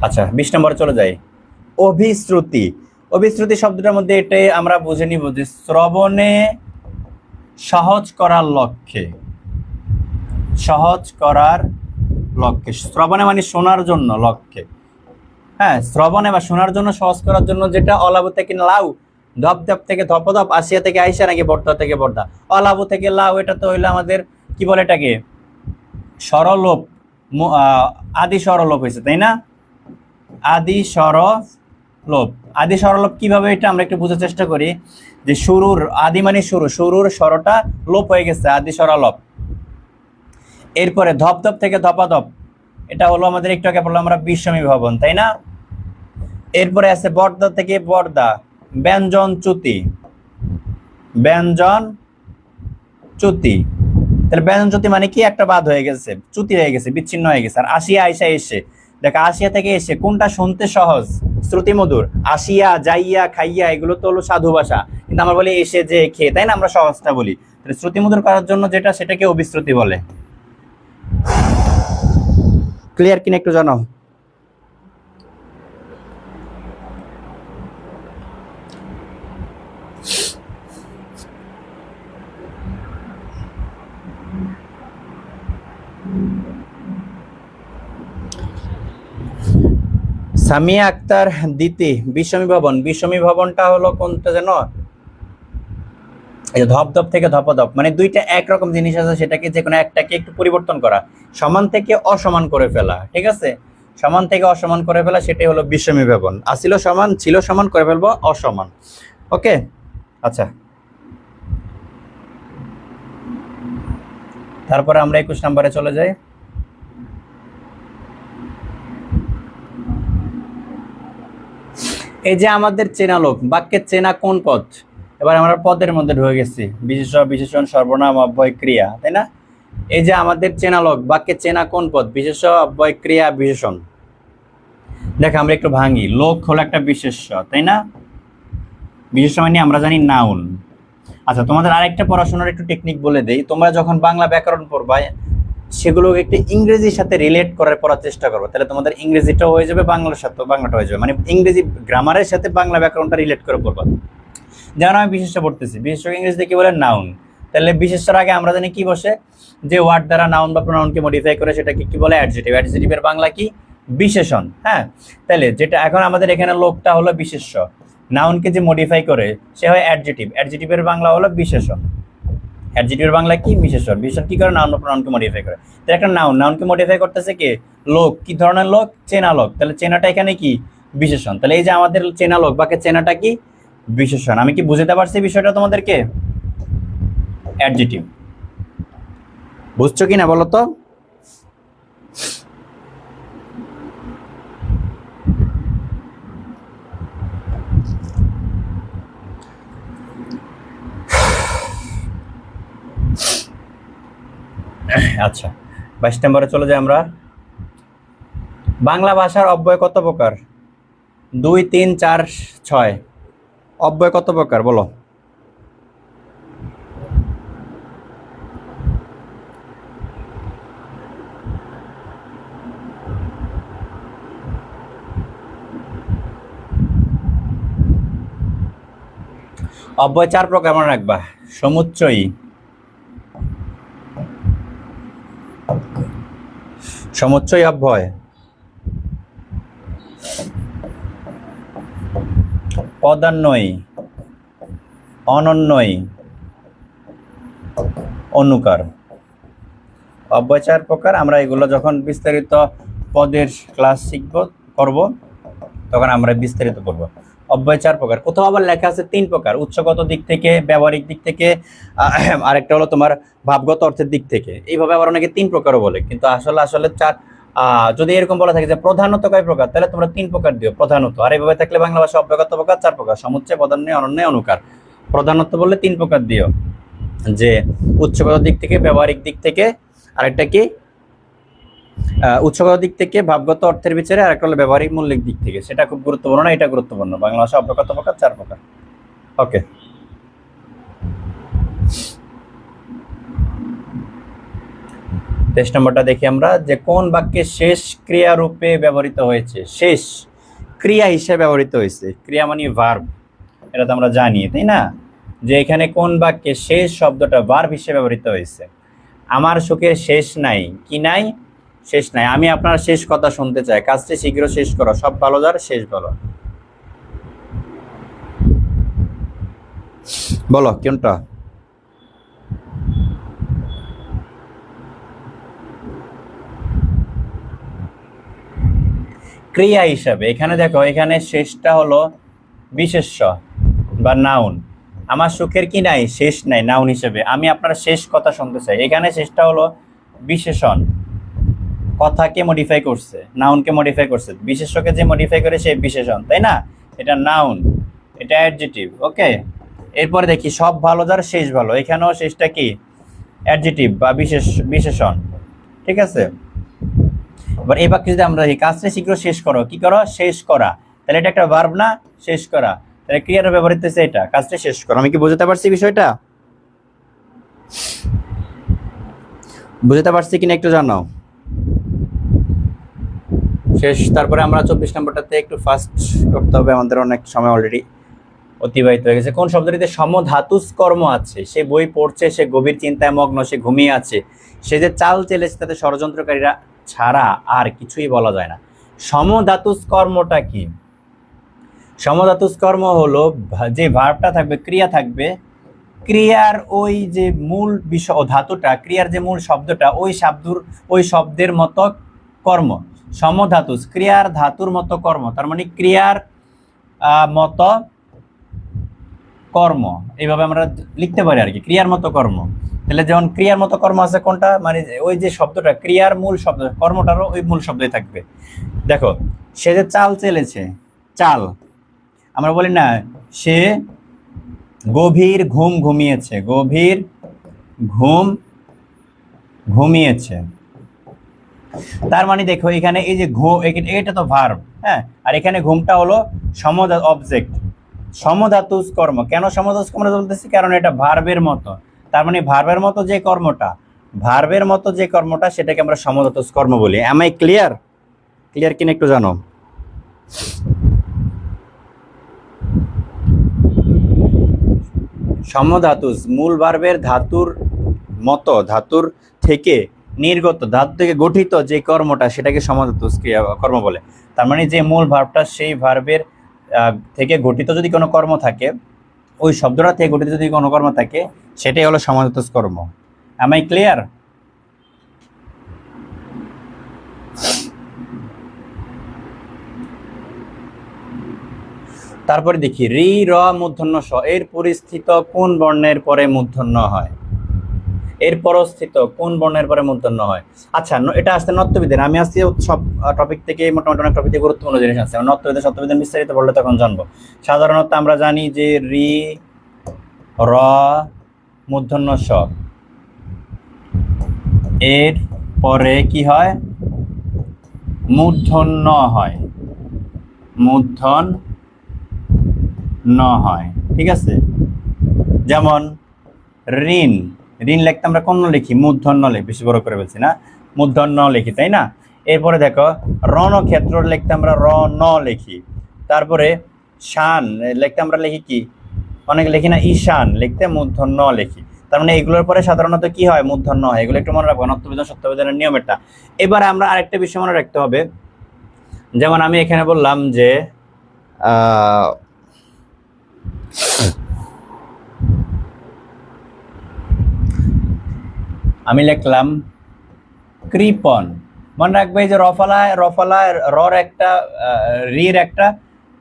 আচ্ছা 20 নম্বরে চলে যাই। অভিশ্রুতি, অভিশ্রুতি শব্দটার মধ্যে এটাই আমরা বুঝে নিব যে শ্রবণে সহজ করার লক্ষ্যে, সহজ করার লক্ষ্যে, শ্রবণে মানে শোনার জন্য লক্ষ্যে, হ্যাঁ শ্রবণে বা শোনার জন্য সহজ করার জন্য, যেটা অলাবু থেকে লাউ, ধপ ধপ থেকে ধপধপ, আসিয়া থেকে আইসা নাকি বর্ধা থেকে বর্ধা, অলাবু থেকে লাউ, এটা তো হইলো আমাদের কি বলে এটাকে স্বরলোপ, আদি স্বরলোপ হয়েছে তাই না, আদি স্বরলোপ। আদি স্বরলোপ কিভাবে, এটা আমরা একটু বোঝার চেষ্টা করি যে শুরুর আদি মানে শুরু, শুরুর স্বরটা লোপ হয়ে গেছে, আদি স্বরলোপ। এরপরে ধপ ধপ থেকে ধপাধপ, এটা হলো আমাদের একটু আগে বললাম আমরা বিষমীভবন, তাই না। এরপরে আছে বর্দা থেকে বর্দা, ব্যঞ্জন চ্যুতি, ব্যঞ্জন চ্যুতি, তাহলে ব্যঞ্জন চ্যুতি মানে কি একটা বাদ হয়ে গেছে, চ্যুতি হয়ে গেছে, বিচ্ছিন্ন হয়ে গেছে। আর আসিয়া আইসা এসে, দেখো আসিয়া থেকে এসে কোনটা শুনতে সহজ, শ্রুতি মধুর, আসিয়া যাইয়া খাইয়া এগুলো তো হলো সাধু ভাষা, কিন্তু আমরা বলি এসে যে খেয়ে, তাই না, আমরা সহজটা বলি। তাহলে শ্রুতি মধুর করার জন্য যেটা সেটাকে অভিশ্রুতি বলে। ক্লিয়ার কিনা একটু জানাও। সামিয়া আক্তার দিতি, বিষমীভবন, বিষমীভবনটা হলো কোনটা জানো, এই ধপ ধপ থেকে ধপধপ, মানে দুইটা একরকম জিনিস আছে, সেটাকে যে কোনো একটাকে একটু পরিবর্তন করা, সমান থেকে অসমান করে ফেলা, ঠিক আছে, সমান থেকে অসমান করে ফেলা, সেটাই হলো বিষমীভবন। আসিল সমান, ছিল সমান, করে ফেলবো অসমান। ওকে আচ্ছা, তারপরে আমরা 21 নম্বরে চলে যাই। এই যে আমাদের চেনা লোক, বাক্যের চেনা কোন পদ, এবার আমরা পদের মধ্যে ঢুকে গেছি, বিশেষ বিশেষণ সর্বনাম অব্যয় ক্রিয়া, তাই না। এই যে আমাদের চেনা লোক, বাক্যের চেনা কোন পদ, বিশেষ্য অব্যয় ক্রিয়া বিশেষণ। দেখ আমরা একটু ভাঙি, লোক হলো একটা বিশেষ্য, তাই না, বিশেষ্য মানে আমরা জানি নাউন। আচ্ছা তোমাদের আরেকটা পড়াশোনার একটু টেকনিক বলে দেই, তোমরা যখন বাংলা ব্যাকরণ পড়বা সেগুলোকে একটু ইংরেজির সাথে রিলেট পড়ার চেষ্টা করবো, তাহলে তোমাদের ইংরেজিটাও হয়ে যাবে, বাংলার সাথে বাংলাটা হয়ে যাবে, মানে ইংরেজি গ্রামারের সাথে বাংলা ব্যাকরণটা রিলেট করে পড়বা। যেমন আমি বিশেষ্য পড়তেছি, বিশেষ্য ইংরেজিতে কি বলে নাউন, তাহলে বিশেষ্যর আগে আমরা জানি কি বসে, যে ওয়ার্ড দ্বারা নাউন বা প্রোনাউনকে মডিফাই করে সেটাকে কি বলে অ্যাডজেক্টিভ, অ্যাডজেক্টিভের বাংলা কি বিশেষণ। হ্যাঁ তাহলে যেটা এখন আমাদের এখানে লোকটা হলো বিশেষ্য, নাউনকে যে মডিফাই করে সে হয় অ্যাডজেক্টিভ, অ্যাডজেক্টিভের বাংলা হলো বিশেষণ, অ্যাডজেক্টিভের বাংলা কি বিশেষণ, বিশেষণ কি করে নাউন বা প্রোনাউনকে মডিফাই করে। তাহলে একটা নাউনকে মডিফাই করতেছে কে, লোক, কি ধরনের লোক, চেনা লোক, তাহলে চেনাটা এখানে কি বিশেষণ, তাহলে এই যে আমাদের চেনা লোক বাকে চেনাটা কি বিশেষণ। আমি কি বুঝতে পারছি বিষয়টা তোমাদেরকে, অ্যাডজেক্টিভ বুঝছো কি না বলো তো। আচ্ছা 22 নম্বরে চলে যাই আমরা। বাংলা ভাষার অব্যয় কত প্রকার, 2, 3, 4, 6, অব্যয় কত প্রকার বলো। অব্যয় 4 প্রকার মনে রাখবা, সমুচ্চয়ী, সমুচ্চয়ী অব্যয়, পদান্বয়ী, অনন্বয়ী, অনুকার। অব্যয় 4 প্রকার। আমরা এগুলো যখন বিস্তারিত পদের ক্লাস করব তখন আমরা বিস্তারিত করব। অব্যয় 4 প্রকার। কোথাও আবার লেখা আছে 3 প্রকার, উৎসগত দিক থেকে, ব্যবহারিক দিক থেকে, আরেকটা হলো তোমার ভাবগত অর্থের দিক থেকে। এইভাবে আবার অনেকে 3 প্রকারও বলে, কিন্তু আসলে 4। যদি এরকম বলা থাকে যে প্রধানত কয় প্রকার, তাহলে তোমরা 3 প্রকার দিও প্রধানত। আর এইভাবে থাকলে বাংলা ভাষা অব্যয়গত প্রকার 4 প্রকার, সমুচ্চয়, পদান্বয়ী, অনন্বয়, অনুকার। প্রধানত বললে 3 প্রকার দিও, যে উৎসগত দিক থেকে, ব্যবহারিক দিক থেকে, আরেকটা কি উৎসগত দিক থেকে, ভাবগত অর্থের বিচারে, আর একটা হলো ব্যবহারিক মূল্যের দিক থেকে। সেটা খুব গুরুত্বপূর্ণ না, এটা গুরুত্বপূর্ণ। বাংলা ভাষা অব্যয়গত প্রকার 4 প্রকার। ওকে, তেইশ নম্বরটা দেখি আমরা, যে কোন বাক্যে শেষ ক্রিয়া রূপে ব্যবহৃত হয়েছে। শেষ ক্রিয়া হিসেবে ব্যবহৃত হয়েছে। ক্রিয়া মানে ভার্ব, এটা তো আমরা জানি, তাই না? যে এখানে কোন বাক্যে শেষ শব্দটা ভার্ব হিসেবে ব্যবহৃত হয়েছে। আমার সুখের শেষ নাই। কি নাই? শেষ নাই। আমি আপনার শেষ কথা শুনতে চাই। কাজটি শীঘ্র শেষ করো। সব ভালো যার শেষ বলো। বলো কোনটা? ক্রিয়া হিসাবে এখানে দেখো, এখানে শেষটা হলো বিশেষ্য বা নাউন। আমার সুখের কি নাই? শেষ নাই, নাউন হিসেবে। আমি আপনার শেষ কথা শুনতে চাই, এখানে শেষটা হলো বিশেষণ। কথাকে মডিফাই করছে, নাউনকে মডিফাই করছে। বিশেষ্যকে যে মডিফাই করে সে বিশেষণ, তাই না? এটা নাউন, এটা অ্যাডজেটিভ। ওকে, এরপরে দেখি সব ভালো যার শেষ ভালো। এখানেও শেষটা কি? অ্যাডজেটিভ বা বিশেষণ। ঠিক আছে, এবার এই বাক্যে যদি আমরা দেখি, কাজটা শীঘ্র শেষ করো। কি করো? শেষ করা। তাহলে এটা একটা ভার্ব না? শেষ করা। তাহলে ক্রিয়ার ব্যবহৃত হচ্ছে এটা, কাজটা শেষ করো। আমি কি বুঝতে পারছি বিষয়টা? বুঝতে পারছি কিনা একটু জানাও। শেষ। তারপরে আমরা 24 নম্বরটাতে একটু ফাস্ট করতে হবে, আমাদের অনেক সময় অলরেডি অতিবাহিত হয়ে গেছে। কোন শব্দটিতে সমধাতুস কর্ম আছে? সে বই পড়ছে, সে গভীর চিন্তায় মগ্ন, সে ঘুমিয়ে আছে, সে যে চাল চেলেছে তাতে ষড়যন্ত্রকারীরা ছাড়া আর কিছুই বলা যায় না। সমধাতুস কর্মটা কি? সমধাতুস কর্ম হলো যে ভার্বটা থাকবে, ক্রিয়া থাকবে, ক্রিয়ার ওই যে মূল বিষয় ধাতুটা, ক্রিয়ার যে মূল শব্দটা, ওই শব্দের মতো কর্ম। সমধাতুস ক্রিয়ার ধাতুর মতো কর্ম, তার মানে ক্রিয়ার মতো কর্ম, এইভাবে আমরা লিখতে পারি আর কি, ক্রিয়ার মতো কর্ম। তাহলে যেমন ক্রিয়ার মতো কর্ম আছে কোনটা, মানে ওই যে শব্দটা, ক্রিয়ার মূল শব্দ, কর্মটারও ওই মূল শব্দই থাকবে। দেখো, সে যে চাল চেলেছে, চাল আমরা বলি না, সে গভীর ঘুম ঘুমিয়েছে, গভীর ঘুম ঘুমিয়েছে। তার মানে দেখো এখানে এই যে এটা তো ভার্ব, হ্যাঁ, আর এখানে ঘুমটা হলো অবজেক্ট, সমধাতুজ কর্ম। কেন সমধাতুজ কর্ম বলতেছি? কারণ এটা ভার্বের মতো। তার মানে ভার্বের মতো যে কর্মটা সেটাকে আমরা সমধাতুজ কর্ম বলি। M I clear? ক্লিয়ার কিনা একটু জানো। সমধাতুজ মূল ভার্বের ধাতুর মতো, ধাতুর থেকে নির্গত, ধাতু থেকে গঠিত যে কর্মটা সেটাকে সমধাতুজ ক্রিয়া কর্ম বলে। তার মানে যে মূল ভার্বটা, সেই ভার্বের থেকে গঠিত যদি কোনো কর্ম থাকে, ওই শব্দটা থেকে গঠিত যদি কোনো কর্ম থাকে, সেটাই হলো সমধাতুজ কর্ম। Am I clear? তারপরে দেখি রি র মূর্ধন্য স এর পরিস্থিত কোন বর্ণের পরে মূর্ধন্য হয়? এর পরস্থিত কোন বর্ণের পরে মূর্ধন্য হয়? আচ্ছা, এটা আসছে নত্যবিধান। আমি আসছি সব টপিক থেকে মোটামুটি অনেক টপিক থেকে গুরুত্বপূর্ণ জিনিস আছে। নত্যবিধান সত্যবিধান বিস্তারিত বললে তখন জানবো। সাধারণত আমরা জানি যে রি র মূর্ধন্য স এর পরে কি হয়? মূর্ধন্য হয়, মূর্ধন্য হয়। ঠিক আছে, যেমন ঋণ, ঋণ লিখতে আমরা কোন লিখি? মূর্ধন্য লিখি। বেশি বড় করে বলছি না, মূর্ধন্য লিখি, তাই না? এরপরে দেখো রণক্ষেত্র লিখতে আমরা র ন লিখি। তারপরে শান লিখতে আমরা লিখি কি? অনেক লিখি না, ঈশান লিখতে মূর্ধন্য লিখি। তার মানে এগুলোর পরে সাধারণত কি হয়? মূর্ধন্য হয়। এগুলো একটু মনে রাখবো, নত্যবিধান সত্যবিধানের নিয়ম এটা। এবারে আমরা আরেকটা বিষয় মনে রাখতে হবে, যেমন আমি এখানে বললাম যে আমি লিখলাম কৃপণ। মনে রাখবে এই যে রফালায় রফালায় রর একটা রির একটা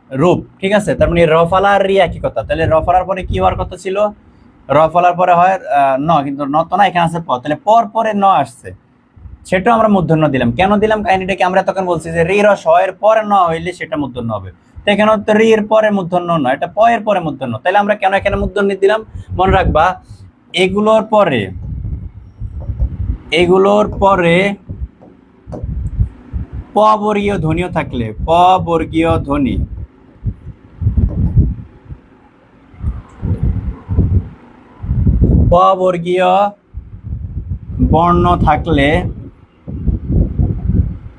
রূপ, ঠিক আছে? তার মানে রফালা আর রি একই কথা। তাহলে রফালার পরে কি হওয়ার কথা ছিল? রফালার পরে হয় ন, কিন্তু ন তো না, এখানে আছে প, তাহলে পর পরে ন আসছে, সেটাও আমরা মূর্ধন্য দিলাম। কেন দিলাম কাহিনীটাকে আমরা তখন বলছি যে রি রস এর পরে ন হইলে সেটা মূর্ধন্য হবে। তো এখানে তো রি এর পরে মূর্ধন্য নয়, এটা প এর পরে মূর্ধন্য। তাহলে আমরা কেন এখানে মূর্ধন্য দিলাম? মনে রাখবা এগুলোর পরে প বর্গীয় ধ্বনিও থাকলে, প বর্গীয় ধ্বনি প বর্গীয় বর্ণ থাকলে,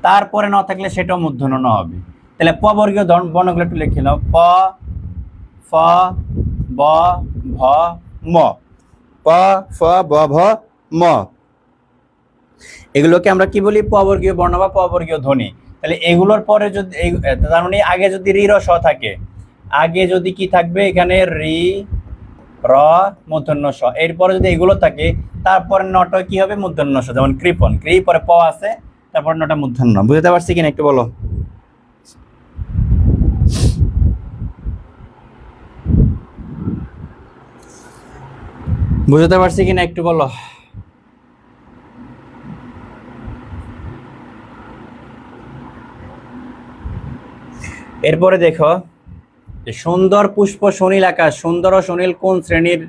তারপরে ন থাকলে সেটাও মূর্ধন্য ন হবে। তাহলে প বর্গীয় বর্ণগুলো একটু লিখে নাও। প, ফ, ব, ভ, ম। প, ফ, ব, ভ, ম। এগুলোকে আমরা কি বলি? প বর্গীয় বর্ণ বা প বর্গীয় ধ্বনি। তাহলে এগুলোর পরে যদি তার মানে আগে যদি রি র স থাকে, আগে যদি কি থাকবে এখানে রি র মূর্ধন্য স, এরপরে যদি এগুলো থাকে তারপরে নটা কি হবে? মূর্ধন্য স। যেমন কৃপণ, কৃ পরে প আছে, তারপর নটা মূর্ধন্য। বুঝতে পারছি কিনা একটু বলো? বুঝতে পারছি কিনা একটু বলো? এরপরে দেখো যে সুন্দর পুষ্প সুনীল আকাশ। সুন্দর ও সুনীল কোন শ্রেণীর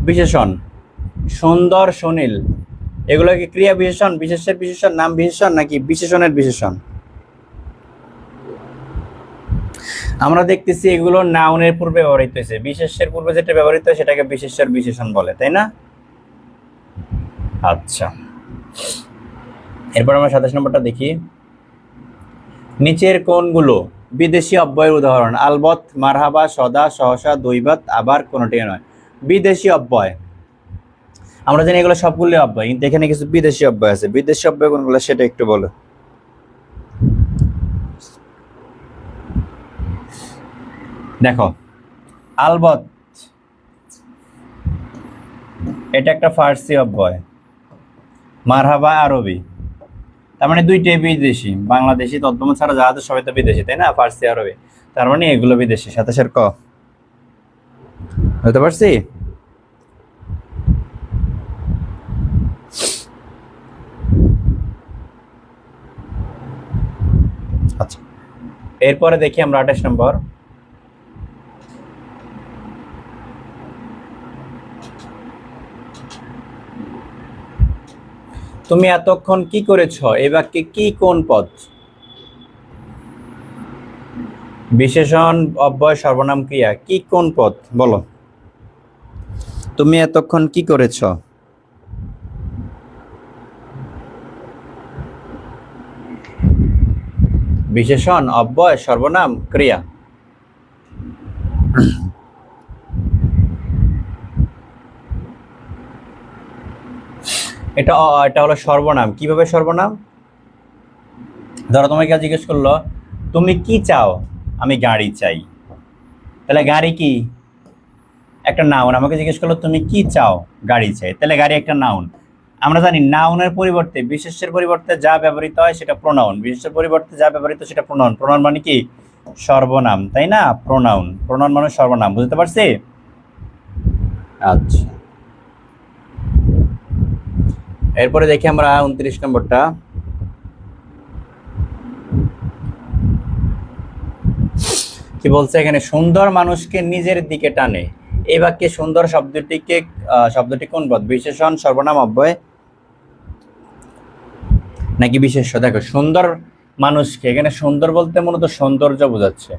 বিশেষণ? সুন্দর সুনীল এগুলো কি ক্রিয়া বিশেষণ, বিশেষের বিশেষণ, নাম বিশেষণ, নাকি বিশেষণের বিশেষণ? আমরা দেখতেছি এগুলো নাউনের পূর্বে ব্যবহৃত হয়েছে, বিশেষের পূর্বে যেটা ব্যবহৃত হয় সেটাকে বিশেষের বিশেষণ বলে, তাই না? আচ্ছা, এরপর আমরা 27 নম্বরটা দেখি। নিচের কোনগুলো বিদেশি অব্যয়ের উদাহরণ? আলবত, মারহাবা, সদা, সহসা, দৈবাত, আবার কোনটি নয়। বিদেশি অব্যয় আমরা জানি এগুলো সবগুলো অব্যয়, কিন্তু এখানে কিছু বিদেশি অব্যয় আছে। বিদেশি অব্যয় কোনগুলো সেটা একটু বলো। দেখো, আলবত এটা একটা ফার্সি অব্যয়, মারহাবা আরবি, তার মানে দুইটাই বিদেশি। বাংলাদেশি তদ্ভব ছাড়া যা আছে সবাই তো বিদেশি, তাই না? ফার্সি আরবি, তার মানে এগুলো বিদেশি। 27 ক বুঝতে পারছি? আচ্ছা, এরপরে দেখি আমরা 28 নম্বর। তুমি এতক্ষণ কি করেছ? এই বাক্যে কি কোন পদ? বিশেষণ, অব্যয়, সর্বনাম, ক্রিয়া, কি কোন পদ বলো? তুমি এতক্ষণ কি করেছ? বিশেষণ, অব্যয়, সর্বনাম, ক্রিয়া। এটা হলো সর্বনাম। কিভাবে সর্বনাম? ধরো তোমাকে জিজ্ঞেস করলো তুমি কি চাও? আমি গাড়ি চাই। তাহলে গাড়ি কি? একটা নাউন। আমাকে জিজ্ঞেস করলো তুমি কি চাও? গাড়ি চাই। তাহলে গাড়ি একটা নাউন। আমরা জানি নাউনের পরিবর্তে, বিশেষের পরিবর্তে যা ব্যবহৃত হয় সেটা প্রোনাউন, বিশেষের পরিবর্তে যা ব্যবহৃত সেটা প্রোনাউন। প্রোনাউন মানে কি? সর্বনাম, তাই না? প্রোনাউন, প্রোনাউন মানে সর্বনাম। বুঝতে পারছি? আচ্ছা, এরপরে দেখি আমরা 29 নম্বরটা। কি বলছে এখানে? সুন্দর মানুষকে নিজের দিকে টানে। এই বাক্যে সুন্দর শব্দটি কোন পদ? বিশেষণ, সর্বনাম, অব্যয়, নাকি বিশেষ্য? দেখো, সুন্দর মানুষকে, এখানে সুন্দর বলতে মূলত সৌন্দর্য বোঝাচ্ছে।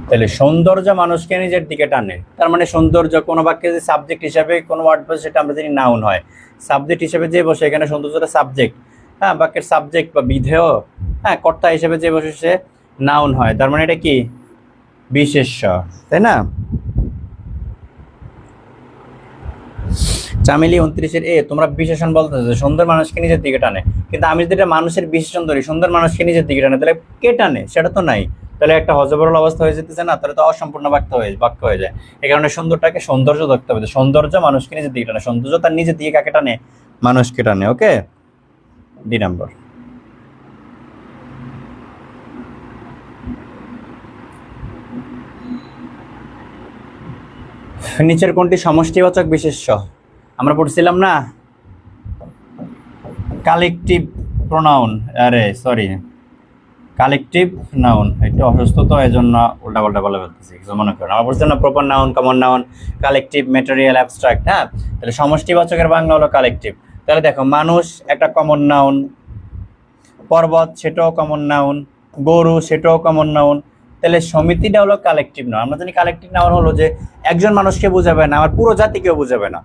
তাহলে সৌন্দর্য মানুষকে নিজের দিকে টানে, তার মানে সৌন্দর্য কোনো বাক্যে যে সাবজেক্ট হিসাবে কোনো ওয়ার্ড বসে সেটা আমরা জানি নাউন হয়। সাবজেক্ট হিসেবে যে বসে, এখানে সৌন্দর্যটা সাবজেক্ট, হ্যাঁ, বাক্যের সাবজেক্ট বা বিধেয়, হ্যাঁ, কর্তা হিসেবে যে বসে সে নাউন হয়। তার মানে এটা কি? বিশেষ্য, তাই না? চামেলি 29 তোমরা বিশেষণ বলতেছো সুন্দর মানুষকে নিজের দিকে টানে, কিন্তু আমি যদি এটা মানুষের বিশেষণ ধরি, সুন্দর মানুষকে নিজের দিকে টানে, তাহলে কে টানে? সেটা তো নাই। তাহলে একটা হযবরল অবস্থা হয়ে যেতেছে না? তাহলে তো অসম্পূর্ণ বাক্য হয়ে যায়। এই কারণে সুন্দরটাকে সৌন্দর্য ধরতে হবে। সৌন্দর্য মানুষকে নিজের দিকে টানে। সৌন্দর্য তার নিজের দিকে কাকে টানে? মানুষকে টানে। ওকে, ডি নাম্বার। নিচের কোনটি সমষ্টিবাচক বিশেষ্য? আমরা পড়ছিলাম না কালেকটিভ প্রোনাউন, আরে সরি কালেকটিভ নাউন। একটু অসুস্থ তো এই জন্য উল্টাপাল্টা বলে ফেলতেছি, কিছু মনে করেন। আমরা বলছি না proper noun, common noun, collective, material, abstract. হ্যাঁ, তাহলে সমষ্টিবাচকের বাংলা হলো কালেকটিভ। তাহলে দেখো মানুষ একটা কমন নাউন, পর্বত সেটাও কমন নাউন, গরু সেটাও কমন নাউন। তাহলে সমিতিটা হলো কালেকটিভ নাউন। আমরা জানি কালেকটিভ নাউন হলো যে একজন মানুষকে বোঝাবে না, আমার পুরো জাতিকেও বোঝাবে না,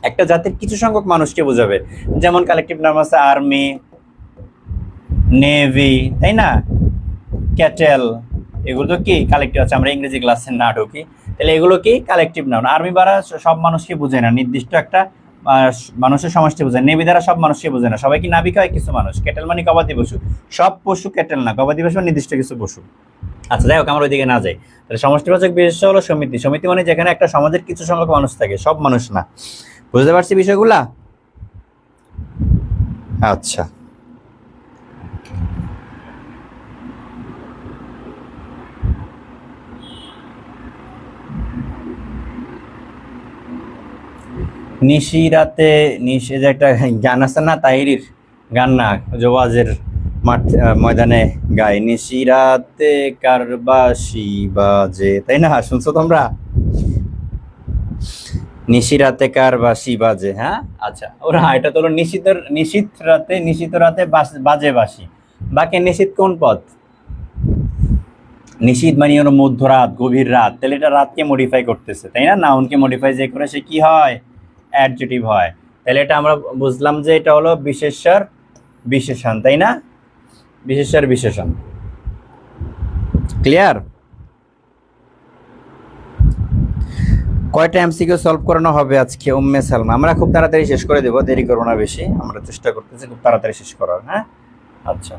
একটা জাতির কিছু সংখ্যক মানুষকে বোঝাবে। যেমন কালেকটিভ নাউন আছে আর্মি, নেভি, তাই না, ক্যাটেল, এগুলো তো কি কালেকটিভ আছে। আমরা ইংরেজি ক্লাসে না ঢুকি, তাহলে এগুলো কি কালেকটিভ নাউন। আর্মি দ্বারা সব মানুষকে বোঝায় না, নির্দিষ্ট একটা মানুষের সমষ্টি বোঝায়। নেভি দ্বারা সব মানুষকে বোঝায় না, সবাই কি নাবিক হয়, কিছু মানুষ। ক্যাটেল মানে গবাদি পশু, সব পশু ক্যাটেল না, গবাদি পশু নির্দিষ্ট কিছু পশু। আচ্ছা যাই হোক, আমরা ওইদিকে না যাই। তাহলে সমষ্টিবাচক বিশেষ্য হলো সমিতি। সমিতি মানে যেখানে একটা সমাজের কিছু সংখ্যক মানুষ থাকে, সব মানুষ না। বুঝতে পারছি বিষয়গুলা? আচ্ছা, নিশি রাতে নিশি, যে একটা গান আছে না তাহিরির গান, না জওয়াজের মাঠ ময়দানে গায়, নিশি রাতে কার বাঁশি বাজে, তাই না? শুনছো তোমরা? নিশি রাতে কার বাঁশি বাজে। হ্যাঁ, আচ্ছা ওরা এটা তো হলো নিশীত রাতে বাজে বাঁশি। বাকি নিশীত কোন পদ? নিশীত মানে হলো মধ্যরাত, গভীর রাত। তাহলে এটা রাতকে মডিফাই করতেছে, তাই না? নাউনকে মডিফাই যে করে সে কি হয়? অ্যাডজেক্টিভ হয়। তাহলে এটা আমরা বুঝলাম যে এটা হলো বিশেষ্যর বিশেষণ, তাই না? বিশেষ্যর বিশেষণ। ক্লিয়ার? কয়টা এমসিকিউ সলভ করানো হবে আজকে উম্মে সালমা? আমরা খুব তাড়াতাড়ি শেষ করে দেবো, দেরি করবো না বেশি, আমরা চেষ্টা করতেছি খুব তাড়াতাড়ি শেষ করার। হ্যাঁ, আচ্ছা।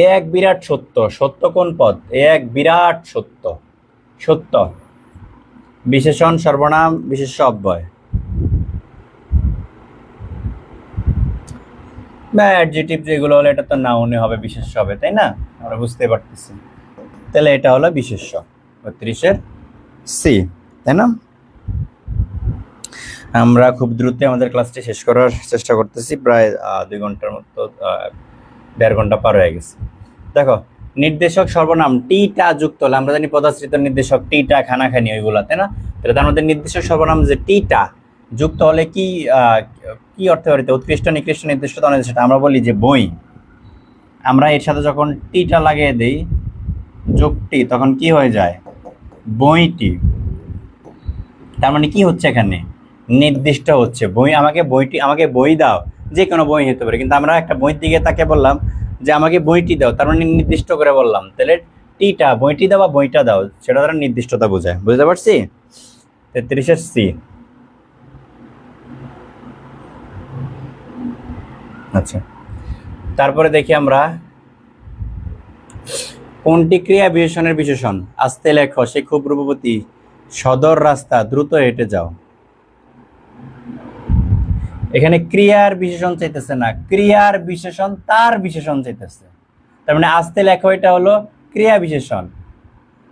এ এক বিরাট সত্য, সত্য কোন পদ? এ এক বিরাট সত্য, সত্য বিশেষণ, সর্বনাম, বিশেষ্য, অব্যয় বা অ্যাডজেক্টিভ যেগুলো হলো এটা তো নাউনে হবে, বিশেষ্য হবে, তাই না? আমরা বুঝতে পারতেছি। তাহলে এটা হলো বিশেষ্য 32-এর সি, তাই না? আমরা খুব দ্রুত আমাদের ক্লাসটি শেষ করার চেষ্টা করতেছি, প্রায় 2 ঘন্টার মতো, 1.5 ঘন্টা পার হয়ে গেছে। দেখো, নির্দেশক সর্বনাম টিটা যুক্ত হলে, আমরা জানি পদাশ্রিত নির্দেশক টিটা, খানাখানি, ওইগুলা, তাই না? তাহলে তার মধ্যে নির্দেশক সর্বনাম যে টিটা যুক্ত হলে কি কি অর্থে পারে? উৎকৃষ্ট, নিকৃষ্ট, নির্দিষ্ট, অনির্দিষ্ট। আমরা বলি যে বই, আমরা এর সাথে যখন টিটা লাগিয়ে দেই যুক্তি, তখন কি হয়ে যায়? বইটি। তার মানে কি হচ্ছে এখানে? নির্দিষ্ট হচ্ছে। বই, আমাকে বই দাও, যে কোনো বই হতে পারে, কিন্তু আমরা একটা বইয়ের দিকে তাকে বললাম যে আমাকে বইটি দাও, তার মানে নির্দিষ্ট করে বললাম। তাহলে টিটা, বইটি দাও বা বইটা দাও, সেটা দ্বারা নির্দিষ্টতা বোঝায়। বুঝতে পারছি? 33-এর সি। আচ্ছা, তারপরে দেখি আমরা কোনটি ক্রিয়া বিশেষণের বিশেষণ? আস্তে লেখো, সে খুব রূপবতী, সদর রাস্তা, দ্রুত হেঁটে যাও। এখানে ক্রিয়ার বিশেষণ চাইতেছে না, ক্রিয়ার বিশেষণ তার বিশেষণ চাইতেছে। তার মানে আস্তে লেখো এটা হলো ক্রিয়া বিশেষণ,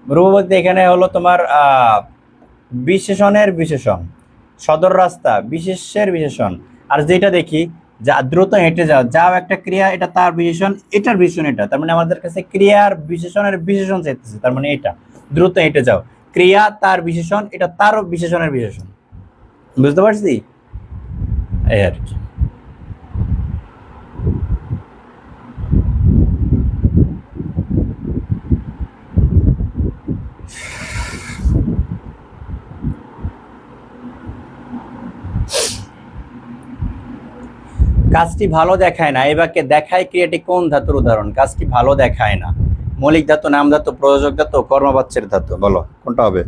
রূপবতী এখানে হলো তোমার বিশেষণের বিশেষণ, সদর রাস্তা বিশেষের বিশেষণ। আর যেটা দেখি যা দ্রুত হেঁটে যাও, যাও একটা ক্রিয়া, এটা তার বিশেষণ, এটার বিশেষণ এটা। তার মানে আমাদের কাছে ক্রিয়ার বিশেষণের বিশেষণ চাইতেছে, তার মানে এটা দ্রুত হেঁটে যাও, ক্রিয়া তার বিশেষণ, এটা তার বিশেষণের বিশেষণ। বুঝতে পারছি? এই আর কি। কাজটি ভালো দেখায় না, এই বাক্যে দেখায় ক্রিয়াটি কোন ধাতুর উদাহরণ? কাজটি ভালো দেখায় না, মৌলিক ধাতু, নাম ধাতু, প্রযোজক ধাতু, কর্মবাচ্যের ধাতু। বলো কোনটা হবে?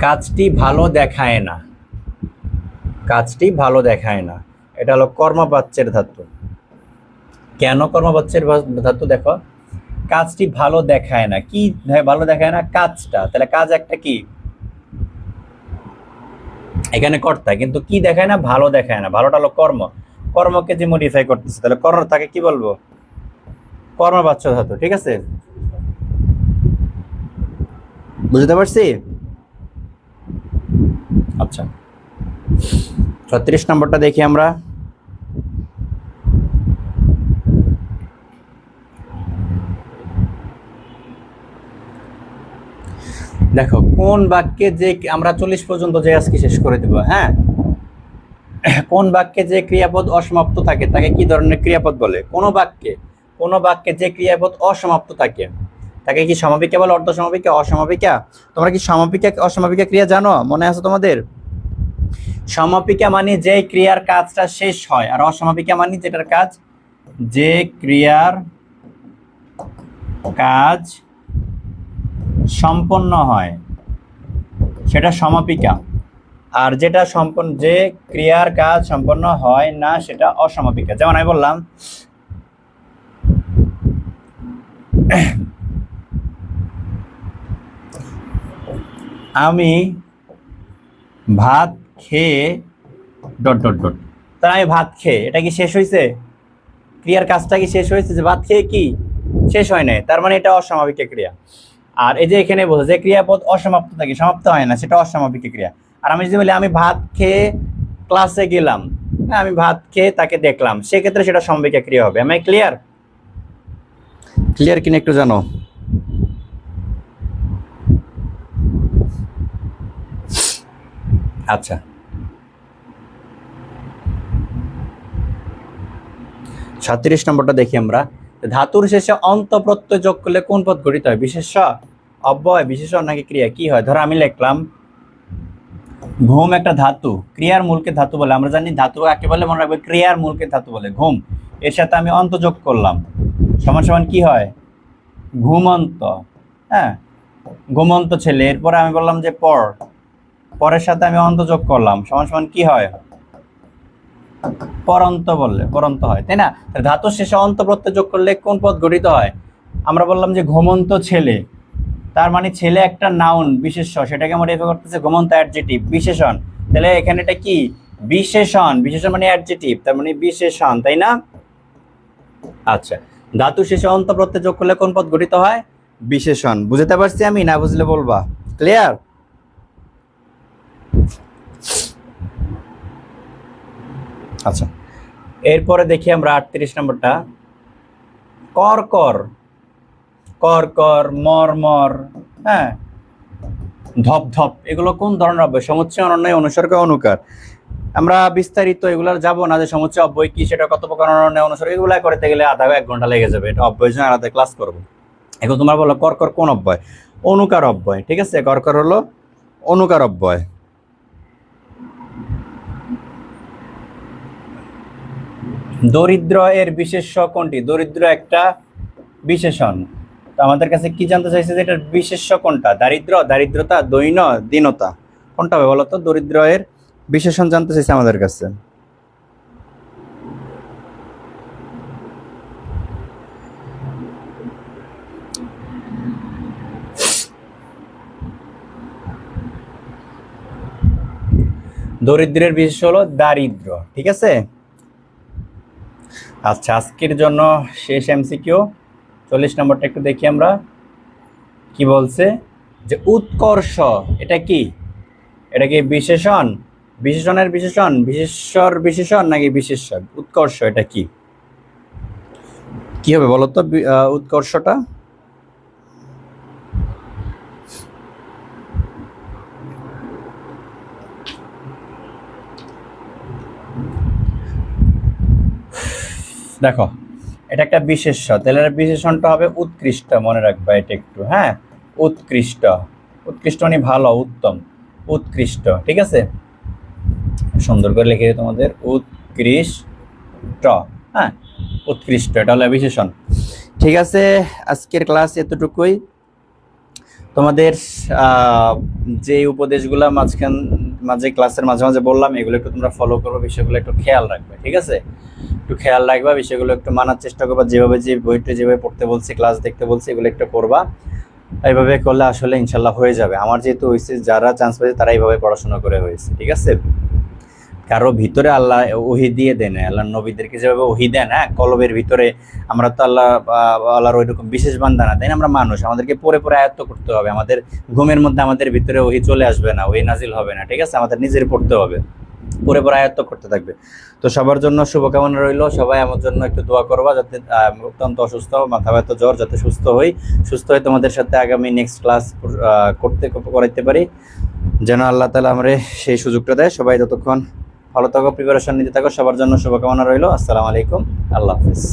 কাজটি ভালো দেখায় না, কাজটি ভালো দেখায় না, এটা হলো কর্মবাচ্যের ধাতু। কেন কর্মবাচ্যের ধাতু? দেখো, কাজটি ভালো দেখায় না, কি ভালো দেখায় না? কাজটা। তাহলে কাজ একটা কি, এখানে কর্তা, কিন্তু কি দেখায় না? ভালো দেখায় না। ভালোটা হলো কর্ম, কর্মকে যে মডিফাই করতেছে, তাহলে কর্ম তাকে কি বলবো? কর্মবাচ্য ধাতু। ঠিক আছে, বুঝতে পারছি? আচ্ছা, 36 নম্বরটা দেখি আমরা। দেখো, কোন বাক্যে যে আমরা 40 পর্যন্ত যে আজকে শেষ করে দেব। হ্যাঁ, কোন বাক্যে যে ক্রিয়াপদ অসমাপ্ত থাকে তাকে কি ধরনের ক্রিয়াপদ বলে? কোন বাক্যে যে ক্রিয়াপদ অসমাপ্ত থাকে তাকে কি সমাপিকা বলে, অর্ধ সমাপিকা, অসমাপিকা? তোমরা কি সমাপিকা অসমাপিকা ক্রিয়া জানো? মনে আছে তোমাদের? সমাপিকা মানে যে ক্রিয়ার কাজটা শেষ হয়, আর অসমাপিকা মানে যেটার কাজ, যে ক্রিয়ার কাজ সম্পন্ন হয় সেটা সমাপিকা, আর যেটা যে ক্রিয়ার কাজ সম্পন্ন হয় না সেটা অসমাপিকা। যেমন আমি বললাম, আমি ভাত খেয়ে ডট ডট ডট। তাহলে আমি ভাত খেয়ে, এটা কি শেষ হয়েছে? ক্রিয়ার কাজটা কি শেষ হয়েছে? যে ভাত খেয়ে কি শেষ হয় নাই, তার মানে এটা অসমাপিকা ক্রিয়া। আর এই যে এখানে বলছে যে ক্রিয়াপদ অসমাপ্ত থাকে, সমাপ্ত হয় না, সেটা অসমাপিকা ক্রিয়া। আর আমি যদি বলি আমি ভাত খেয়ে ক্লাসে গেলাম, হ্যাঁ, আমি ভাত খেয়ে তাকে দেখলাম, সেক্ষেত্রে সেটা সমাপিকা ক্রিয়া হবে। আমি ক্লিয়ার? ক্লিয়ার কিনা একটু জানো? আচ্ছা, 37 নম্বরটা দেখি আমরা। ধাতুর শেষে অন্ত প্রত্যয় যোগ করলে কোন পদ গঠিত হয়? বিশেষ্য, অব্যয়, বিশেষণ নাকি ক্রিয়া? কি হয়? ধরো আমি লিখলাম ঘুম একটা ধাতু, ক্রিয়ার মূলকে ধাতু বলে। আমরা জানি ধাতু কাকে বলে, মনে রাখবে, ক্রিয়ার মূলকে ধাতু বলে। ঘুম, এর সাথে আমি অন্ত যোগ করলাম, সমান সমান কি হয়? ঘুমন্ত। হ্যাঁ, ঘুমন্ত ছেলে। এরপরে আমি বললাম যে পরের সাথে আমি অন্ত যোগ করলাম, সমান সমান কি হয়? পরন্ত বললে পরন্ত হয়, তাই না? ধাতুর শেষে অন্ত প্রত্যয় যোগ করলে কোন পদ গঠিত হয়? আমরা বললাম যে ঘুমন্ত ছেলে, তার মানে ছেলে একটা নাউন, বিশেষ্য, সেটাকে মডিফাই করতেছে ঘুমন্ত অ্যাডজেক্টিভ, বিশেষণ। তাহলে এখানে এটা কি? বিশেষণ। বিশেষণ মানে অ্যাডজেক্টিভ, তার মানে বিশেষণ, তাই না? আচ্ছা, ধাতু শেষে অন্ত প্রত্যয় যোগ করলে কোন পদ গঠিত হয়? বিশেষণ। বুঝতে পারছি আমি? না বুঝলে বলবা। ক্লিয়ার? আচ্ছা, এরপরে দেখি আমরা 38 নম্বরটা। কর কর, কর কর, মর মর, হ্যাঁ, ধপ ধপ, এগুলো কোন ধরনের অব্যয়? সমুচ্চয়, অনন্যয়, অনুসর্গ, অনুকার। আমরা বিস্তারিত এগুলো যাবো না, যে সমুচ্চয় অব্যয় কি, সেটা কত প্রকার, অনন্যয়, অনুসর্গ, এগুলো করতে গেলে আধা 1 ঘন্টা লেগে যাবে। এটা অব্যয় জন্য আলাদা ক্লাস করবো। এখন তোমরা বলো কর কর কোন অব্যয়? অনুকার অব্যয়। ঠিক আছে, কর কর হলো অনুকার অব্যয়। দরিদ্র এর বিশেষ্য কোনটি? দরিদ্র একটা বিশেষণ। তো আমাদের কাছে কি জানতে চাইছে যে এটার বিশেষ্য কোনটা? দারিদ্র, দারিদ্রতা, দৈন্য, দীনতা, কোনটা হবে বলতো? দরিদ্র এর বিশেষণ জানতে চাইছে আমাদের কাছে। দরিদ্রের বিশেষ হলো দারিদ্র। ঠিক আছে, আচ্ছা, আজকের জন্য শেষ এমসিকিউ। 40 নম্বরটা একটু দেখি আমরা। কি বলছে যে উৎকর্ষ, এটা কি? এটা কি বিশেষণ, বিশেষণের বিশেষণ, বিশেষ্যর বিশেষণ নাকি বিশেষ্য? উৎকর্ষ এটা কি? কি হবে বলতো উৎকর্ষটা? দেখো, এটা একটা বিশেষ্য, তাহলে বিশেষণটা হবে উৎকৃষ্ট। মনে রাখবা এটা একটু। হ্যাঁ, উৎকৃষ্ট, উৎকৃষ্ট মানে ভালো, উত্তম, উৎকৃষ্ট। ঠিক আছে, সুন্দর করে লিখে তোমাদের উৎকৃষ্ট। হ্যাঁ, উৎকৃষ্ট, এটা হলো বিশেষণ। ঠিক আছে, আজকের ক্লাস এতটুকুই। তোমাদের যে উপদেশগুলা মাঝখান মাঝে ক্লাসের মাঝে মাঝে বললাম, এগুলো একটু তোমরা ফলো করবে, বিষয়গুলো একটু খেয়াল রাখবে, ঠিক আছে? একটু খেয়াল রাখবা, বিষয়গুলো একটু মানার চেষ্টা করবা, যেভাবে যে বইটা যেভাবে পড়তে বলছি, ক্লাস দেখতে বলছি, এগুলো একটু করবা। এইভাবে করলে আসলে ইনশাল্লাহ হয়ে যাবে। আমার যেহেতু হয়েছে, যারা চান্স পেয়েছে তারা এইভাবে পড়াশোনা করে হয়েছে, ঠিক আছে? কারো ভিতরে আল্লাহ ওহি দিয়ে দেন, আল্লাহ নবীদেরকে যেভাবে ওহি দেন, হ্যাঁ, কলবের ভিতরে। আমরা তো আল্লাহর ওইরকম বিশেষ বান্দা না, তাই না? আমরা মানুষ, আমাদেরকে পড়ে পড়ে আয়ত্ত করতে হবে। আমাদের ঘুমের মধ্যে আমাদের ভিতরে ওহি চলে আসবে না, ওহি নাজিল হবে না, ঠিক আছে? আমাদের নিজের পড়তে হবে, পড়ে পড়ে আয়ত্ত করতে থাকবে। তো সবার জন্য শুভকামনা রইল, সবাই আমার জন্য একটু দোয়া করবা, যাতে অত্যন্ত অসুস্থ, মাথা ব্যথা, জ্বর, যাতে সুস্থ হই, সুস্থ হয়ে তোমাদের সাথে আগামী নেক্সট ক্লাস করাইতে পারি, যেন আল্লাহ তাআলা আমরা সেই সুযোগটা দেয়। সবাই ততক্ষণ ভালো থাকো, প্রিপারেশন নিতে থাকো, সবার জন্য শুভকামনা রইল। আসসালামু আলাইকুম, আল্লাহ হাফিজ।